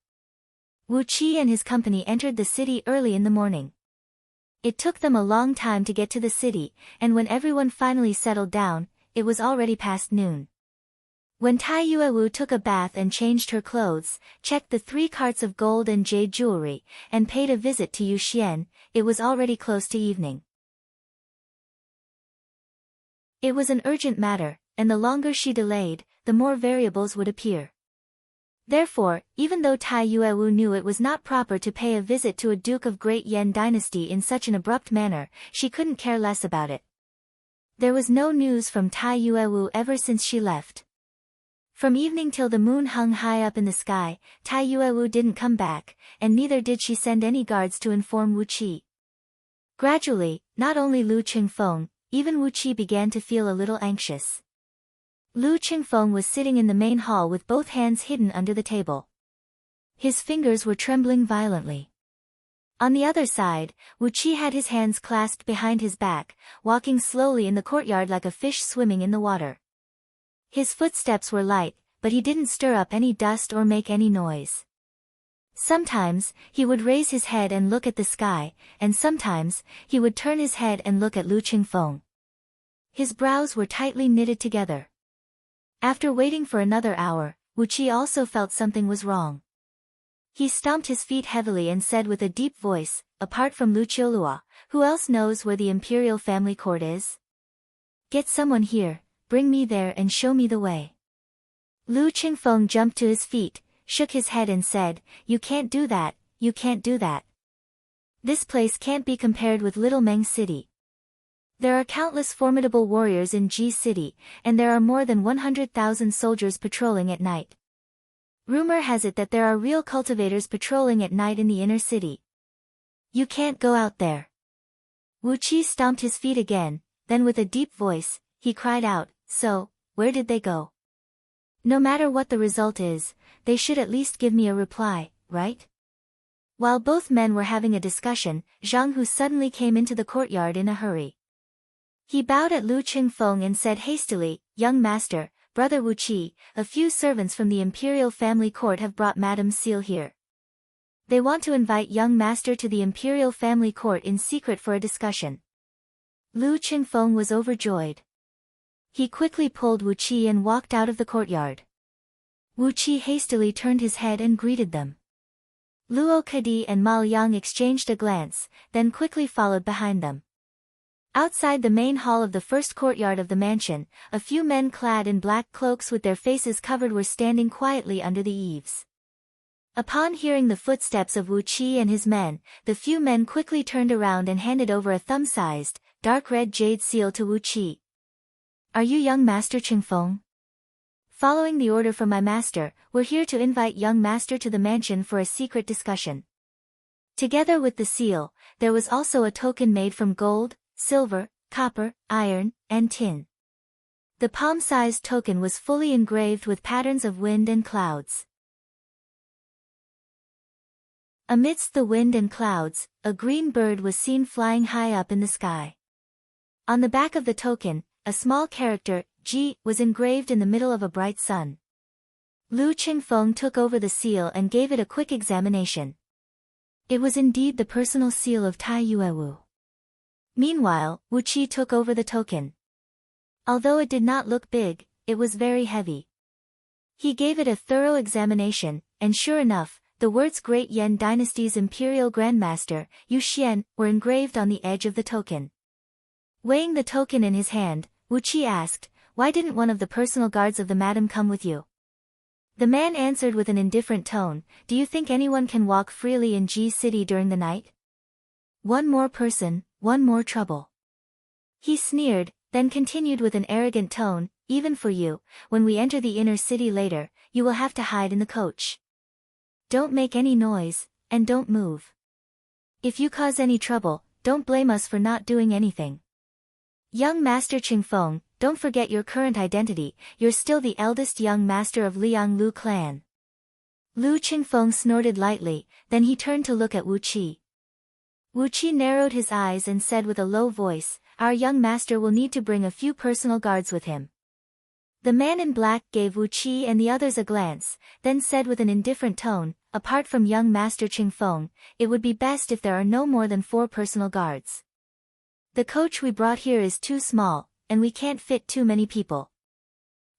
Wuqi and his company entered the city early in the morning. It took them a long time to get to the city, and when everyone finally settled down, it was already past noon. When Tai Yuewu took a bath and changed her clothes, checked the 3 carts of gold and jade jewelry, and paid a visit to Yu Xian, it was already close to evening. It was an urgent matter, and the longer she delayed, the more variables would appear. Therefore, even though Tai Yuewu knew it was not proper to pay a visit to a duke of Great Yan dynasty in such an abrupt manner, she couldn't care less about it. There was no news from Tai Yuewu ever since she left. From evening till the moon hung high up in the sky, Tai Yuewu didn't come back, and neither did she send any guards to inform Wu Qi. Gradually, not only Lu Qingfeng, even Wu Qi began to feel a little anxious. Lu Qingfeng was sitting in the main hall with both hands hidden under the table. His fingers were trembling violently. On the other side, Wu Qi had his hands clasped behind his back, walking slowly in the courtyard like a fish swimming in the water. His footsteps were light, but he didn't stir up any dust or make any noise. Sometimes, he would raise his head and look at the sky, and sometimes, he would turn his head and look at Lu Qingfeng. His brows were tightly knitted together. After waiting for another hour, Wu Qi also felt something was wrong. He stomped his feet heavily and said with a deep voice, "Apart from Lu Qiolua, who else knows where the imperial family court is? Get someone here, bring me there and show me the way." Lu Qingfeng jumped to his feet, shook his head and said, "You can't do that, you can't do that. This place can't be compared with Little Meng City. There are countless formidable warriors in Ji City, and there are more than 100,000 soldiers patrolling at night. Rumor has it that there are real cultivators patrolling at night in the inner city. You can't go out there." Wu Qi stomped his feet again, then with a deep voice, he cried out, "So, where did they go? No matter what the result is, they should at least give me a reply, right?" While both men were having a discussion, Zhang Hu suddenly came into the courtyard in a hurry. He bowed at Lu Qingfeng and said hastily, "Young master, brother Wu Qi, a few servants from the imperial family court have brought Madame Seal here. They want to invite young master to the imperial family court in secret for a discussion." Lu Qingfeng was overjoyed. He quickly pulled Wu Qi and walked out of the courtyard. Wu Qi hastily turned his head and greeted them. Luo Kadi and Ma Liang exchanged a glance, then quickly followed behind them. Outside the main hall of the first courtyard of the mansion, a few men clad in black cloaks with their faces covered were standing quietly under the eaves. Upon hearing the footsteps of Wu Qi and his men, the few men quickly turned around and handed over a thumb-sized, dark red jade seal to Wu Qi. "Are you young Master Qingfeng? Following the order from my master, we're here to invite young master to the mansion for a secret discussion." Together with the seal, there was also a token made from gold, silver, copper, iron, and tin. The palm-sized token was fully engraved with patterns of wind and clouds. Amidst the wind and clouds, a green bird was seen flying high up in the sky. On the back of the token, a small character, Ji, was engraved in the middle of a bright sun. Lu Qingfeng took over the seal and gave it a quick examination. It was indeed the personal seal of Tai Yuewu. Meanwhile, Wu Qi took over the token. Although it did not look big, it was very heavy. He gave it a thorough examination, and sure enough, the words Great Yan Dynasty's Imperial Grandmaster, Yu Xian, were engraved on the edge of the token. Weighing the token in his hand, Wu Qi asked, "Why didn't one of the personal guards of the madam come with you?" The man answered with an indifferent tone, "Do you think anyone can walk freely in Ji City during the night? One more person, one more trouble." He sneered, then continued with an arrogant tone, "Even for you, when we enter the inner city later, you will have to hide in the coach. Don't make any noise, and don't move. If you cause any trouble, don't blame us for not doing anything. Young Master Qingfeng, don't forget your current identity, you're still the eldest young master of Lianglu clan." Lu Qingfeng snorted lightly, then he turned to look at Wu Qi. Wu Qi narrowed his eyes and said with a low voice, "Our young master will need to bring a few personal guards with him." The man in black gave Wu Qi and the others a glance, then said with an indifferent tone, "Apart from young Master Qingfeng, it would be best if there are no more than 4 personal guards. The coach we brought here is too small, and we can't fit too many people."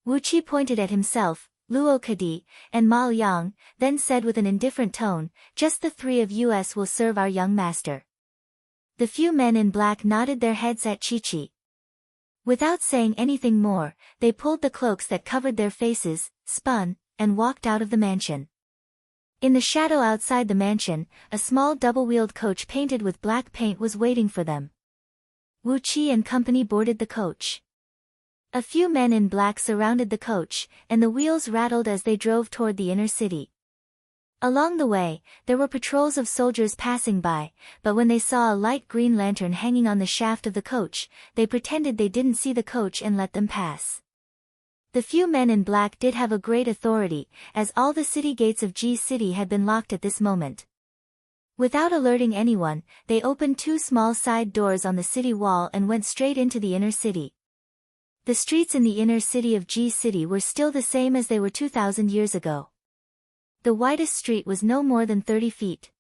Wu Qi pointed at himself, Luo Kadi, and Ma Liang, then said with an indifferent tone, "Just the 3 of us will serve our young master." The few men in black nodded their heads at Chi-Chi. Without saying anything more, they pulled the cloaks that covered their faces, spun, and walked out of the mansion. In the shadow outside the mansion, a small double-wheeled coach painted with black paint was waiting for them. Wu Qi and company boarded the coach. A few men in black surrounded the coach, and the wheels rattled as they drove toward the inner city. Along the way, there were patrols of soldiers passing by, but when they saw a light green lantern hanging on the shaft of the coach, they pretended they didn't see the coach and let them pass. The few men in black did have a great authority, as all the city gates of Ji City had been locked at this moment. Without alerting anyone, they opened two small side doors on the city wall and went straight into the inner city. The streets in the inner city of Ji City were still the same as they were 2,000 years ago. The widest street was no more than 30 feet.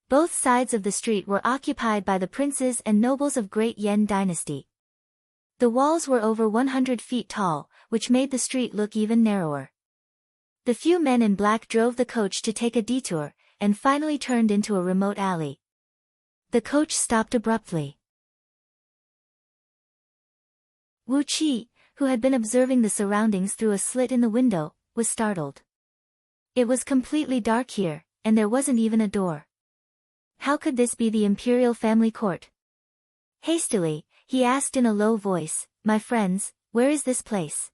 Both sides of the street were occupied by the princes and nobles of Great Yan Dynasty. The walls were over 100 feet tall, which made the street look even narrower. The few men in black drove the coach to take a detour, and finally turned into a remote alley. The coach stopped abruptly. Wu Qi, who had been observing the surroundings through a slit in the window, was startled. It was completely dark here, and there wasn't even a door. How could this be the imperial family court? Hastily, he asked in a low voice, "My friends, where is this place?"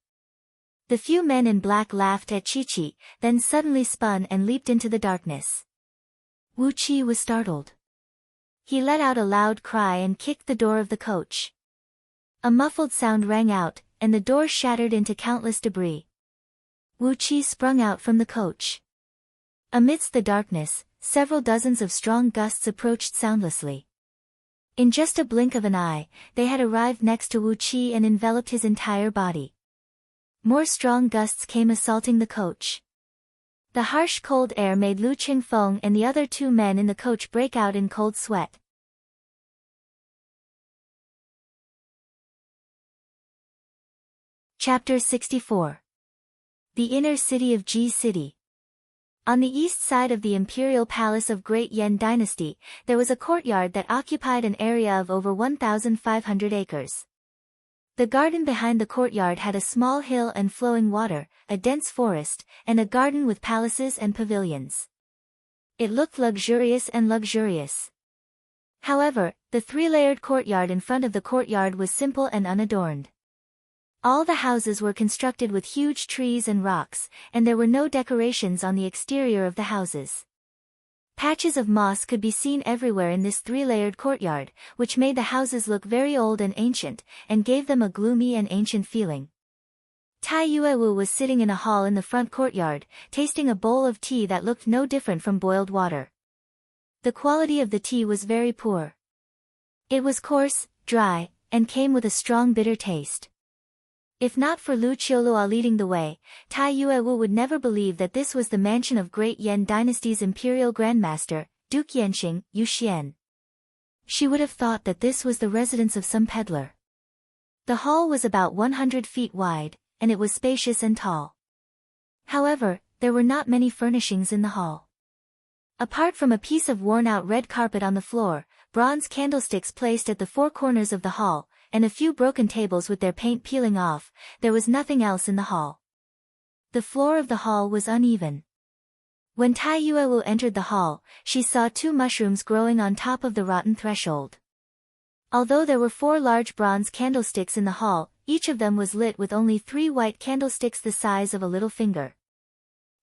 The few men in black laughed at Chi-Chi, then suddenly spun and leaped into the darkness. Wu Qi was startled. He let out a loud cry and kicked the door of the coach. A muffled sound rang out, and the door shattered into countless debris. Wu Qi sprung out from the coach. Amidst the darkness, several dozens of strong gusts approached soundlessly. In just a blink of an eye, they had arrived next to Wu Qi and enveloped his entire body. More strong gusts came assaulting the coach. The harsh cold air made Lu Qingfeng and the other two men in the coach break out in cold sweat. Chapter 64. The Inner City of Ji City. On the east side of the imperial palace of Great Yan Dynasty, there was a courtyard that occupied an area of over 1,500 acres. The garden behind the courtyard had a small hill and flowing water, a dense forest, and a garden with palaces and pavilions. It looked luxurious and luxurious. However, the three-layered courtyard in front of the courtyard was simple and unadorned. All the houses were constructed with huge trees and rocks, and there were no decorations on the exterior of the houses. Patches of moss could be seen everywhere in this three-layered courtyard, which made the houses look very old and ancient, and gave them a gloomy and ancient feeling. Tai Yuewu was sitting in a hall in the front courtyard, tasting a bowl of tea that looked no different from boiled water. The quality of the tea was very poor. It was coarse, dry, and came with a strong bitter taste. If not for Lu Qiulua leading the way, Tai Yuewu would never believe that this was the mansion of Great Yan Dynasty's imperial grandmaster, Duke Yanxing, Yuxian. She would have thought that this was the residence of some peddler. The hall was about 100 feet wide, and it was spacious and tall. However, there were not many furnishings in the hall. Apart from a piece of worn-out red carpet on the floor, bronze candlesticks placed at the four corners of the hall, and a few broken tables with their paint peeling off, there was nothing else in the hall. The floor of the hall was uneven. When Tai Yuewu entered the hall, she saw two mushrooms growing on top of the rotten threshold. Although there were 4 large bronze candlesticks in the hall, each of them was lit with only 3 white candlesticks the size of a little finger.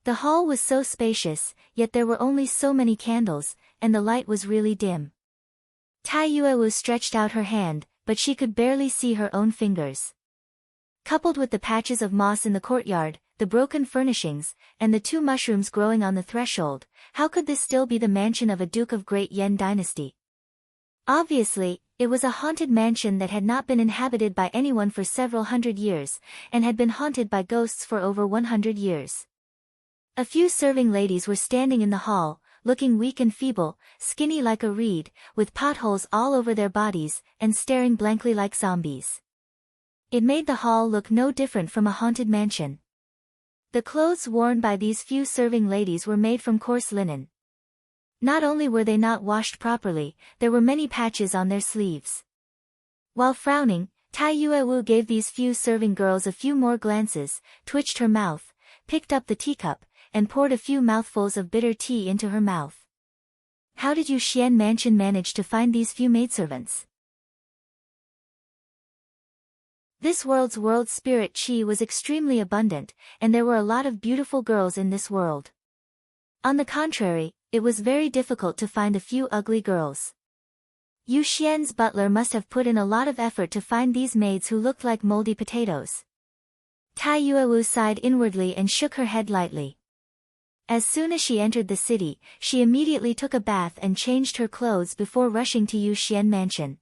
The hall was so spacious, yet there were only so many candles, and the light was really dim. Tai Yuewu stretched out her hand, but she could barely see her own fingers. Coupled with the patches of moss in the courtyard, the broken furnishings, and the 2 mushrooms growing on the threshold, how could this still be the mansion of a Duke of Great Yan Dynasty? Obviously, it was a haunted mansion that had not been inhabited by anyone for several hundred years, and had been haunted by ghosts for over 100 years. A few serving ladies were standing in the hall, looking weak and feeble, skinny like a reed, with potholes all over their bodies, and staring blankly like zombies. It made the hall look no different from a haunted mansion. The clothes worn by these few serving ladies were made from coarse linen. Not only were they not washed properly, there were many patches on their sleeves. While frowning, Tai Yuewu gave these few serving girls a few more glances, twitched her mouth, picked up the teacup, and poured a few mouthfuls of bitter tea into her mouth. How did Yu Xian mansion manage to find these few maidservants? This world's world spirit qi was extremely abundant, and there were a lot of beautiful girls in this world. On the contrary, it was very difficult to find a few ugly girls. Yu Xian's butler must have put in a lot of effort to find these maids who looked like moldy potatoes. Tai Yuewu sighed inwardly and shook her head lightly. As soon as she entered the city, she immediately took a bath and changed her clothes before rushing to Yu Xian mansion.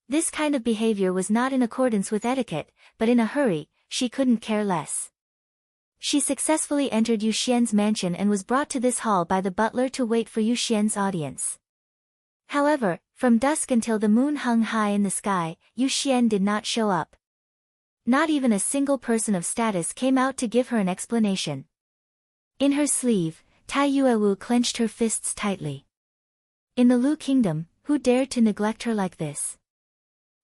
This kind of behavior was not in accordance with etiquette, but in a hurry, she couldn't care less. She successfully entered Yu Xian's mansion and was brought to this hall by the butler to wait for Yu Xian's audience. However, from dusk until the moon hung high in the sky, Yu Xian did not show up. Not even a single person of status came out to give her an explanation. In her sleeve, Tai Yuewu clenched her fists tightly. In the Lu kingdom, who dared to neglect her like this?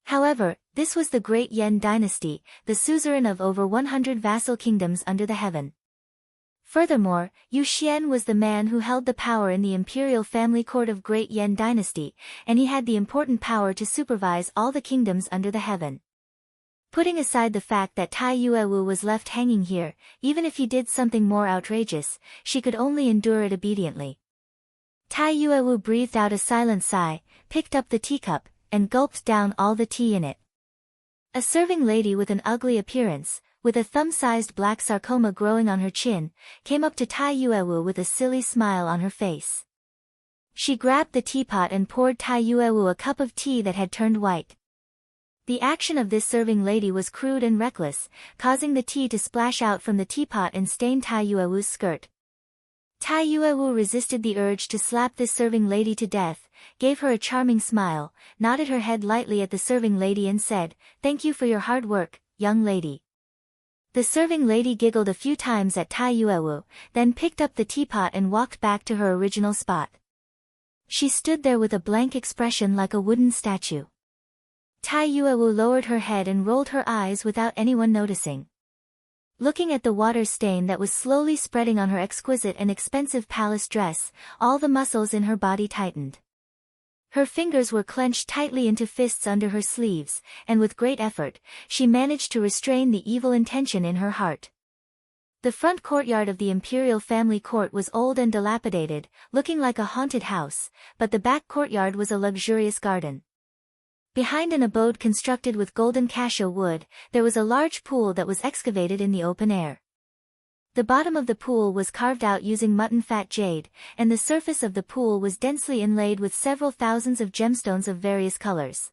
However, this was the great Yan dynasty, the suzerain of over 100 vassal kingdoms under the heaven. Furthermore, Yu Xian was the man who held the power in the imperial family court of great Yan dynasty, and he had the important power to supervise all the kingdoms under the heaven. Putting aside the fact that Tai Yuewu was left hanging here, even if he did something more outrageous, she could only endure it obediently. Tai Yuewu breathed out a silent sigh, picked up the teacup, and gulped down all the tea in it. A serving lady with an ugly appearance, with a thumb-sized black sarcoma growing on her chin, came up to Tai Yuewu with a silly smile on her face. She grabbed the teapot and poured Tai Yuewu a cup of tea that had turned white. The action of this serving lady was crude and reckless, causing the tea to splash out from the teapot and stain Tai Yuewu's skirt. Tai Yuewu resisted the urge to slap this serving lady to death, gave her a charming smile, nodded her head lightly at the serving lady and said, "Thank you for your hard work, young lady." The serving lady giggled a few times at Tai Yuewu, then picked up the teapot and walked back to her original spot. She stood there with a blank expression like a wooden statue. Tai Yuewu lowered her head and rolled her eyes without anyone noticing. Looking at the water stain that was slowly spreading on her exquisite and expensive palace dress, all the muscles in her body tightened. Her fingers were clenched tightly into fists under her sleeves, and with great effort, she managed to restrain the evil intention in her heart. The front courtyard of the imperial family court was old and dilapidated, looking like a haunted house, but the back courtyard was a luxurious garden. Behind an abode constructed with golden cassia wood, there was a large pool that was excavated in the open air. The bottom of the pool was carved out using mutton fat jade, and the surface of the pool was densely inlaid with several thousands of gemstones of various colors.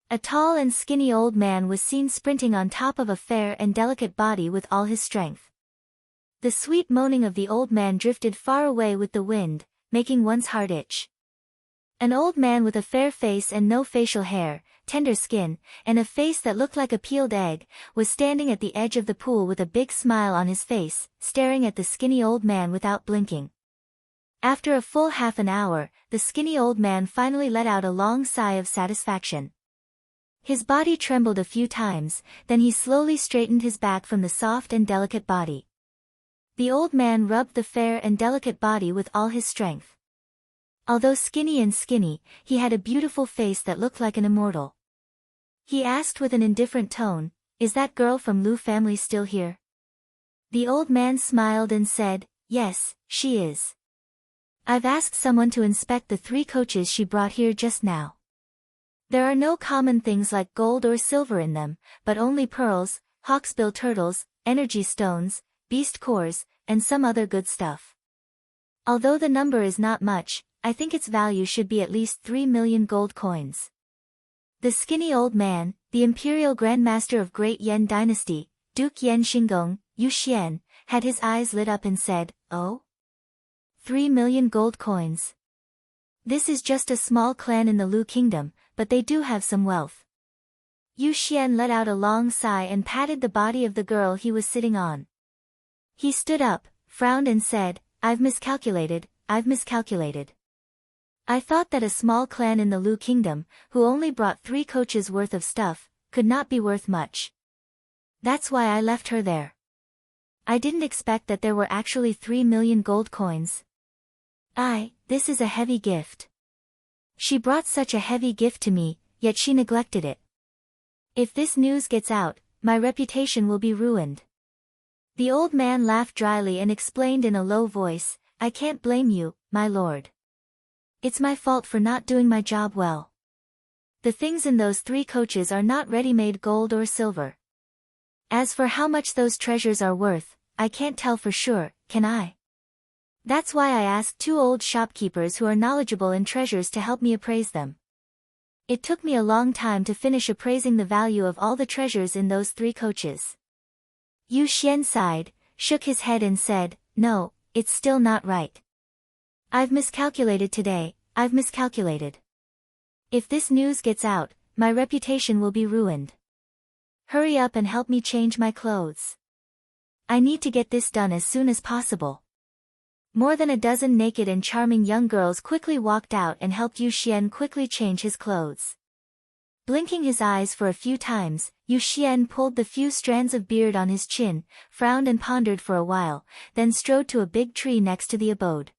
A tall and skinny old man was seen sprinting on top of a fair and delicate body with all his strength. The sweet moaning of the old man drifted far away with the wind, making one's heart itch. An old man with a fair face and no facial hair, tender skin, and a face that looked like a peeled egg, was standing at the edge of the pool with a big smile on his face, staring at the skinny old man without blinking. After a full half an hour, the skinny old man finally let out a long sigh of satisfaction. His body trembled a few times, then he slowly straightened his back from the soft and delicate body. The old man rubbed the fair and delicate body with all his strength. Although skinny, he had a beautiful face that looked like an immortal. He asked with an indifferent tone, "Is that girl from Lu family still here?" The old man smiled and said, "Yes, she is. I've asked someone to inspect the 3 coaches she brought here just now. There are no common things like gold or silver in them, but only pearls, hawksbill turtles, energy stones, beast cores, and some other good stuff. Although the number is not much, I think its value should be at least 3 million gold coins." The skinny old man, the imperial grandmaster of Great Yan dynasty, Duke Yan Xingong, Yu Xian, had his eyes lit up and said, "Oh? 3 million gold coins. This is just a small clan in the Lu kingdom, but they do have some wealth." Yu Xian let out a long sigh and patted the body of the girl he was sitting on. He stood up, frowned and said, I've miscalculated. I thought that a small clan in the Lu kingdom, who only brought 3 coaches worth of stuff, could not be worth much. That's why I left her there. I didn't expect that there were actually 3 million gold coins. This is a heavy gift. She brought such a heavy gift to me, yet she neglected it. If this news gets out, my reputation will be ruined. The old man laughed dryly and explained in a low voice, I can't blame you, my lord. It's my fault for not doing my job well. The things in those 3 coaches are not ready-made gold or silver. As for how much those treasures are worth, I can't tell for sure, can I? That's why I asked 2 old shopkeepers who are knowledgeable in treasures to help me appraise them. It took me a long time to finish appraising the value of all the treasures in those 3 coaches. Yu Xian sighed, shook his head and said, no, it's still not right. I've miscalculated today, I've miscalculated. If this news gets out, my reputation will be ruined. Hurry up and help me change my clothes. I need to get this done as soon as possible. More than a dozen naked and charming young girls quickly walked out and helped Yu Xian quickly change his clothes. Blinking his eyes for a few times, Yu Xian pulled the few strands of beard on his chin, frowned and pondered for a while, then strode to a big tree next to the abode.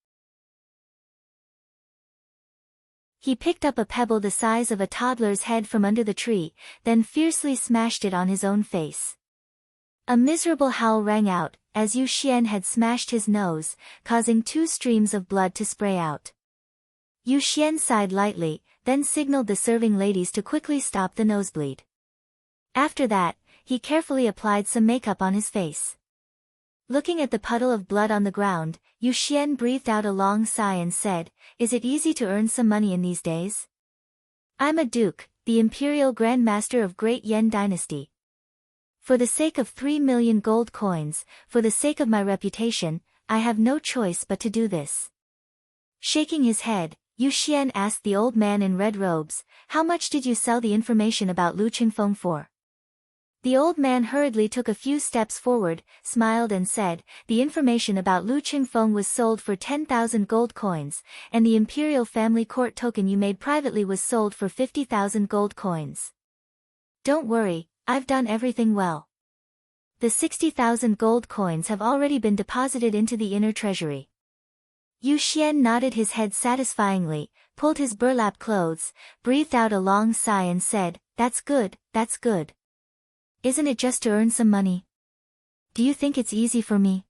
He picked up a pebble the size of a toddler's head from under the tree, then fiercely smashed it on his own face. A miserable howl rang out, as Yu Xian had smashed his nose, causing 2 streams of blood to spray out. Yu Xian sighed lightly, then signaled the serving ladies to quickly stop the nosebleed. After that, he carefully applied some makeup on his face. Looking at the puddle of blood on the ground, Yu Xian breathed out a long sigh and said, is it easy to earn some money in these days? I'm a duke, the imperial grand master of Great Yan dynasty. For the sake of 3 million gold coins, for the sake of my reputation, I have no choice but to do this. Shaking his head, Yu Xian asked the old man in red robes, how much did you sell the information about Lu Qingfeng for? The old man hurriedly took a few steps forward, smiled and said, the information about Lu Qingfeng was sold for 10,000 gold coins, and the imperial family court token you made privately was sold for 50,000 gold coins. Don't worry, I've done everything well. The 60,000 gold coins have already been deposited into the inner treasury. Yu Xian nodded his head satisfyingly, pulled his burlap clothes, breathed out a long sigh and said, that's good, that's good. Isn't it just to earn some money? Do you think it's easy for me?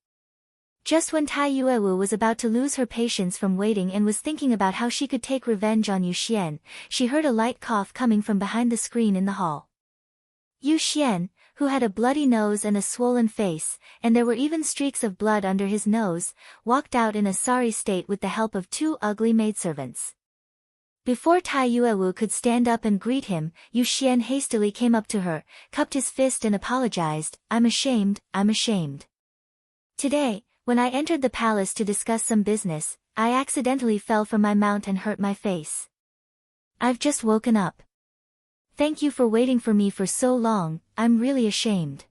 Just when Tai Yuewu was about to lose her patience from waiting and was thinking about how she could take revenge on Yu Xian, she heard a light cough coming from behind the screen in the hall. Yu Xian, who had a bloody nose and a swollen face, and there were even streaks of blood under his nose, walked out in a sorry state with the help of 2 ugly maidservants. Before Tai Yuewu could stand up and greet him, Yu Xian hastily came up to her, cupped his fist and apologized, I'm ashamed, I'm ashamed. Today, when I entered the palace to discuss some business, I accidentally fell from my mount and hurt my face. I've just woken up. Thank you for waiting for me for so long, I'm really ashamed.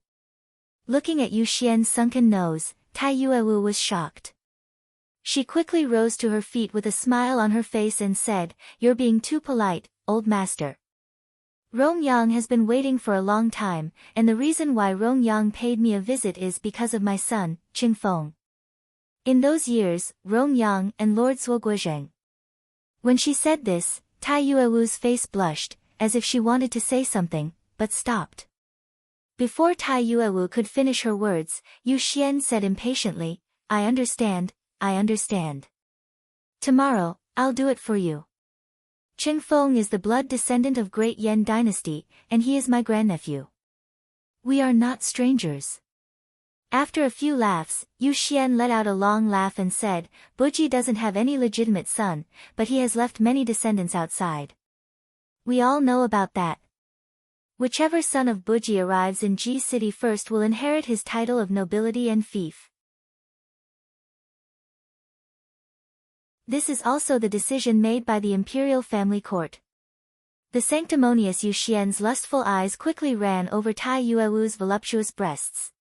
Looking at Yu Xian's sunken nose, Tai Yuewu was shocked. She quickly rose to her feet with a smile on her face and said, you're being too polite, old master. Rong Yang has been waiting for a long time, and the reason why Rong Yang paid me a visit is because of my son, Qingfeng. In those years, Rong Yang and Lord Suoguozheng. When she said this, Tai Yuewu's face blushed, as if she wanted to say something, but stopped. Before Tai Yuewu could finish her words, Yu Xian said impatiently, I understand, I understand. Tomorrow, I'll do it for you. Qingfeng is the blood descendant of Great Yan dynasty, and he is my grandnephew. We are not strangers. After a few laughs, Yu Xian let out a long laugh and said, Buji doesn't have any legitimate son, but he has left many descendants outside. We all know about that. Whichever son of Buji arrives in Ji City first will inherit his title of nobility and fief. This is also the decision made by the imperial family court. The sanctimonious Yu Xian's lustful eyes quickly ran over Tai Yuewu's voluptuous breasts.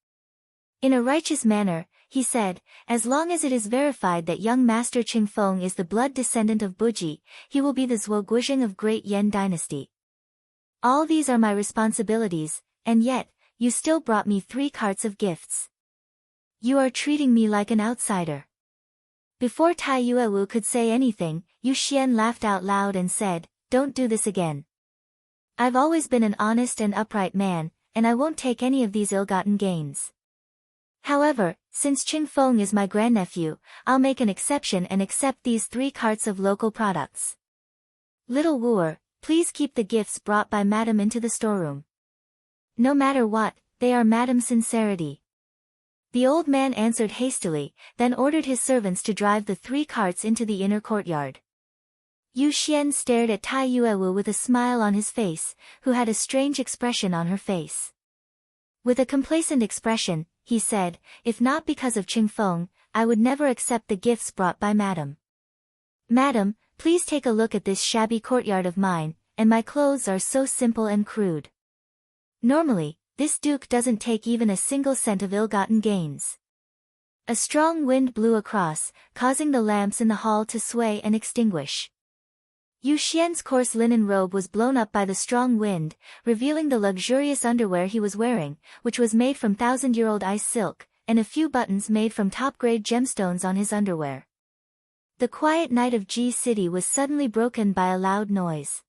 In a righteous manner, he said, as long as it is verified that young Master Qingfeng is the blood descendant of Buji, he will be the Zhuo of Great Yan Dynasty. All these are my responsibilities, and yet, you still brought me 3 carts of gifts. You are treating me like an outsider. Before Tai Yuewu could say anything, Yu Xian laughed out loud and said, don't do this again. I've always been an honest and upright man, and I won't take any of these ill-gotten gains. However, since Qingfeng is my grandnephew, I'll make an exception and accept these 3 carts of local products. Little wooer, please keep the gifts brought by Madam into the storeroom. No matter what, they are Madam's sincerity. The old man answered hastily, then ordered his servants to drive the 3 carts into the inner courtyard. Yu Xian stared at Tai Yuewu with a smile on his face, who had a strange expression on her face. With a complacent expression, he said, if not because of Qingfeng, I would never accept the gifts brought by Madam. Madam, please take a look at this shabby courtyard of mine, and my clothes are so simple and crude. Normally, this duke doesn't take even a single cent of ill-gotten gains. A strong wind blew across, causing the lamps in the hall to sway and extinguish. Yu Xian's coarse linen robe was blown up by the strong wind, revealing the luxurious underwear he was wearing, which was made from 1,000-year-old ice silk, and a few buttons made from top-grade gemstones on his underwear. The quiet night of Ji City was suddenly broken by a loud noise.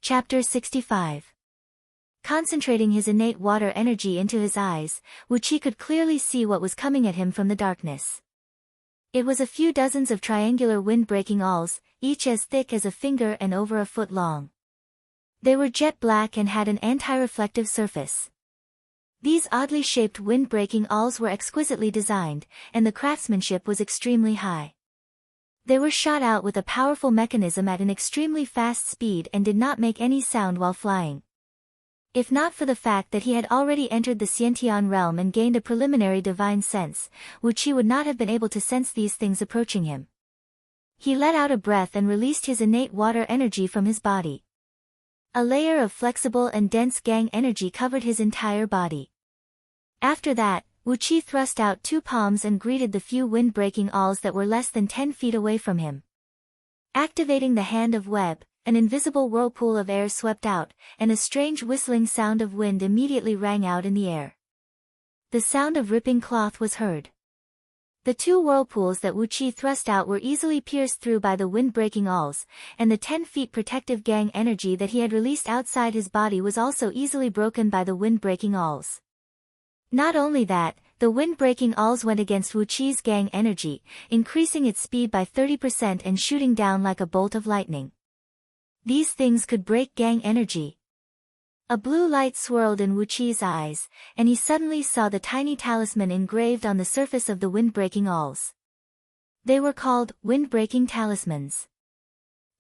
Chapter 65. Concentrating his innate water energy into his eyes, Wu Qi could clearly see what was coming at him from the darkness. It was a few dozens of triangular wind-breaking awls, each as thick as a finger and over a foot long. They were jet black and had an anti-reflective surface. These oddly shaped wind-breaking awls were exquisitely designed, and the craftsmanship was extremely high. They were shot out with a powerful mechanism at an extremely fast speed and did not make any sound while flying. If not for the fact that he had already entered the Xiantian realm and gained a preliminary divine sense, Wu Qi would not have been able to sense these things approaching him. He let out a breath and released his innate water energy from his body. A layer of flexible and dense gang energy covered his entire body. After that, Wu Qi thrust out 2 palms and greeted the few wind-breaking awls that were less than 10 feet away from him. Activating the hand of Web, an invisible whirlpool of air swept out, and a strange whistling sound of wind immediately rang out in the air. The sound of ripping cloth was heard. The 2 whirlpools that Wu Qi thrust out were easily pierced through by the wind-breaking awls, and the 10 feet protective gang energy that he had released outside his body was also easily broken by the wind-breaking awls. Not only that, the wind-breaking awls went against Wu Qi's gang energy, increasing its speed by 30% and shooting down like a bolt of lightning. These things could break gang energy. A blue light swirled in Wu Qi's eyes, and he suddenly saw the tiny talisman engraved on the surface of the wind-breaking awls. They were called wind-breaking talismans.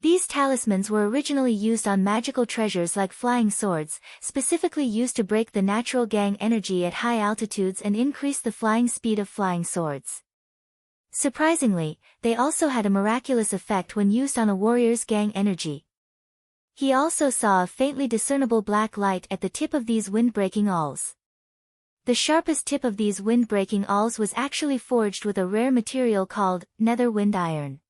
These talismans were originally used on magical treasures like flying swords, specifically used to break the natural gang energy at high altitudes and increase the flying speed of flying swords. Surprisingly, they also had a miraculous effect when used on a warrior's gang energy. He also saw a faintly discernible black light at the tip of these wind-breaking awls. The sharpest tip of these wind-breaking awls was actually forged with a rare material called nether wind iron.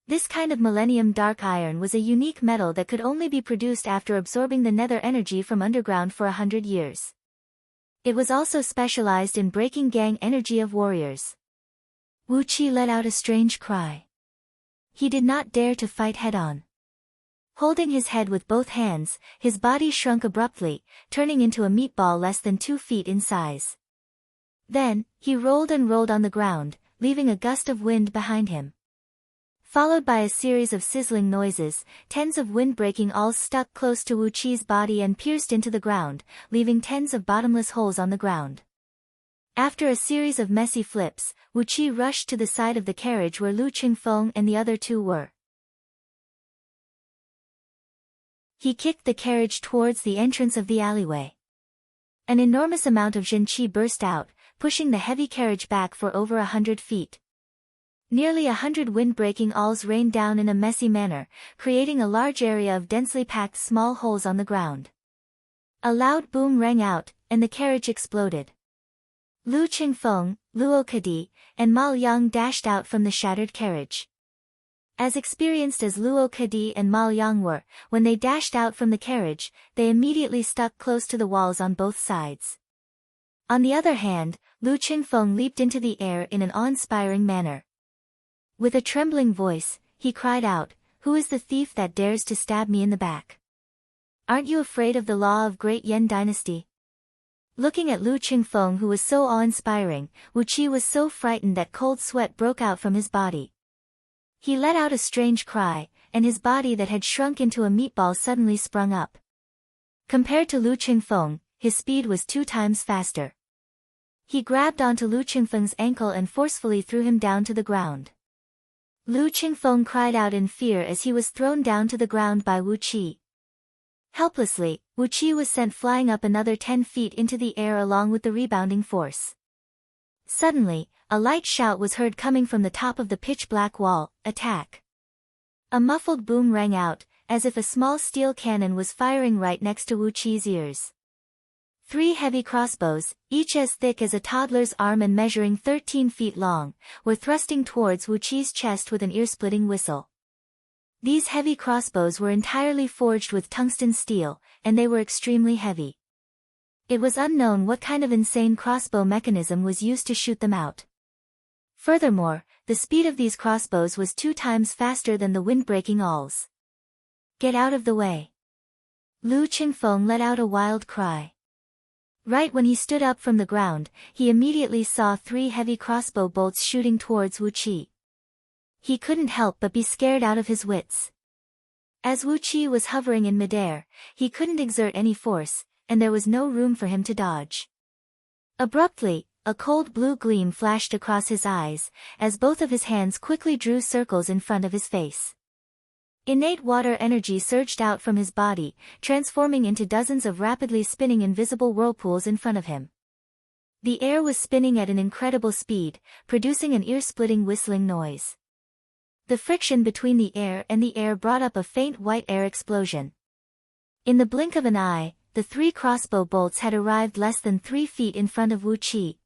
This kind of millennium dark iron was a unique metal that could only be produced after absorbing the nether energy from underground for 100 years. It was also specialized in breaking gang energy of warriors. Wu Qi let out a strange cry. He did not dare to fight head-on. Holding his head with both hands, his body shrunk abruptly, turning into a meatball less than 2 feet in size. Then, he rolled and rolled on the ground, leaving a gust of wind behind him. Followed by a series of sizzling noises, tens of wind-breaking awls stuck close to Wu Qi's body and pierced into the ground, leaving tens of bottomless holes on the ground. After a series of messy flips, Wu Qi rushed to the side of the carriage where Lu Qingfeng and the other 2 were. He kicked the carriage towards the entrance of the alleyway. An enormous amount of Zhenqi burst out, pushing the heavy carriage back for over 100 feet. Nearly 100 wind-breaking awls rained down in a messy manner, creating a large area of densely packed small holes on the ground. A loud boom rang out, and the carriage exploded. Lu Qingfeng, Luo Kadi, and Ma Yang dashed out from the shattered carriage. As experienced as Luo Kadi and Ma Yang were, when they dashed out from the carriage, they immediately stuck close to the walls on both sides. On the other hand, Lu Qingfeng leaped into the air in an awe-inspiring manner. With a trembling voice, he cried out, "Who is the thief that dares to stab me in the back? Aren't you afraid of the law of Great Yan Dynasty?" Looking at Lu Qingfeng, who was so awe-inspiring, Wu Qi was so frightened that cold sweat broke out from his body. He let out a strange cry, and his body that had shrunk into a meatball suddenly sprung up. Compared to Lu Qingfeng, his speed was 2 times faster. He grabbed onto Lu Qingfeng's ankle and forcefully threw him down to the ground. Lu Qingfeng cried out in fear as he was thrown down to the ground by Wu Qi. Helplessly, Wu Qi was sent flying up another 10 feet into the air along with the rebounding force. Suddenly, a light shout was heard coming from the top of the pitch-black wall, "Attack!" A muffled boom rang out, as if a small steel cannon was firing right next to Wu Qi's ears. 3 heavy crossbows, each as thick as a toddler's arm and measuring 13 feet long, were thrusting towards Wu Qi's chest with an ear-splitting whistle. These heavy crossbows were entirely forged with tungsten steel, and they were extremely heavy. It was unknown what kind of insane crossbow mechanism was used to shoot them out. Furthermore, the speed of these crossbows was 2 times faster than the wind-breaking awls. "Get out of the way!" Lu Qingfeng let out a wild cry. Right when he stood up from the ground, he immediately saw 3 heavy crossbow bolts shooting towards Wu Qi. He couldn't help but be scared out of his wits. As Wu Qi was hovering in midair, he couldn't exert any force, and there was no room for him to dodge. Abruptly, a cold blue gleam flashed across his eyes, as both of his hands quickly drew circles in front of his face. Innate water energy surged out from his body, transforming into dozens of rapidly spinning invisible whirlpools in front of him. The air was spinning at an incredible speed, producing an ear-splitting whistling noise. The friction between the air and the air brought up a faint white air explosion. In the blink of an eye, the 3 crossbow bolts had arrived less than 3 feet in front of Wu Qi.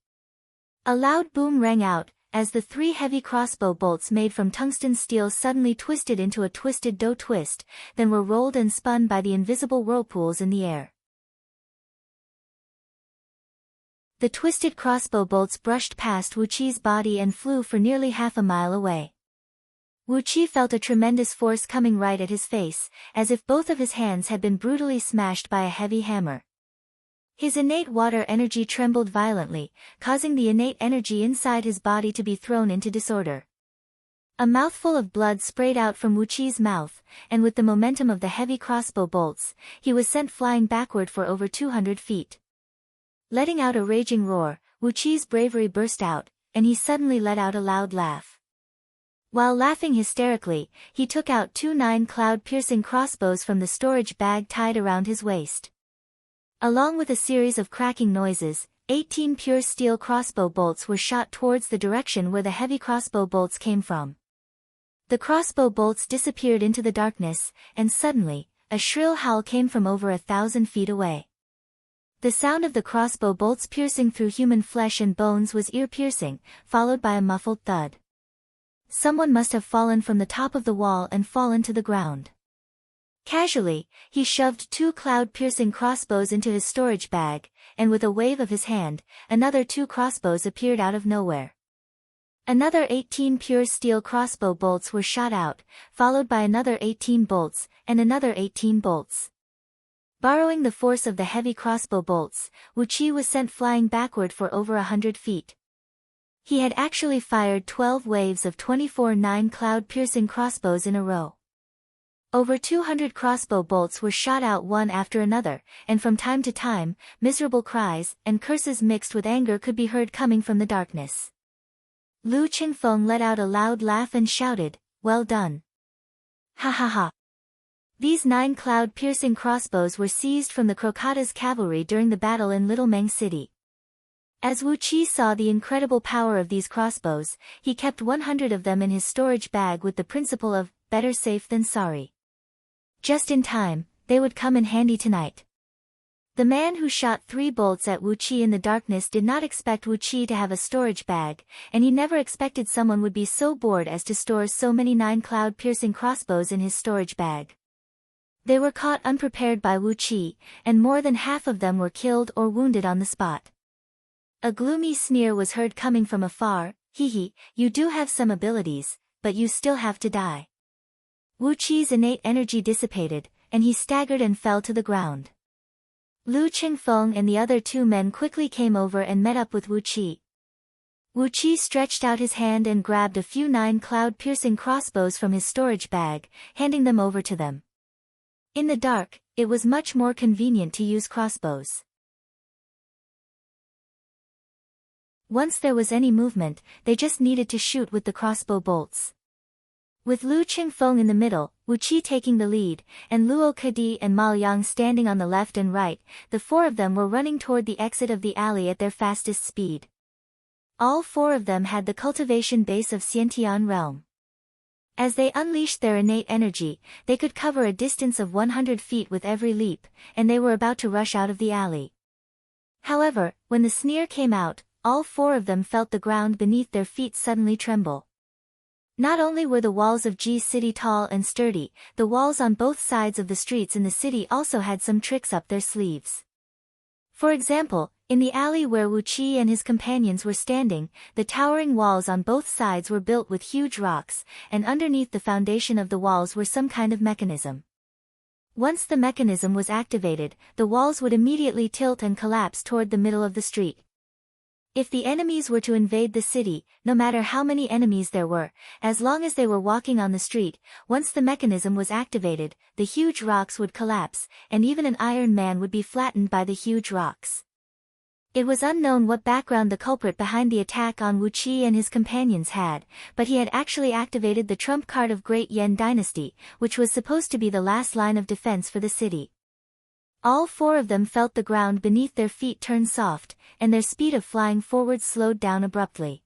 A loud boom rang out, as the 3 heavy crossbow bolts made from tungsten steel suddenly twisted into a twisted dough twist, then were rolled and spun by the invisible whirlpools in the air. The twisted crossbow bolts brushed past Wu Qi's body and flew for nearly half a mile away. Wu Qi felt a tremendous force coming right at his face, as if both of his hands had been brutally smashed by a heavy hammer. His innate water energy trembled violently, causing the innate energy inside his body to be thrown into disorder. A mouthful of blood sprayed out from Wu Qi's mouth, and with the momentum of the heavy crossbow bolts, he was sent flying backward for over 200 feet. Letting out a raging roar, Wu Qi's bravery burst out, and he suddenly let out a loud laugh. While laughing hysterically, he took out 2 9-cloud-piercing crossbows from the storage bag tied around his waist. Along with a series of cracking noises, 18 pure steel crossbow bolts were shot towards the direction where the heavy crossbow bolts came from. The crossbow bolts disappeared into the darkness, and suddenly, a shrill howl came from over 1,000 feet away. The sound of the crossbow bolts piercing through human flesh and bones was ear-piercing, followed by a muffled thud. Someone must have fallen from the top of the wall and fallen to the ground. Casually, he shoved 2 cloud-piercing crossbows into his storage bag, and with a wave of his hand, another 2 crossbows appeared out of nowhere. Another 18 pure steel crossbow bolts were shot out, followed by another 18 bolts, and another 18 bolts. Borrowing the force of the heavy crossbow bolts, Wu Qi was sent flying backward for over 100 feet. He had actually fired 12 waves of 24 9-cloud-piercing crossbows in a row. Over 200 crossbow bolts were shot out one after another, and from time to time, miserable cries and curses mixed with anger could be heard coming from the darkness. Lu Qingfeng let out a loud laugh and shouted, "Well done! Ha ha ha!" These 9-cloud-piercing crossbows were seized from the Crocata's cavalry during the battle in Little Meng City. As Wu Qi saw the incredible power of these crossbows, he kept 100 of them in his storage bag with the principle of, better safe than sorry. Just in time, they would come in handy tonight. The man who shot 3 bolts at Wu Qi in the darkness did not expect Wu Qi to have a storage bag, and he never expected someone would be so bored as to store so many 9 cloud-piercing crossbows in his storage bag. They were caught unprepared by Wu Qi, and more than half of them were killed or wounded on the spot. A gloomy sneer was heard coming from afar. "Hee, you do have some abilities, but you still have to die." Wu Qi's innate energy dissipated, and he staggered and fell to the ground. Lu Qingfeng and the other 2 men quickly came over and met up with Wu Qi. Wu Qi stretched out his hand and grabbed a few 9 cloud-piercing crossbows from his storage bag, handing them over to them. In the dark, it was much more convenient to use crossbows. Once there was any movement, they just needed to shoot with the crossbow bolts. With Lu Qingfeng in the middle, Wu Qi taking the lead, and Luo Kadi and Ma Yang standing on the left and right, the 4 of them were running toward the exit of the alley at their fastest speed. All 4 of them had the cultivation base of Xiantian realm. As they unleashed their innate energy, they could cover a distance of 100 feet with every leap, and they were about to rush out of the alley. However, when the sneer came out, all 4 of them felt the ground beneath their feet suddenly tremble. Not only were the walls of Ji City tall and sturdy, the walls on both sides of the streets in the city also had some tricks up their sleeves. For example, in the alley where Wu Qi and his companions were standing, the towering walls on both sides were built with huge rocks, and underneath the foundation of the walls were some kind of mechanism. Once the mechanism was activated, the walls would immediately tilt and collapse toward the middle of the street. If the enemies were to invade the city, no matter how many enemies there were, as long as they were walking on the street, once the mechanism was activated, the huge rocks would collapse, and even an Iron Man would be flattened by the huge rocks. It was unknown what background the culprit behind the attack on Wu Qi and his companions had, but he had actually activated the trump card of Great Yan Dynasty, which was supposed to be the last line of defense for the city. All 4 of them felt the ground beneath their feet turn soft, and their speed of flying forward slowed down abruptly.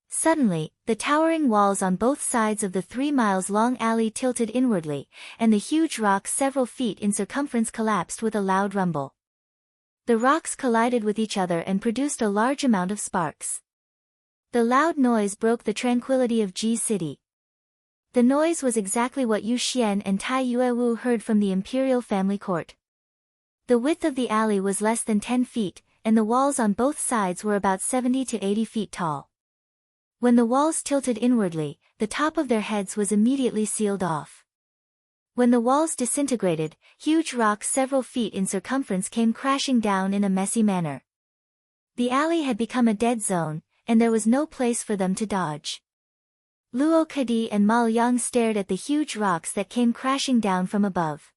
Suddenly, the towering walls on both sides of the 3 miles long alley tilted inwardly, and the huge rocks several feet in circumference collapsed with a loud rumble. The rocks collided with each other and produced a large amount of sparks. The loud noise broke the tranquility of Ji City. The noise was exactly what Yu Xian and Tai Yuewu heard from the imperial family court. The width of the alley was less than 10 feet, and the walls on both sides were about 70 to 80 feet tall. When the walls tilted inwardly, the top of their heads was immediately sealed off. When the walls disintegrated, huge rocks several feet in circumference came crashing down in a messy manner. The alley had become a dead zone, and there was no place for them to dodge. Luo Kadi and Ma Yang stared at the huge rocks that came crashing down from above.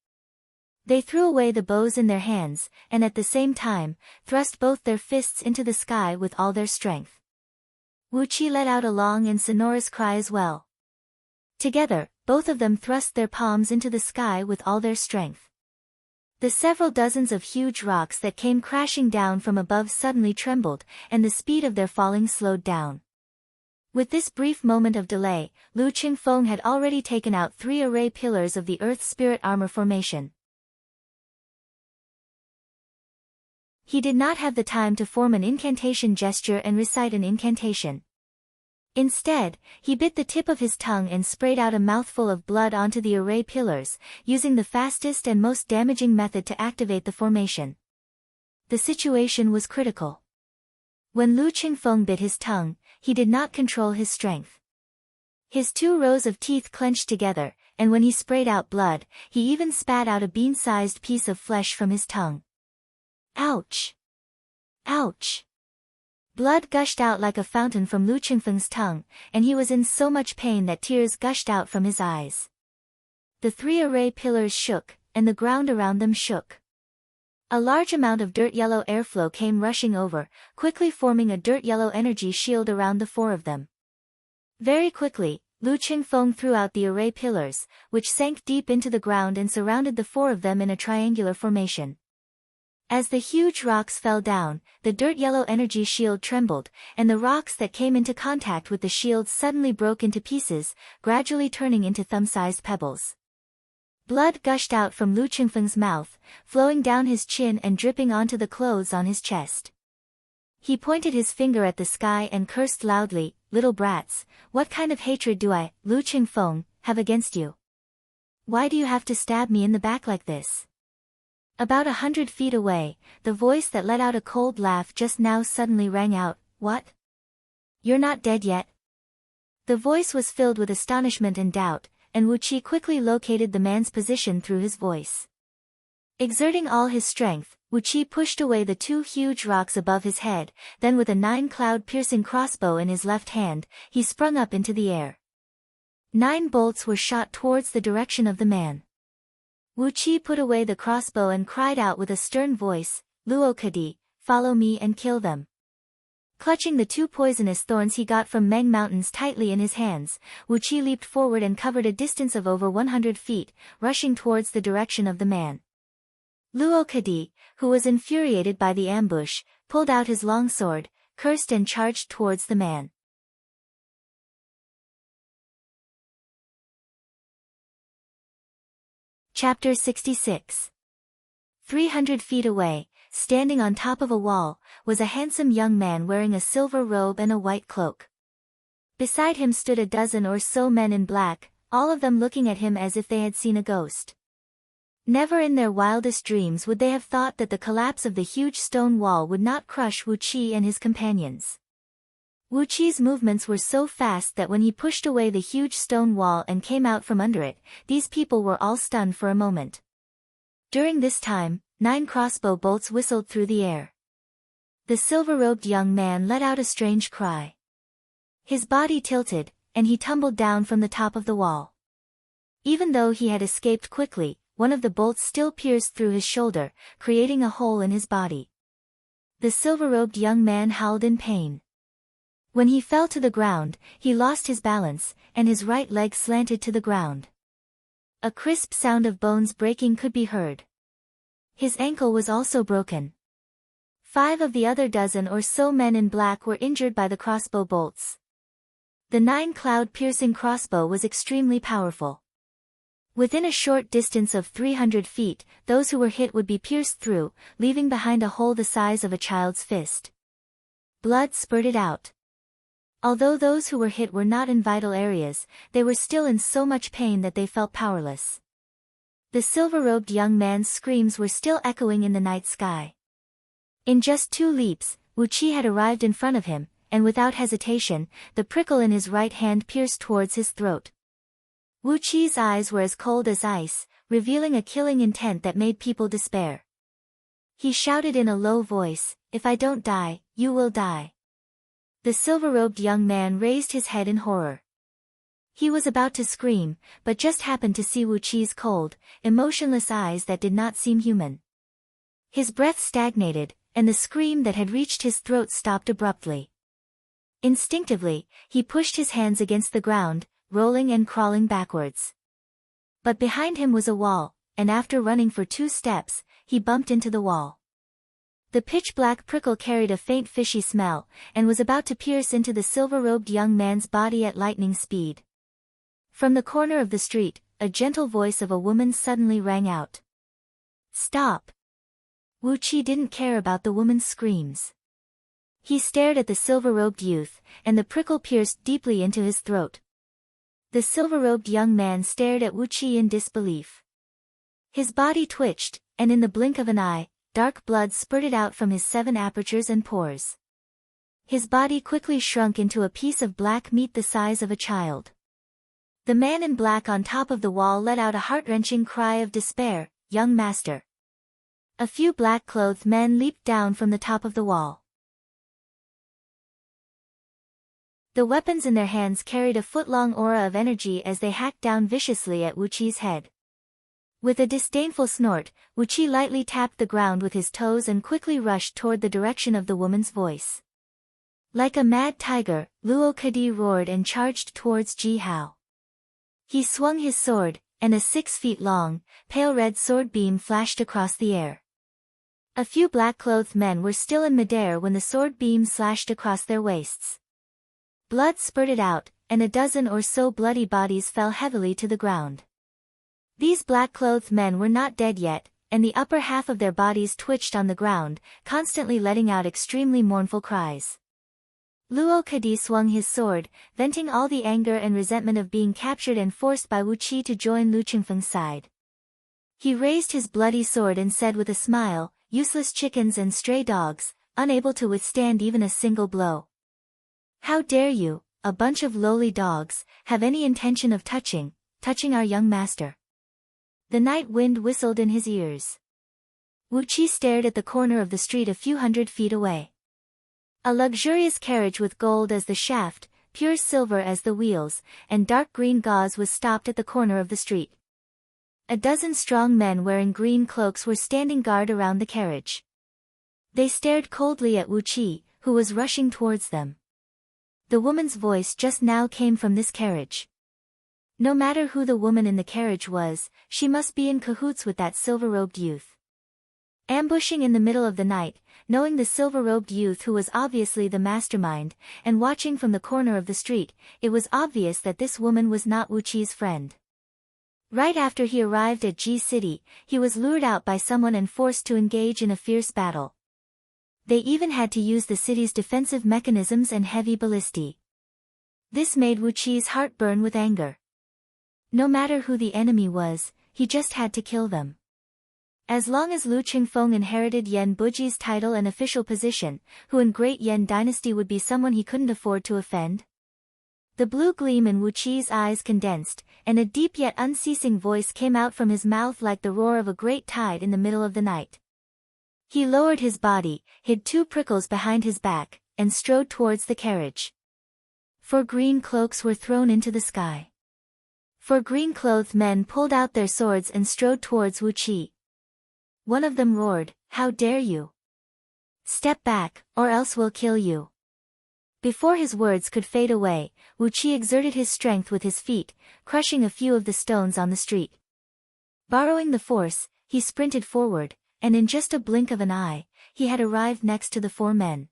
They threw away the bows in their hands, and at the same time, thrust both their fists into the sky with all their strength. Wu Qi let out a long and sonorous cry as well. Together, both of them thrust their palms into the sky with all their strength. The several dozens of huge rocks that came crashing down from above suddenly trembled, and the speed of their falling slowed down. With this brief moment of delay, Lu Qingfeng had already taken out 3 array pillars of the Earth Spirit Armor formation. He did not have the time to form an incantation gesture and recite an incantation. Instead, he bit the tip of his tongue and sprayed out a mouthful of blood onto the array pillars, using the fastest and most damaging method to activate the formation. The situation was critical. When Lu Qingfeng bit his tongue, he did not control his strength. His 2 rows of teeth clenched together, and when he sprayed out blood, he even spat out a bean-sized piece of flesh from his tongue. Ouch! Ouch! Blood gushed out like a fountain from Lu Qingfeng's tongue, and he was in so much pain that tears gushed out from his eyes. The 3 array pillars shook, and the ground around them shook. A large amount of dirt yellow airflow came rushing over, quickly forming a dirt yellow energy shield around the 4 of them. Very quickly, Lu Qingfeng threw out the array pillars, which sank deep into the ground and surrounded the 4 of them in a triangular formation. As the huge rocks fell down, the dirt yellow energy shield trembled, and the rocks that came into contact with the shield suddenly broke into pieces, gradually turning into thumb-sized pebbles. Blood gushed out from Lu Qingfeng's mouth, flowing down his chin and dripping onto the clothes on his chest. He pointed his finger at the sky and cursed loudly, "Little brats, what kind of hatred do I, Lu Qingfeng, have against you? Why do you have to stab me in the back like this?" About 100 feet away, the voice that let out a cold laugh just now suddenly rang out, "What? You're not dead yet?" The voice was filled with astonishment and doubt, and Wu Qi quickly located the man's position through his voice. Exerting all his strength, Wu Qi pushed away the 2 huge rocks above his head, then with a 9-cloud piercing crossbow in his left hand, he sprung up into the air. 9 bolts were shot towards the direction of the man. Wu Qi put away the crossbow and cried out with a stern voice, "Luo Kadi, follow me and kill them." Clutching the 2 poisonous thorns he got from Meng Mountains tightly in his hands, Wu Qi leaped forward and covered a distance of over 100 feet, rushing towards the direction of the man. Luo Kadi, who was infuriated by the ambush, pulled out his long sword, cursed and charged towards the man. Chapter 66. 300 feet away, standing on top of a wall, was a handsome young man wearing a silver robe and a white cloak. Beside him stood a dozen or so men in black, all of them looking at him as if they had seen a ghost. Never in their wildest dreams would they have thought that the collapse of the huge stone wall would not crush Wu Qi and his companions. Wu Qi's movements were so fast that when he pushed away the huge stone wall and came out from under it, these people were all stunned for a moment. During this time, 9 crossbow bolts whistled through the air. The silver-robed young man let out a strange cry. His body tilted, and he tumbled down from the top of the wall. Even though he had escaped quickly, one of the bolts still pierced through his shoulder, creating a hole in his body. The silver-robed young man howled in pain. When he fell to the ground, he lost his balance, and his right leg slanted to the ground. A crisp sound of bones breaking could be heard. His ankle was also broken. 5 of the other dozen or so men in black were injured by the crossbow bolts. The 9-cloud piercing crossbow was extremely powerful. Within a short distance of 300 feet, those who were hit would be pierced through, leaving behind a hole the size of a child's fist. Blood spurted out. Although those who were hit were not in vital areas, they were still in so much pain that they felt powerless. The silver-robed young man's screams were still echoing in the night sky. In just 2 leaps, Wu Qi had arrived in front of him, and without hesitation, the prickle in his right hand pierced towards his throat. Wu Qi's eyes were as cold as ice, revealing a killing intent that made people despair. He shouted in a low voice, "If I don't die, you will die." The silver-robed young man raised his head in horror. He was about to scream, but just happened to see Wu Qi's cold, emotionless eyes that did not seem human. His breath stagnated, and the scream that had reached his throat stopped abruptly. Instinctively, he pushed his hands against the ground, rolling and crawling backwards. But behind him was a wall, and after running for 2 steps, he bumped into the wall. The pitch-black prickle carried a faint fishy smell, and was about to pierce into the silver-robed young man's body at lightning speed. From the corner of the street, a gentle voice of a woman suddenly rang out. "Stop!" Wu Qi didn't care about the woman's screams. He stared at the silver-robed youth, and the prickle pierced deeply into his throat. The silver-robed young man stared at Wu Qi in disbelief. His body twitched, and in the blink of an eye, dark blood spurted out from his 7 apertures and pores. His body quickly shrunk into a piece of black meat the size of a child. The man in black on top of the wall let out a heart-wrenching cry of despair, "Young master!" A few black-clothed men leaped down from the top of the wall. The weapons in their hands carried a foot-long aura of energy as they hacked down viciously at Wu Qi's head. With a disdainful snort, Wu Qi lightly tapped the ground with his toes and quickly rushed toward the direction of the woman's voice. Like a mad tiger, Luo Kadi roared and charged towards Ji Hao. He swung his sword, and a 6 feet long, pale red sword beam flashed across the air. A few black-clothed men were still in midair when the sword beam slashed across their waists. Blood spurted out, and a dozen or so bloody bodies fell heavily to the ground. These black-clothed men were not dead yet, and the upper half of their bodies twitched on the ground, constantly letting out extremely mournful cries. Luo Kadi swung his sword, venting all the anger and resentment of being captured and forced by Wu Qi to join Lu Qingfeng's side. He raised his bloody sword and said with a smile, "Useless chickens and stray dogs, unable to withstand even a single blow. How dare you, a bunch of lowly dogs, have any intention of touching our young master?" The night wind whistled in his ears. Wu Qi stared at the corner of the street a few hundred feet away. A luxurious carriage with gold as the shaft, pure silver as the wheels, and dark green gauze was stopped at the corner of the street. A dozen strong men wearing green cloaks were standing guard around the carriage. They stared coldly at Wu Qi, who was rushing towards them. The woman's voice just now came from this carriage. No matter who the woman in the carriage was, she must be in cahoots with that silver-robed youth. Ambushing in the middle of the night, knowing the silver-robed youth who was obviously the mastermind, and watching from the corner of the street, it was obvious that this woman was not Wu Qi's friend. Right after he arrived at Ji City, he was lured out by someone and forced to engage in a fierce battle. They even had to use the city's defensive mechanisms and heavy ballistae. This made Wu Qi's heart burn with anger. No matter who the enemy was, he just had to kill them. As long as Lu Qingfeng inherited Yan Buji's title and official position, who in Great Yan Dynasty would be someone he couldn't afford to offend? The blue gleam in Wu Qi's eyes condensed, and a deep yet unceasing voice came out from his mouth like the roar of a great tide in the middle of the night. He lowered his body, hid two prickles behind his back, and strode towards the carriage. 4 green cloaks were thrown into the sky. 4 green-clothed men pulled out their swords and strode towards Wu Qi. One of them roared, "How dare you? Step back, or else we'll kill you." Before his words could fade away, Wu Qi exerted his strength with his feet, crushing a few of the stones on the street. Borrowing the force, he sprinted forward, and in just a blink of an eye, he had arrived next to the 4 men.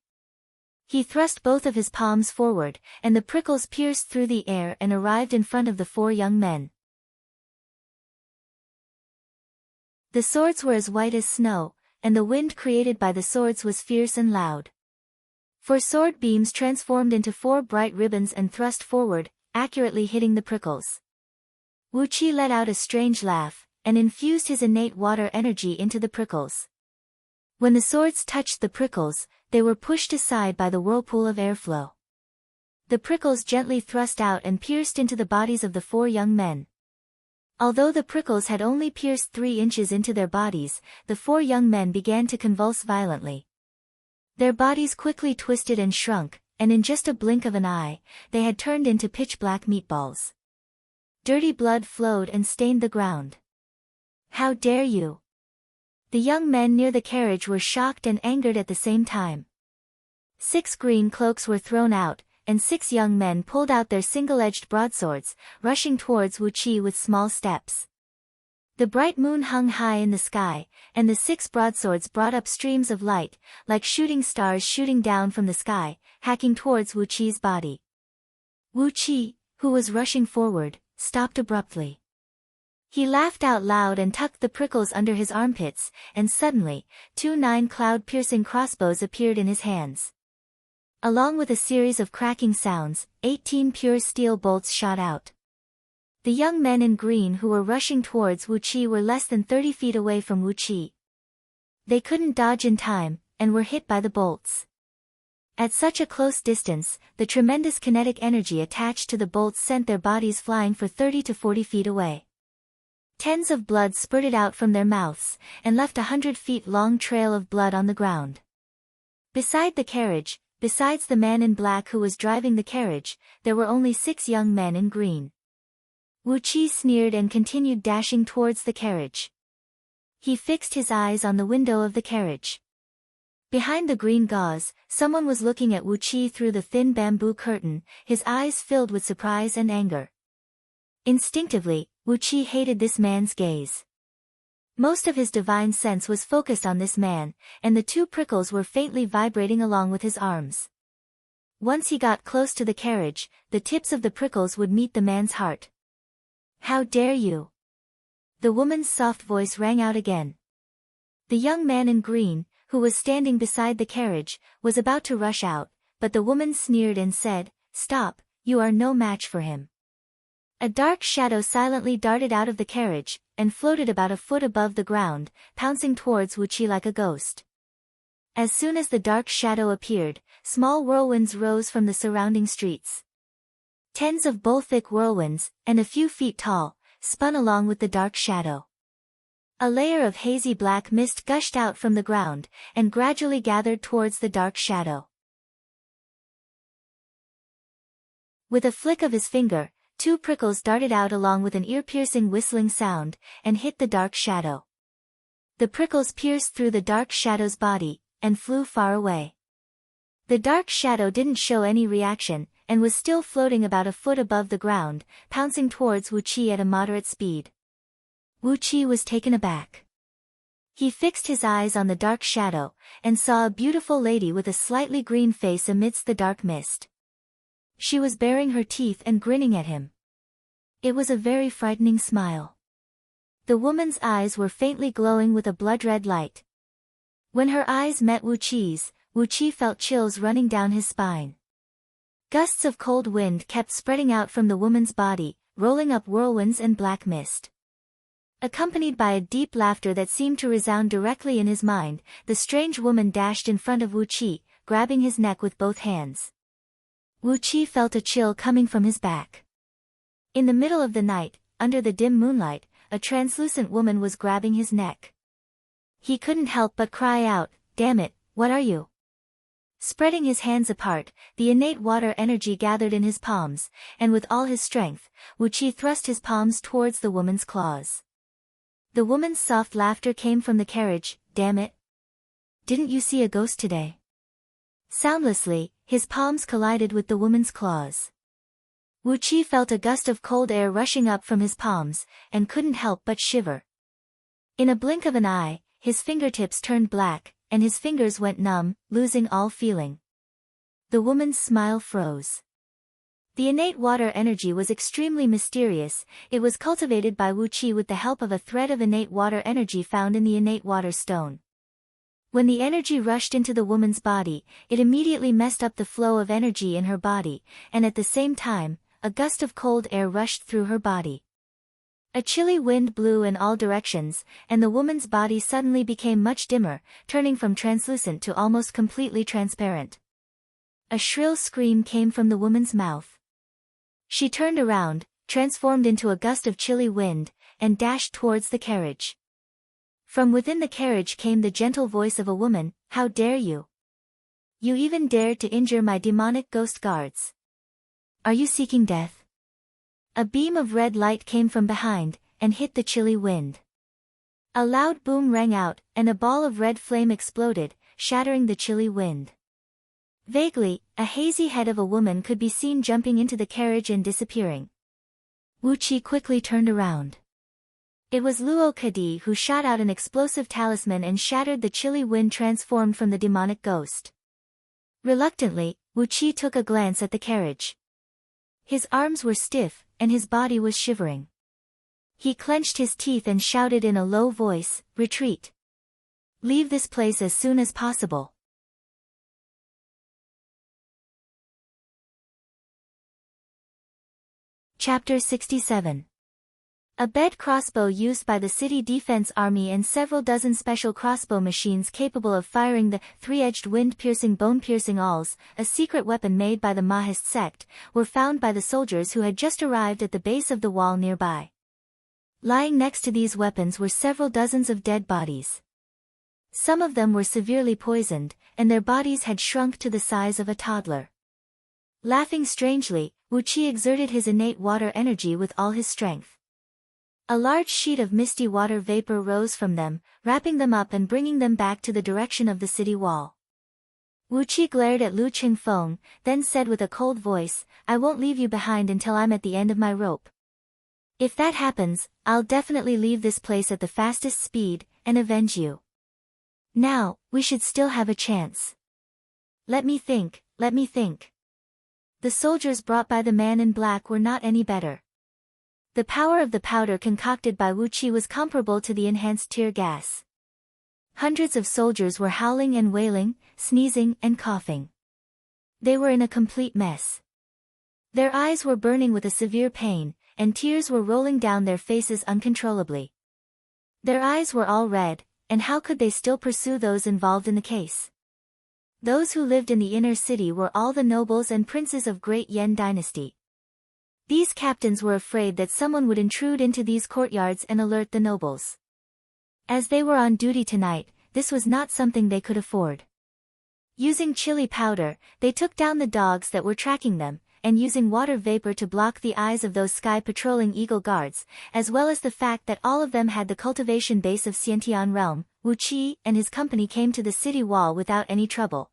He thrust both of his palms forward, and the prickles pierced through the air and arrived in front of the 4 young men. The swords were as white as snow, and the wind created by the swords was fierce and loud. 4 sword beams transformed into 4 bright ribbons and thrust forward, accurately hitting the prickles. Wu Qi let out a strange laugh, and infused his innate water energy into the prickles. When the swords touched the prickles, they were pushed aside by the whirlpool of airflow. The prickles gently thrust out and pierced into the bodies of the 4 young men. Although the prickles had only pierced 3 inches into their bodies, the 4 young men began to convulse violently. Their bodies quickly twisted and shrunk, and in just a blink of an eye, they had turned into pitch-black meatballs. Dirty blood flowed and stained the ground. "How dare you!" The young men near the carriage were shocked and angered at the same time. 6 green cloaks were thrown out, and 6 young men pulled out their single-edged broadswords, rushing towards Wu Qi with small steps. The bright moon hung high in the sky, and the 6 broadswords brought up streams of light, like shooting stars shooting down from the sky, hacking towards Wu Qi's body. Wu Qi, who was rushing forward, stopped abruptly. He laughed out loud and tucked the prickles under his armpits, and suddenly, 2 9-cloud-piercing crossbows appeared in his hands. Along with a series of cracking sounds, 18 pure steel bolts shot out. The young men in green who were rushing towards Wu Qi were less than 30 feet away from Wu Qi. They couldn't dodge in time, and were hit by the bolts. At such a close distance, the tremendous kinetic energy attached to the bolts sent their bodies flying for 30 to 40 feet away. Tens of blood spurted out from their mouths, and left a 100-feet-long trail of blood on the ground. Beside the carriage, besides the man in black who was driving the carriage, there were only 6 young men in green. Wu Qi sneered and continued dashing towards the carriage. He fixed his eyes on the window of the carriage. Behind the green gauze, someone was looking at Wu Qi through the thin bamboo curtain, his eyes filled with surprise and anger. Instinctively, Wu Qi hated this man's gaze. Most of his divine sense was focused on this man, and the 2 prickles were faintly vibrating along with his arms. Once he got close to the carriage, the tips of the prickles would meet the man's heart. "How dare you! The woman's soft voice rang out again. The young man in green, who was standing beside the carriage, was about to rush out, but the woman sneered and said, "Stop, you are no match for him." A dark shadow silently darted out of the carriage, and floated about a foot above the ground, pouncing towards Wuqi like a ghost. As soon as the dark shadow appeared, small whirlwinds rose from the surrounding streets. Tens of bull-thick whirlwinds, and a few feet tall, spun along with the dark shadow. A layer of hazy black mist gushed out from the ground, and gradually gathered towards the dark shadow. With a flick of his finger, 2 prickles darted out along with an ear-piercing whistling sound, and hit the dark shadow. The prickles pierced through the dark shadow's body, and flew far away. The dark shadow didn't show any reaction, and was still floating about a foot above the ground, pouncing towards Wuqi at a moderate speed. Wuqi was taken aback. He fixed his eyes on the dark shadow, and saw a beautiful lady with a slightly green face amidst the dark mist. She was baring her teeth and grinning at him. It was a very frightening smile. The woman's eyes were faintly glowing with a blood-red light. When her eyes met Wuqi's, Wuqi felt chills running down his spine. Gusts of cold wind kept spreading out from the woman's body, rolling up whirlwinds and black mist. Accompanied by a deep laughter that seemed to resound directly in his mind, the strange woman dashed in front of Wuqi, grabbing his neck with both hands. Wuqi felt a chill coming from his back. In the middle of the night, under the dim moonlight, a translucent woman was grabbing his neck. He couldn't help but cry out, "Damn it, what are you?" Spreading his hands apart, the innate water energy gathered in his palms, and with all his strength, Wuqi thrust his palms towards the woman's claws. The woman's soft laughter came from the carriage. "Damn it! Didn't you see a ghost today?" Soundlessly, his palms collided with the woman's claws. Wuqi felt a gust of cold air rushing up from his palms, and couldn't help but shiver. In a blink of an eye, his fingertips turned black, and his fingers went numb, losing all feeling. The woman's smile froze. The innate water energy was extremely mysterious. It was cultivated by Wuqi with the help of a thread of innate water energy found in the innate water stone. When the energy rushed into the woman's body, it immediately messed up the flow of energy in her body, and at the same time, a gust of cold air rushed through her body. A chilly wind blew in all directions, and the woman's body suddenly became much dimmer, turning from translucent to almost completely transparent. A shrill scream came from the woman's mouth. She turned around, transformed into a gust of chilly wind, and dashed towards the carriage. From within the carriage came the gentle voice of a woman, "How dare you? You even dared to injure my demonic ghost guards. Are you seeking death?" A beam of red light came from behind, and hit the chilly wind. A loud boom rang out, and a ball of red flame exploded, shattering the chilly wind. Vaguely, a hazy head of a woman could be seen jumping into the carriage and disappearing. Wuqi quickly turned around. It was Luo Kadi who shot out an explosive talisman and shattered the chilly wind transformed from the demonic ghost. Reluctantly, Wuqi took a glance at the carriage. His arms were stiff, and his body was shivering. He clenched his teeth and shouted in a low voice, "Retreat! Leave this place as soon as possible." Chapter 67. A bed crossbow used by the City Defense Army and several dozen special crossbow machines capable of firing the three-edged wind-piercing bone-piercing awls, a secret weapon made by the Mahist sect, were found by the soldiers who had just arrived at the base of the wall nearby. Lying next to these weapons were several dozens of dead bodies. Some of them were severely poisoned, and their bodies had shrunk to the size of a toddler. Laughing strangely, Wuqi exerted his innate water energy with all his strength. A large sheet of misty water vapor rose from them, wrapping them up and bringing them back to the direction of the city wall. Wuqi glared at Lu Qingfeng, then said with a cold voice, "I won't leave you behind until I'm at the end of my rope. If that happens, I'll definitely leave this place at the fastest speed, and avenge you. Now, we should still have a chance. Let me think, let me think." The soldiers brought by the man in black were not any better. The power of the powder concocted by Wu Qi was comparable to the enhanced tear gas. Hundreds of soldiers were howling and wailing, sneezing and coughing. They were in a complete mess. Their eyes were burning with a severe pain, and tears were rolling down their faces uncontrollably. Their eyes were all red, and how could they still pursue those involved in the case? Those who lived in the inner city were all the nobles and princes of Great Yan dynasty. These captains were afraid that someone would intrude into these courtyards and alert the nobles. As they were on duty tonight, this was not something they could afford. Using chili powder, they took down the dogs that were tracking them, and using water vapor to block the eyes of those sky-patrolling eagle guards, as well as the fact that all of them had the cultivation base of Xiantian realm, Wu Qi and his company came to the city wall without any trouble.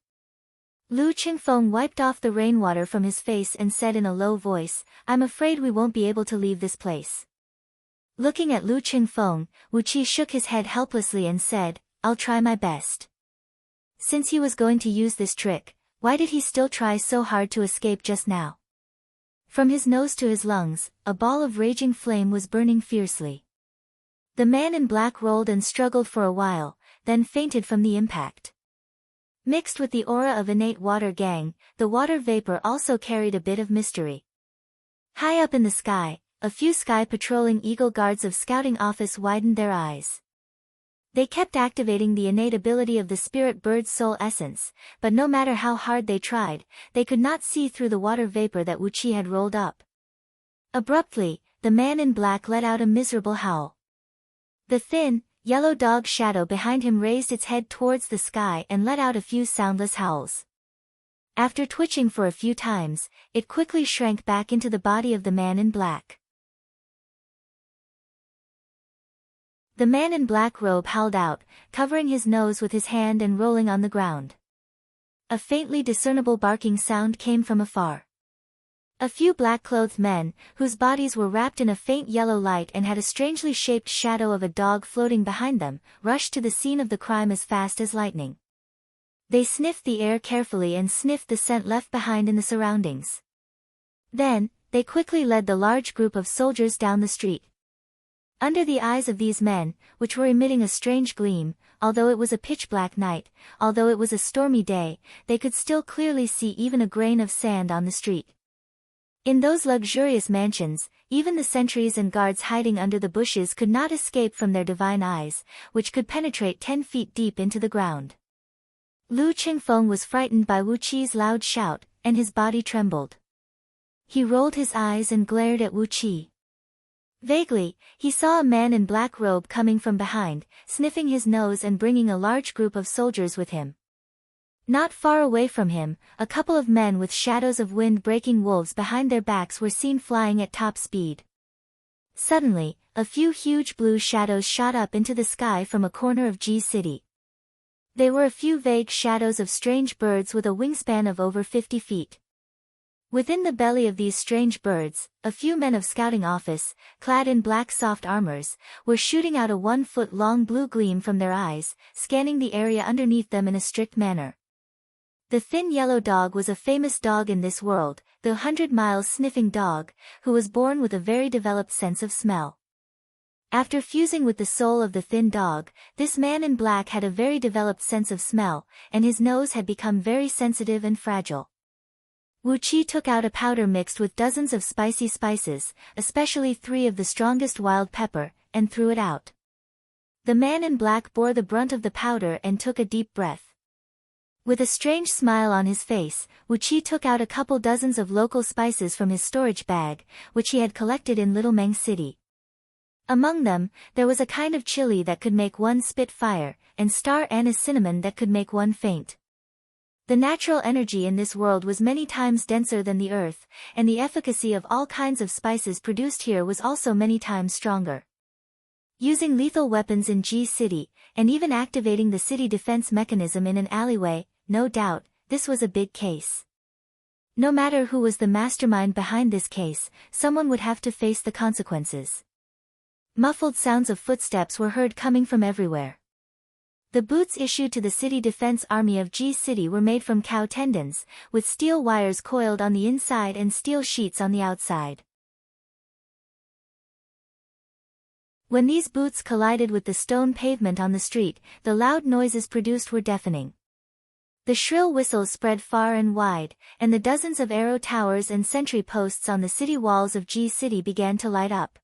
Lu Qingfeng wiped off the rainwater from his face and said in a low voice, "I'm afraid we won't be able to leave this place." Looking at Lu Qingfeng, Wu Qi shook his head helplessly and said, "I'll try my best." Since he was going to use this trick, why did he still try so hard to escape just now? From his nose to his lungs, a ball of raging flame was burning fiercely. The man in black rolled and struggled for a while, then fainted from the impact. Mixed with the aura of innate water gang, the water vapor also carried a bit of mystery. High up in the sky, a few sky-patrolling eagle guards of scouting office widened their eyes. They kept activating the innate ability of the spirit bird's soul essence, but no matter how hard they tried, they could not see through the water vapor that Wu Qi had rolled up. Abruptly, the man in black let out a miserable howl. The thin, yellow dog shadow behind him raised its head towards the sky and let out a few soundless howls. After twitching for a few times, it quickly shrank back into the body of the man in black. The man in black robe howled out, covering his nose with his hand and rolling on the ground. A faintly discernible barking sound came from afar. A few black-clothed men, whose bodies were wrapped in a faint yellow light and had a strangely shaped shadow of a dog floating behind them, rushed to the scene of the crime as fast as lightning. They sniffed the air carefully and sniffed the scent left behind in the surroundings. Then, they quickly led the large group of soldiers down the street. Under the eyes of these men, which were emitting a strange gleam, although it was a pitch-black night, although it was a stormy day, they could still clearly see even a grain of sand on the street. In those luxurious mansions, even the sentries and guards hiding under the bushes could not escape from their divine eyes, which could penetrate 10 feet deep into the ground. Lu Qingfeng was frightened by Wu Qi's loud shout, and his body trembled. He rolled his eyes and glared at Wu Qi. Vaguely, he saw a man in black robe coming from behind, sniffing his nose and bringing a large group of soldiers with him. Not far away from him, a couple of men with shadows of wind-breaking wolves behind their backs were seen flying at top speed. Suddenly, a few huge blue shadows shot up into the sky from a corner of G City. They were a few vague shadows of strange birds with a wingspan of over 50 feet. Within the belly of these strange birds, a few men of scouting office, clad in black soft armors, were shooting out a 1-foot-long blue gleam from their eyes, scanning the area underneath them in a strict manner. The thin yellow dog was a famous dog in this world, the 100-mile sniffing dog, who was born with a very developed sense of smell. After fusing with the soul of the thin dog, this man in black had a very developed sense of smell, and his nose had become very sensitive and fragile. Wu Qi took out a powder mixed with dozens of spicy spices, especially 3 of the strongest wild pepper, and threw it out. The man in black bore the brunt of the powder and took a deep breath. With a strange smile on his face, Wu Qi took out a couple dozens of local spices from his storage bag, which he had collected in Little Meng City. Among them, there was a kind of chili that could make one spit fire, and star anise cinnamon that could make one faint. The natural energy in this world was many times denser than the earth, and the efficacy of all kinds of spices produced here was also many times stronger. Using lethal weapons in G City, and even activating the city defense mechanism in an alleyway, no doubt, this was a big case. No matter who was the mastermind behind this case, someone would have to face the consequences. Muffled sounds of footsteps were heard coming from everywhere. The boots issued to the city defense army of G City were made from cow tendons, with steel wires coiled on the inside and steel sheets on the outside. When these boots collided with the stone pavement on the street, the loud noises produced were deafening. The shrill whistles spread far and wide, and the dozens of arrow towers and sentry posts on the city walls of G City began to light up.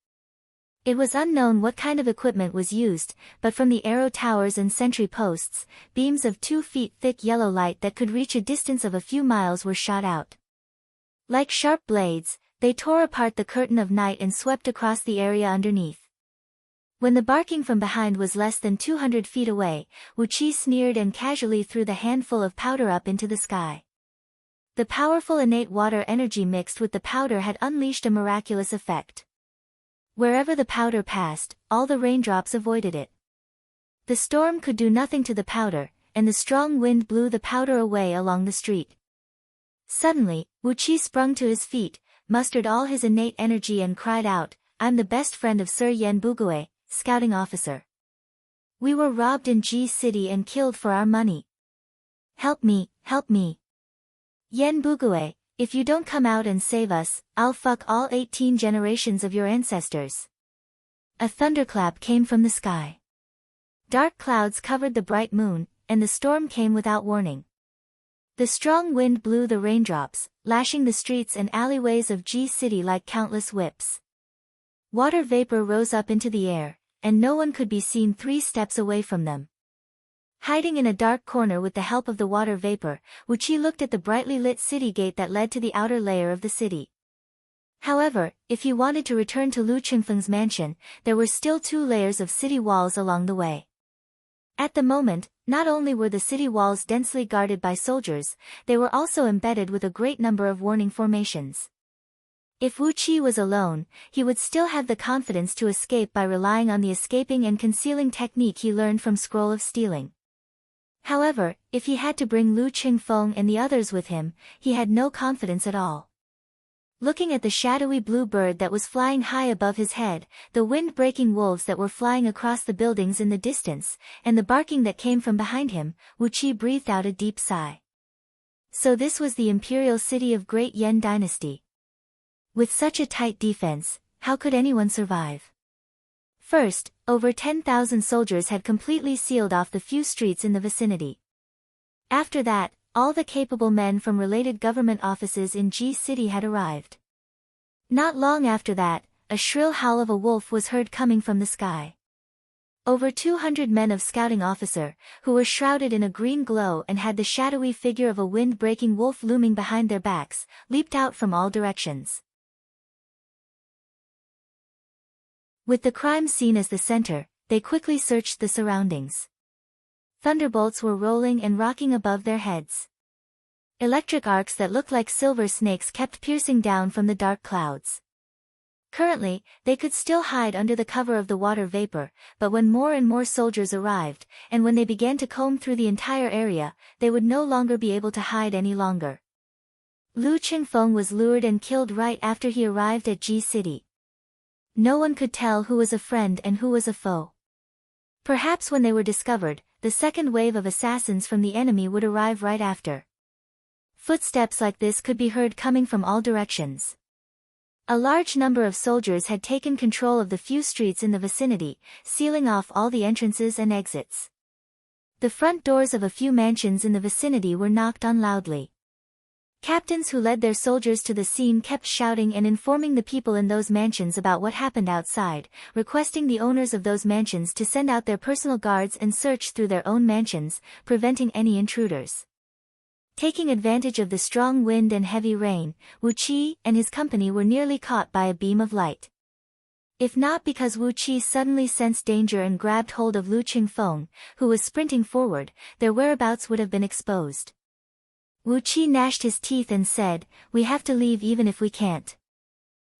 It was unknown what kind of equipment was used, but from the arrow towers and sentry posts, beams of 2 feet thick yellow light that could reach a distance of a few miles were shot out. Like sharp blades, they tore apart the curtain of night and swept across the area underneath. When the barking from behind was less than 200 feet away, Wuqi sneered and casually threw the handful of powder up into the sky. The powerful innate water energy mixed with the powder had unleashed a miraculous effect. Wherever the powder passed, all the raindrops avoided it. The storm could do nothing to the powder, and the strong wind blew the powder away along the street. Suddenly, Wuqi sprung to his feet, mustered all his innate energy and cried out, "I'm the best friend of Sir Yen Bugue, scouting officer. We were robbed in G City and killed for our money. Help me, help me. Yen Bugue, if you don't come out and save us, I'll fuck all 18 generations of your ancestors." A thunderclap came from the sky. Dark clouds covered the bright moon, and the storm came without warning. The strong wind blew the raindrops, lashing the streets and alleyways of G City like countless whips. Water vapor rose up into the air, and no one could be seen 3 steps away from them. Hiding in a dark corner with the help of the water vapor, Wuqi looked at the brightly lit city gate that led to the outer layer of the city. However, if he wanted to return to Lu Qingfeng's mansion, there were still 2 layers of city walls along the way. At the moment, not only were the city walls densely guarded by soldiers, they were also embedded with a great number of warning formations. If Wuqi was alone, he would still have the confidence to escape by relying on the escaping and concealing technique he learned from Scroll of Stealing. However, if he had to bring Lu Qingfeng and the others with him, he had no confidence at all. Looking at the shadowy blue bird that was flying high above his head, the wind-breaking wolves that were flying across the buildings in the distance, and the barking that came from behind him, Wuqi breathed out a deep sigh. So this was the imperial city of Great Yen Dynasty. With such a tight defense, how could anyone survive? First, over 10,000 soldiers had completely sealed off the few streets in the vicinity. After that, all the capable men from related government offices in G City had arrived. Not long after that, a shrill howl of a wolf was heard coming from the sky. Over 200 men of scouting officer, who were shrouded in a green glow and had the shadowy figure of a wind-breaking wolf looming behind their backs, leaped out from all directions. With the crime scene as the center, they quickly searched the surroundings. Thunderbolts were rolling and rocking above their heads. Electric arcs that looked like silver snakes kept piercing down from the dark clouds. Currently, they could still hide under the cover of the water vapor, but when more and more soldiers arrived, and when they began to comb through the entire area, they would no longer be able to hide any longer. Lu Qingfeng was lured and killed right after he arrived at G City. No one could tell who was a friend and who was a foe. Perhaps when they were discovered, the second wave of assassins from the enemy would arrive right after. Footsteps like this could be heard coming from all directions. A large number of soldiers had taken control of the few streets in the vicinity, sealing off all the entrances and exits. The front doors of a few mansions in the vicinity were knocked on loudly. Captains who led their soldiers to the scene kept shouting and informing the people in those mansions about what happened outside, requesting the owners of those mansions to send out their personal guards and search through their own mansions, preventing any intruders. Taking advantage of the strong wind and heavy rain, Wuqi and his company were nearly caught by a beam of light. If not because Wuqi suddenly sensed danger and grabbed hold of Lu Qingfeng, who was sprinting forward, their whereabouts would have been exposed. Wuqi gnashed his teeth and said, "We have to leave even if we can't.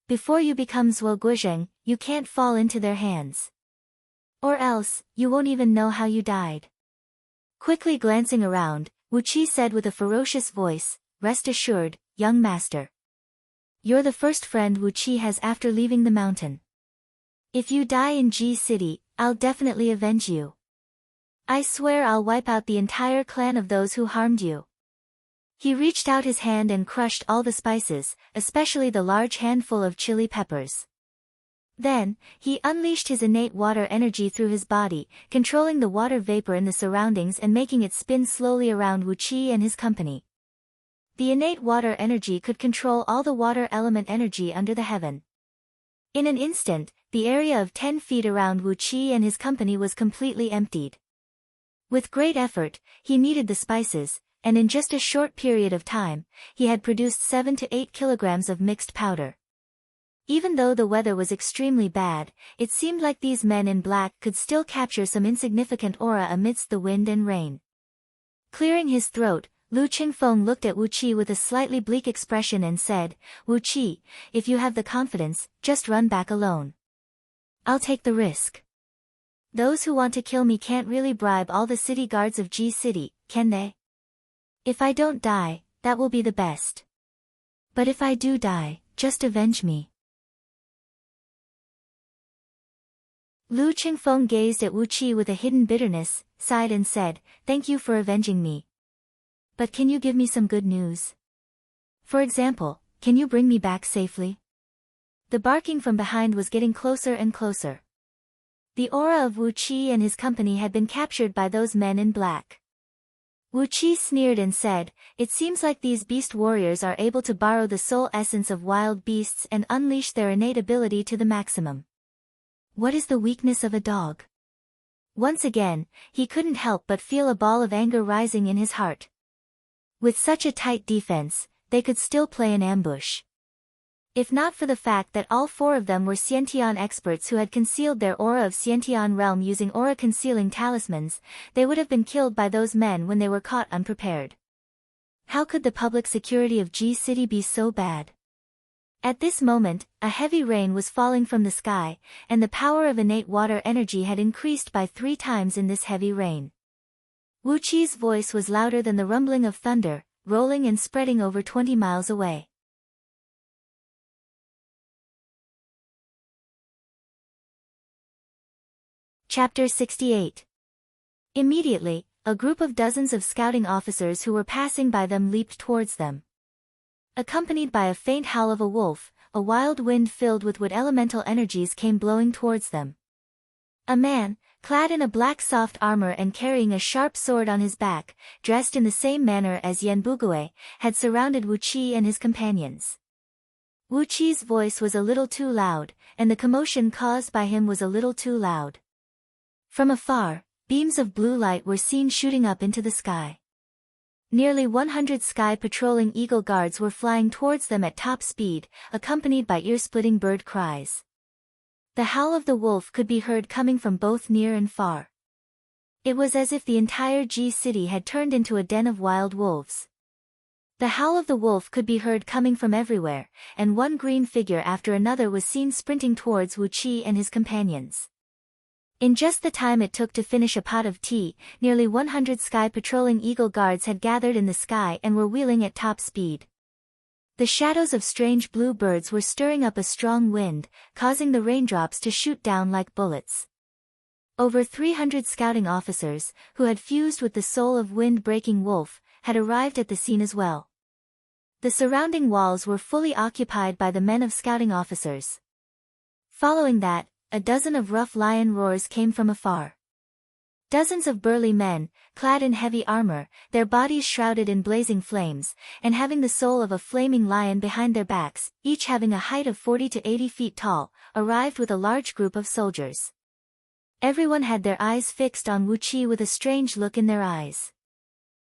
Before you become Zuo Guizheng, you can't fall into their hands. Or else, you won't even know how you died." Quickly glancing around, Wuqi said with a ferocious voice, "Rest assured, young master. You're the first friend Wuqi has after leaving the mountain. If you die in G City, I'll definitely avenge you. I swear I'll wipe out the entire clan of those who harmed you." He reached out his hand and crushed all the spices, especially the large handful of chili peppers. Then, he unleashed his innate water energy through his body, controlling the water vapor in the surroundings and making it spin slowly around Wu Qi and his company. The innate water energy could control all the water element energy under the heaven. In an instant, the area of 10 feet around Wu Qi and his company was completely emptied. With great effort, he kneaded the spices, and in just a short period of time, he had produced 7 to 8 kilograms of mixed powder. Even though the weather was extremely bad, it seemed like these men in black could still capture some insignificant aura amidst the wind and rain. Clearing his throat, Lu Qingfeng looked at Wu Qi with a slightly bleak expression and said, "Wu Qi, if you have the confidence, just run back alone. I'll take the risk. Those who want to kill me can't really bribe all the city guards of G City, can they? If I don't die, that will be the best. But if I do die, just avenge me." Lu Qingfeng gazed at Wu Qi with a hidden bitterness, sighed and said, "Thank you for avenging me. But can you give me some good news? For example, can you bring me back safely?" The barking from behind was getting closer and closer. The aura of Wu Qi and his company had been captured by those men in black. Wu Qi sneered and said, "It seems like these beast warriors are able to borrow the soul essence of wild beasts and unleash their innate ability to the maximum. What is the weakness of a dog?" Once again, he couldn't help but feel a ball of anger rising in his heart. With such a tight defense, they could still play an ambush. If not for the fact that all 4 of them were Xiantian experts who had concealed their aura of Xiantian realm using aura-concealing talismans, they would have been killed by those men when they were caught unprepared. How could the public security of G City be so bad? At this moment, a heavy rain was falling from the sky, and the power of innate water energy had increased by 3 times in this heavy rain. Wu Qi's voice was louder than the rumbling of thunder, rolling and spreading over 20 miles away. Chapter 68. Immediately, a group of dozens of scouting officers who were passing by them leaped towards them. Accompanied by a faint howl of a wolf, a wild wind filled with wood elemental energies came blowing towards them. A man, clad in a black soft armor and carrying a sharp sword on his back, dressed in the same manner as Yan Bugui, had surrounded Wu Qi and his companions. Wu Qi's voice was a little too loud, and the commotion caused by him was a little too loud. From afar, beams of blue light were seen shooting up into the sky. Nearly 100 sky-patrolling eagle guards were flying towards them at top speed, accompanied by ear-splitting bird cries. The howl of the wolf could be heard coming from both near and far. It was as if the entire G City had turned into a den of wild wolves. The howl of the wolf could be heard coming from everywhere, and one green figure after another was seen sprinting towards Wu Qi and his companions. In just the time it took to finish a pot of tea, nearly 100 sky-patrolling eagle guards had gathered in the sky and were wheeling at top speed. The shadows of strange blue birds were stirring up a strong wind, causing the raindrops to shoot down like bullets. Over 300 scouting officers, who had fused with the soul of wind-breaking wolf, had arrived at the scene as well. The surrounding walls were fully occupied by the men of scouting officers. Following that, a dozen of rough lion roars came from afar. Dozens of burly men, clad in heavy armor, their bodies shrouded in blazing flames, and having the soul of a flaming lion behind their backs, each having a height of 40 to 80 feet tall, arrived with a large group of soldiers. Everyone had their eyes fixed on Wu Qi with a strange look in their eyes.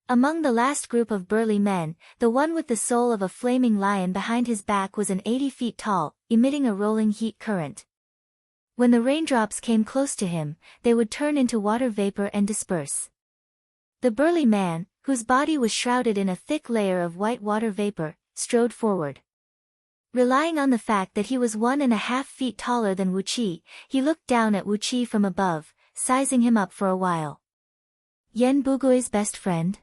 Among the last group of burly men, the one with the soul of a flaming lion behind his back was an 80 feet tall, emitting a rolling heat current. When the raindrops came close to him, they would turn into water vapor and disperse. The burly man, whose body was shrouded in a thick layer of white water vapor, strode forward. Relying on the fact that he was 1.5 feet taller than Wu Qi, he looked down at Wu Qi from above, sizing him up for a while. Yan Bugui's best friend?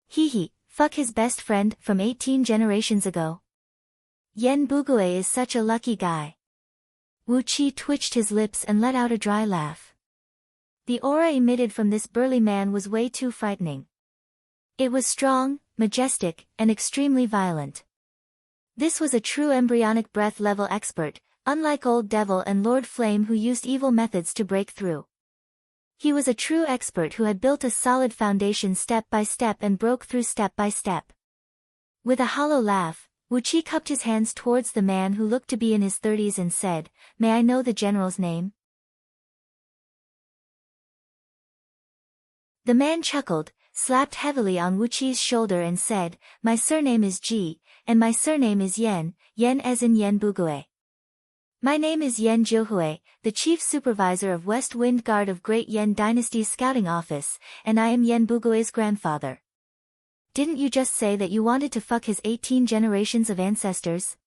Hee, fuck his best friend from 18 generations ago. Yan Bugui is such a lucky guy. Wu Qi twitched his lips and let out a dry laugh. The aura emitted from this burly man was way too frightening. It was strong, majestic, and extremely violent. This was a true embryonic breath-level expert, unlike Old Devil and Lord Flame who used evil methods to break through. He was a true expert who had built a solid foundation step by step and broke through step by step. With a hollow laugh, Wu Qi cupped his hands towards the man who looked to be in his 30s and said, "May I know the general's name?" The man chuckled, slapped heavily on Wu Qi's shoulder and said, "My surname is Ji, and my surname is Yen, Yen as in Yen Bugue. My name is Yen Jiuhui, the chief supervisor of West Wind Guard of Great Yen Dynasty's scouting office, and I am Yen Bugue's grandfather." "Didn't you just say that you wanted to fuck his 18 generations of ancestors?"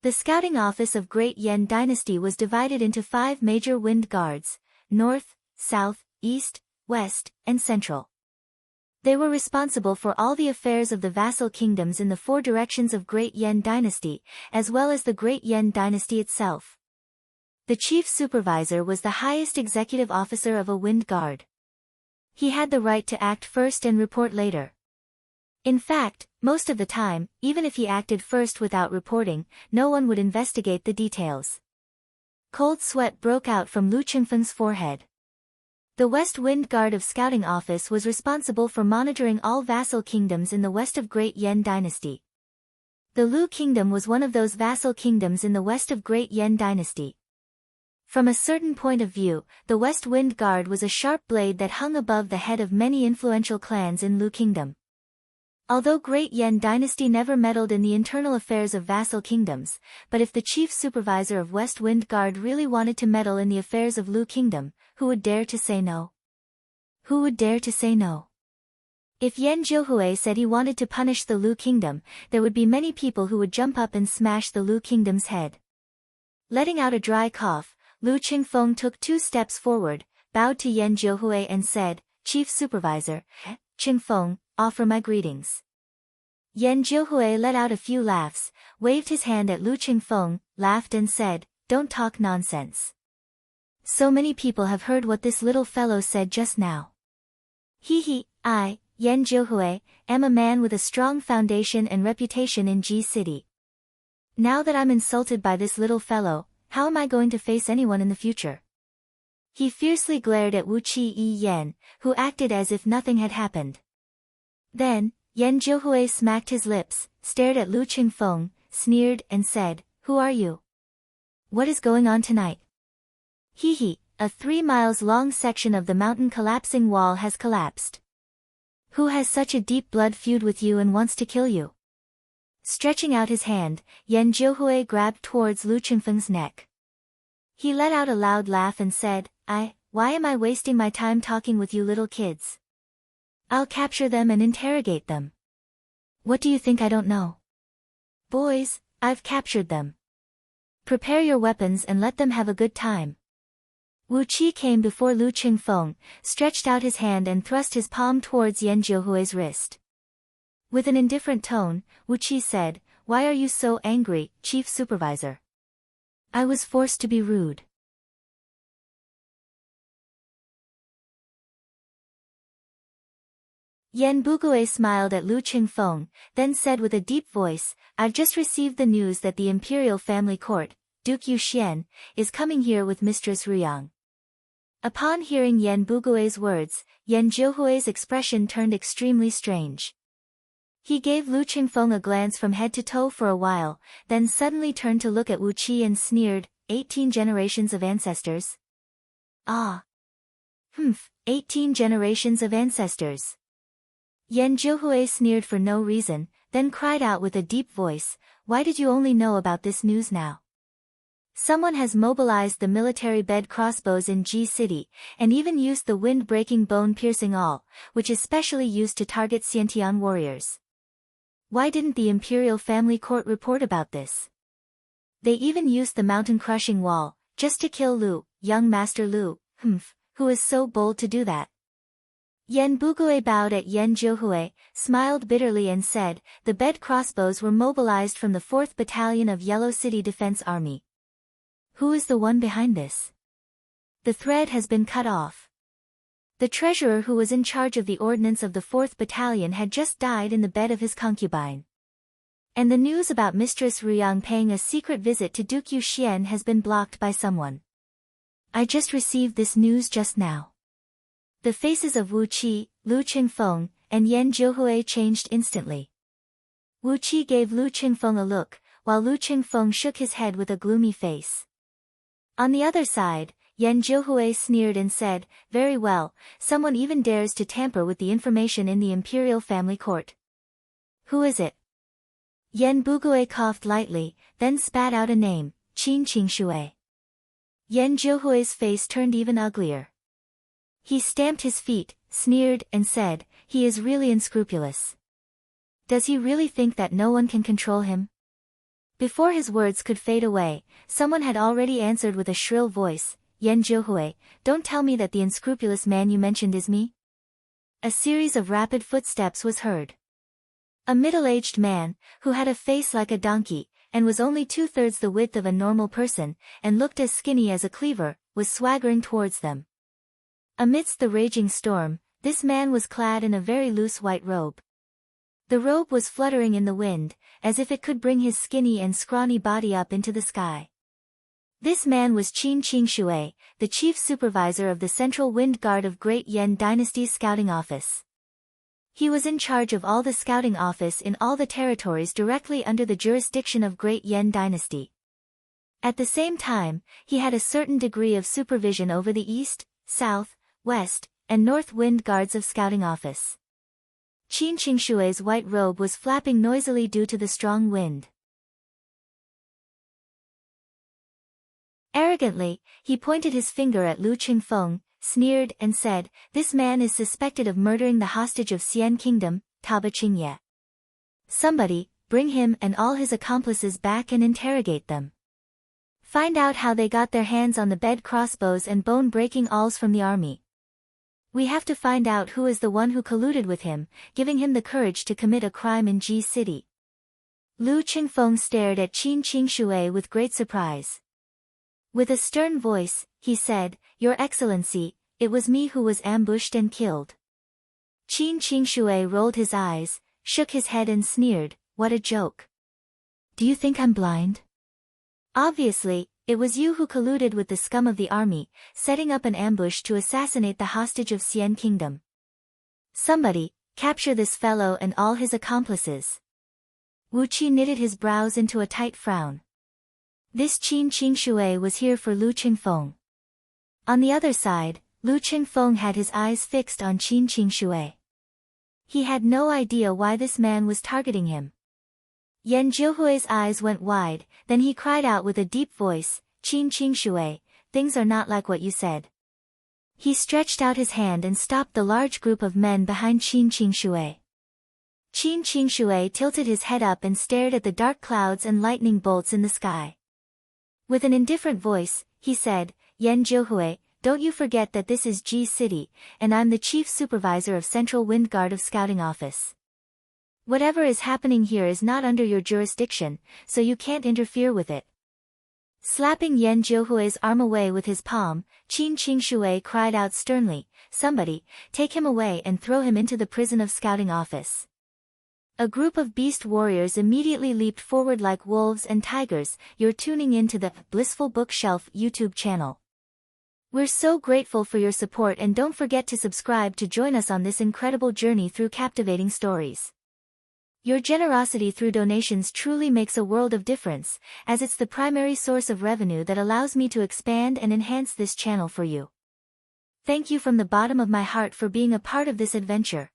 The scouting office of Great Yen Dynasty was divided into 5 major wind guards: North, South, East, West, and Central. They were responsible for all the affairs of the vassal kingdoms in the 4 directions of Great Yen Dynasty, as well as the Great Yen Dynasty itself. The chief supervisor was the highest executive officer of a wind guard. He had the right to act first and report later. In fact, most of the time, even if he acted first without reporting, no one would investigate the details. Cold sweat broke out from Lu Qingfeng's forehead. The West Wind Guard of Scouting Office was responsible for monitoring all vassal kingdoms in the west of Great Yen Dynasty. The Lu Kingdom was one of those vassal kingdoms in the west of Great Yen Dynasty. From a certain point of view, the West Wind Guard was a sharp blade that hung above the head of many influential clans in Lu Kingdom. Although Great Yen Dynasty never meddled in the internal affairs of vassal kingdoms, but if the chief supervisor of West Wind Guard really wanted to meddle in the affairs of Lu Kingdom, who would dare to say no? Who would dare to say no? If Yen Jiuhui said he wanted to punish the Lu Kingdom, there would be many people who would jump up and smash the Lu Kingdom's head. Letting out a dry cough, Lu Qingfeng took 2 steps forward, bowed to Yen Jiuhui and said, "Chief Supervisor, Qingfeng, offer my greetings." Yen Jiuhui let out a few laughs, waved his hand at Lu Qingfeng, laughed and said, "Don't talk nonsense. So many people have heard what this little fellow said just now. I, Yen Jiuhui, am a man with a strong foundation and reputation in Ji City. Now that I'm insulted by this little fellow, how am I going to face anyone in the future?" He fiercely glared at Wu Qi Yen, who acted as if nothing had happened. Then, Yen Jiuhui smacked his lips, stared at Lu Qingfeng, sneered and said, "Who are you? What is going on tonight?" A 3 miles long section of the mountain collapsing wall has collapsed. Who has such a deep blood feud with you and wants to kill you? Stretching out his hand, Yen Jiuhui grabbed towards Lu Qingfeng's neck. He let out a loud laugh and said, Why am I wasting my time talking with you little kids? I'll capture them and interrogate them. What do you think I don't know? Boys, I've captured them. Prepare your weapons and let them have a good time." Wu Qi came before Lu Qingfeng, stretched out his hand and thrust his palm towards Yen Jiuhui's wrist. With an indifferent tone, Wu Qi said, "Why are you so angry, Chief Supervisor?" "I was forced to be rude." Yen Bugue smiled at Lu Qingfeng, then said with a deep voice, "I've just received the news that the imperial family court, Duke Yuxian, is coming here with Mistress Ruyang." Upon hearing Yen Bugue's words, Yen Jiuhui's expression turned extremely strange. He gave Lu Qingfeng a glance from head to toe for a while, then suddenly turned to look at Wu Qi and sneered, 18 generations of ancestors? Ah. 18 generations of ancestors. Yen Jiuhui sneered for no reason, then cried out with a deep voice, "Why did you only know about this news now? Someone has mobilized the military bed crossbows in Ji City, and even used the wind-breaking bone-piercing awl, which is specially used to target Xiantian warriors. Why didn't the imperial family court report about this? They even used the mountain-crushing wall, just to kill Lu, young Master Lu, who is so bold to do that?" Yen Bugue bowed at Yen Jiuhui, smiled bitterly and said, "The bed crossbows were mobilized from the 4th Battalion of Yellow City Defense Army. Who is the one behind this? The thread has been cut off. The treasurer who was in charge of the ordnance of the 4th Battalion had just died in the bed of his concubine. And the news about Mistress Ruyang paying a secret visit to Duke Yuxian has been blocked by someone. I just received this news just now. The faces of Wu Qi, Lu Qingfeng, and Yan Jiuhui changed instantly. Wu Qi gave Lu Qingfeng a look, while Lu Qingfeng shook his head with a gloomy face. On the other side, Yan Jiuhui sneered and said, "Very well, someone even dares to tamper with the information in the imperial family court. Who is it?" Yan Bugui coughed lightly, then spat out a name, Qin Qingshui. Yan Jiuhui's face turned even uglier. He stamped his feet, sneered, and said, "He is really unscrupulous. Does he really think that no one can control him?" Before his words could fade away, someone had already answered with a shrill voice, "Yan Jiuhui, don't tell me that the unscrupulous man you mentioned is me?" A series of rapid footsteps was heard. A middle-aged man, who had a face like a donkey, and was only 2/3 the width of a normal person, and looked as skinny as a cleaver, was swaggering towards them. Amidst the raging storm, this man was clad in a very loose white robe. The robe was fluttering in the wind, as if it could bring his skinny and scrawny body up into the sky. This man was Qin Qingshui, the chief supervisor of the Central Wind Guard of Great Yan Dynasty's scouting office. He was in charge of all the scouting office in all the territories directly under the jurisdiction of Great Yan Dynasty. At the same time, he had a certain degree of supervision over the East, South, West, and North Wind Guards of scouting office. Qin Qingshui's white robe was flapping noisily due to the strong wind. Arrogantly, he pointed his finger at Lu Qingfeng, sneered, and said, "This man is suspected of murdering the hostage of Xian Kingdom, Taba Qingye. Somebody, bring him and all his accomplices back and interrogate them. Find out how they got their hands on the bed crossbows and bone-breaking awls from the army. We have to find out who is the one who colluded with him, giving him the courage to commit a crime in Ji City." Lu Qingfeng stared at Qin Qingshui with great surprise. With a stern voice, he said, "Your Excellency, it was me who was ambushed and killed." Qin Qingshui rolled his eyes, shook his head and sneered, "What a joke. Do you think I'm blind? Obviously, it was you who colluded with the scum of the army, setting up an ambush to assassinate the hostage of Xian Kingdom. Somebody, capture this fellow and all his accomplices." Wu Qi knitted his brows into a tight frown. This Qin Qingshui was here for Lu Qingfeng. On the other side, Lu Qingfeng had his eyes fixed on Qin Qingshui. He had no idea why this man was targeting him. Yan Jiuhui's eyes went wide, then he cried out with a deep voice, "Qin Qingshui, things are not like what you said." He stretched out his hand and stopped the large group of men behind Qin Qingshui. Qin Qingshui tilted his head up and stared at the dark clouds and lightning bolts in the sky. With an indifferent voice, he said, "Yan Jiuhui, don't you forget that this is Ji City, and I'm the chief supervisor of Central Wind Guard of Scouting Office. Whatever is happening here is not under your jurisdiction, so you can't interfere with it." Slapping Yan Jiuhui's arm away with his palm, Qin Qingshui cried out sternly, "Somebody, take him away and throw him into the prison of Scouting Office." A group of beast warriors immediately leaped forward like wolves and tigers. You're tuning in to the Blissful Bookshelf YouTube channel. We're so grateful for your support, and don't forget to subscribe to join us on this incredible journey through captivating stories. Your generosity through donations truly makes a world of difference, as it's the primary source of revenue that allows me to expand and enhance this channel for you. Thank you from the bottom of my heart for being a part of this adventure.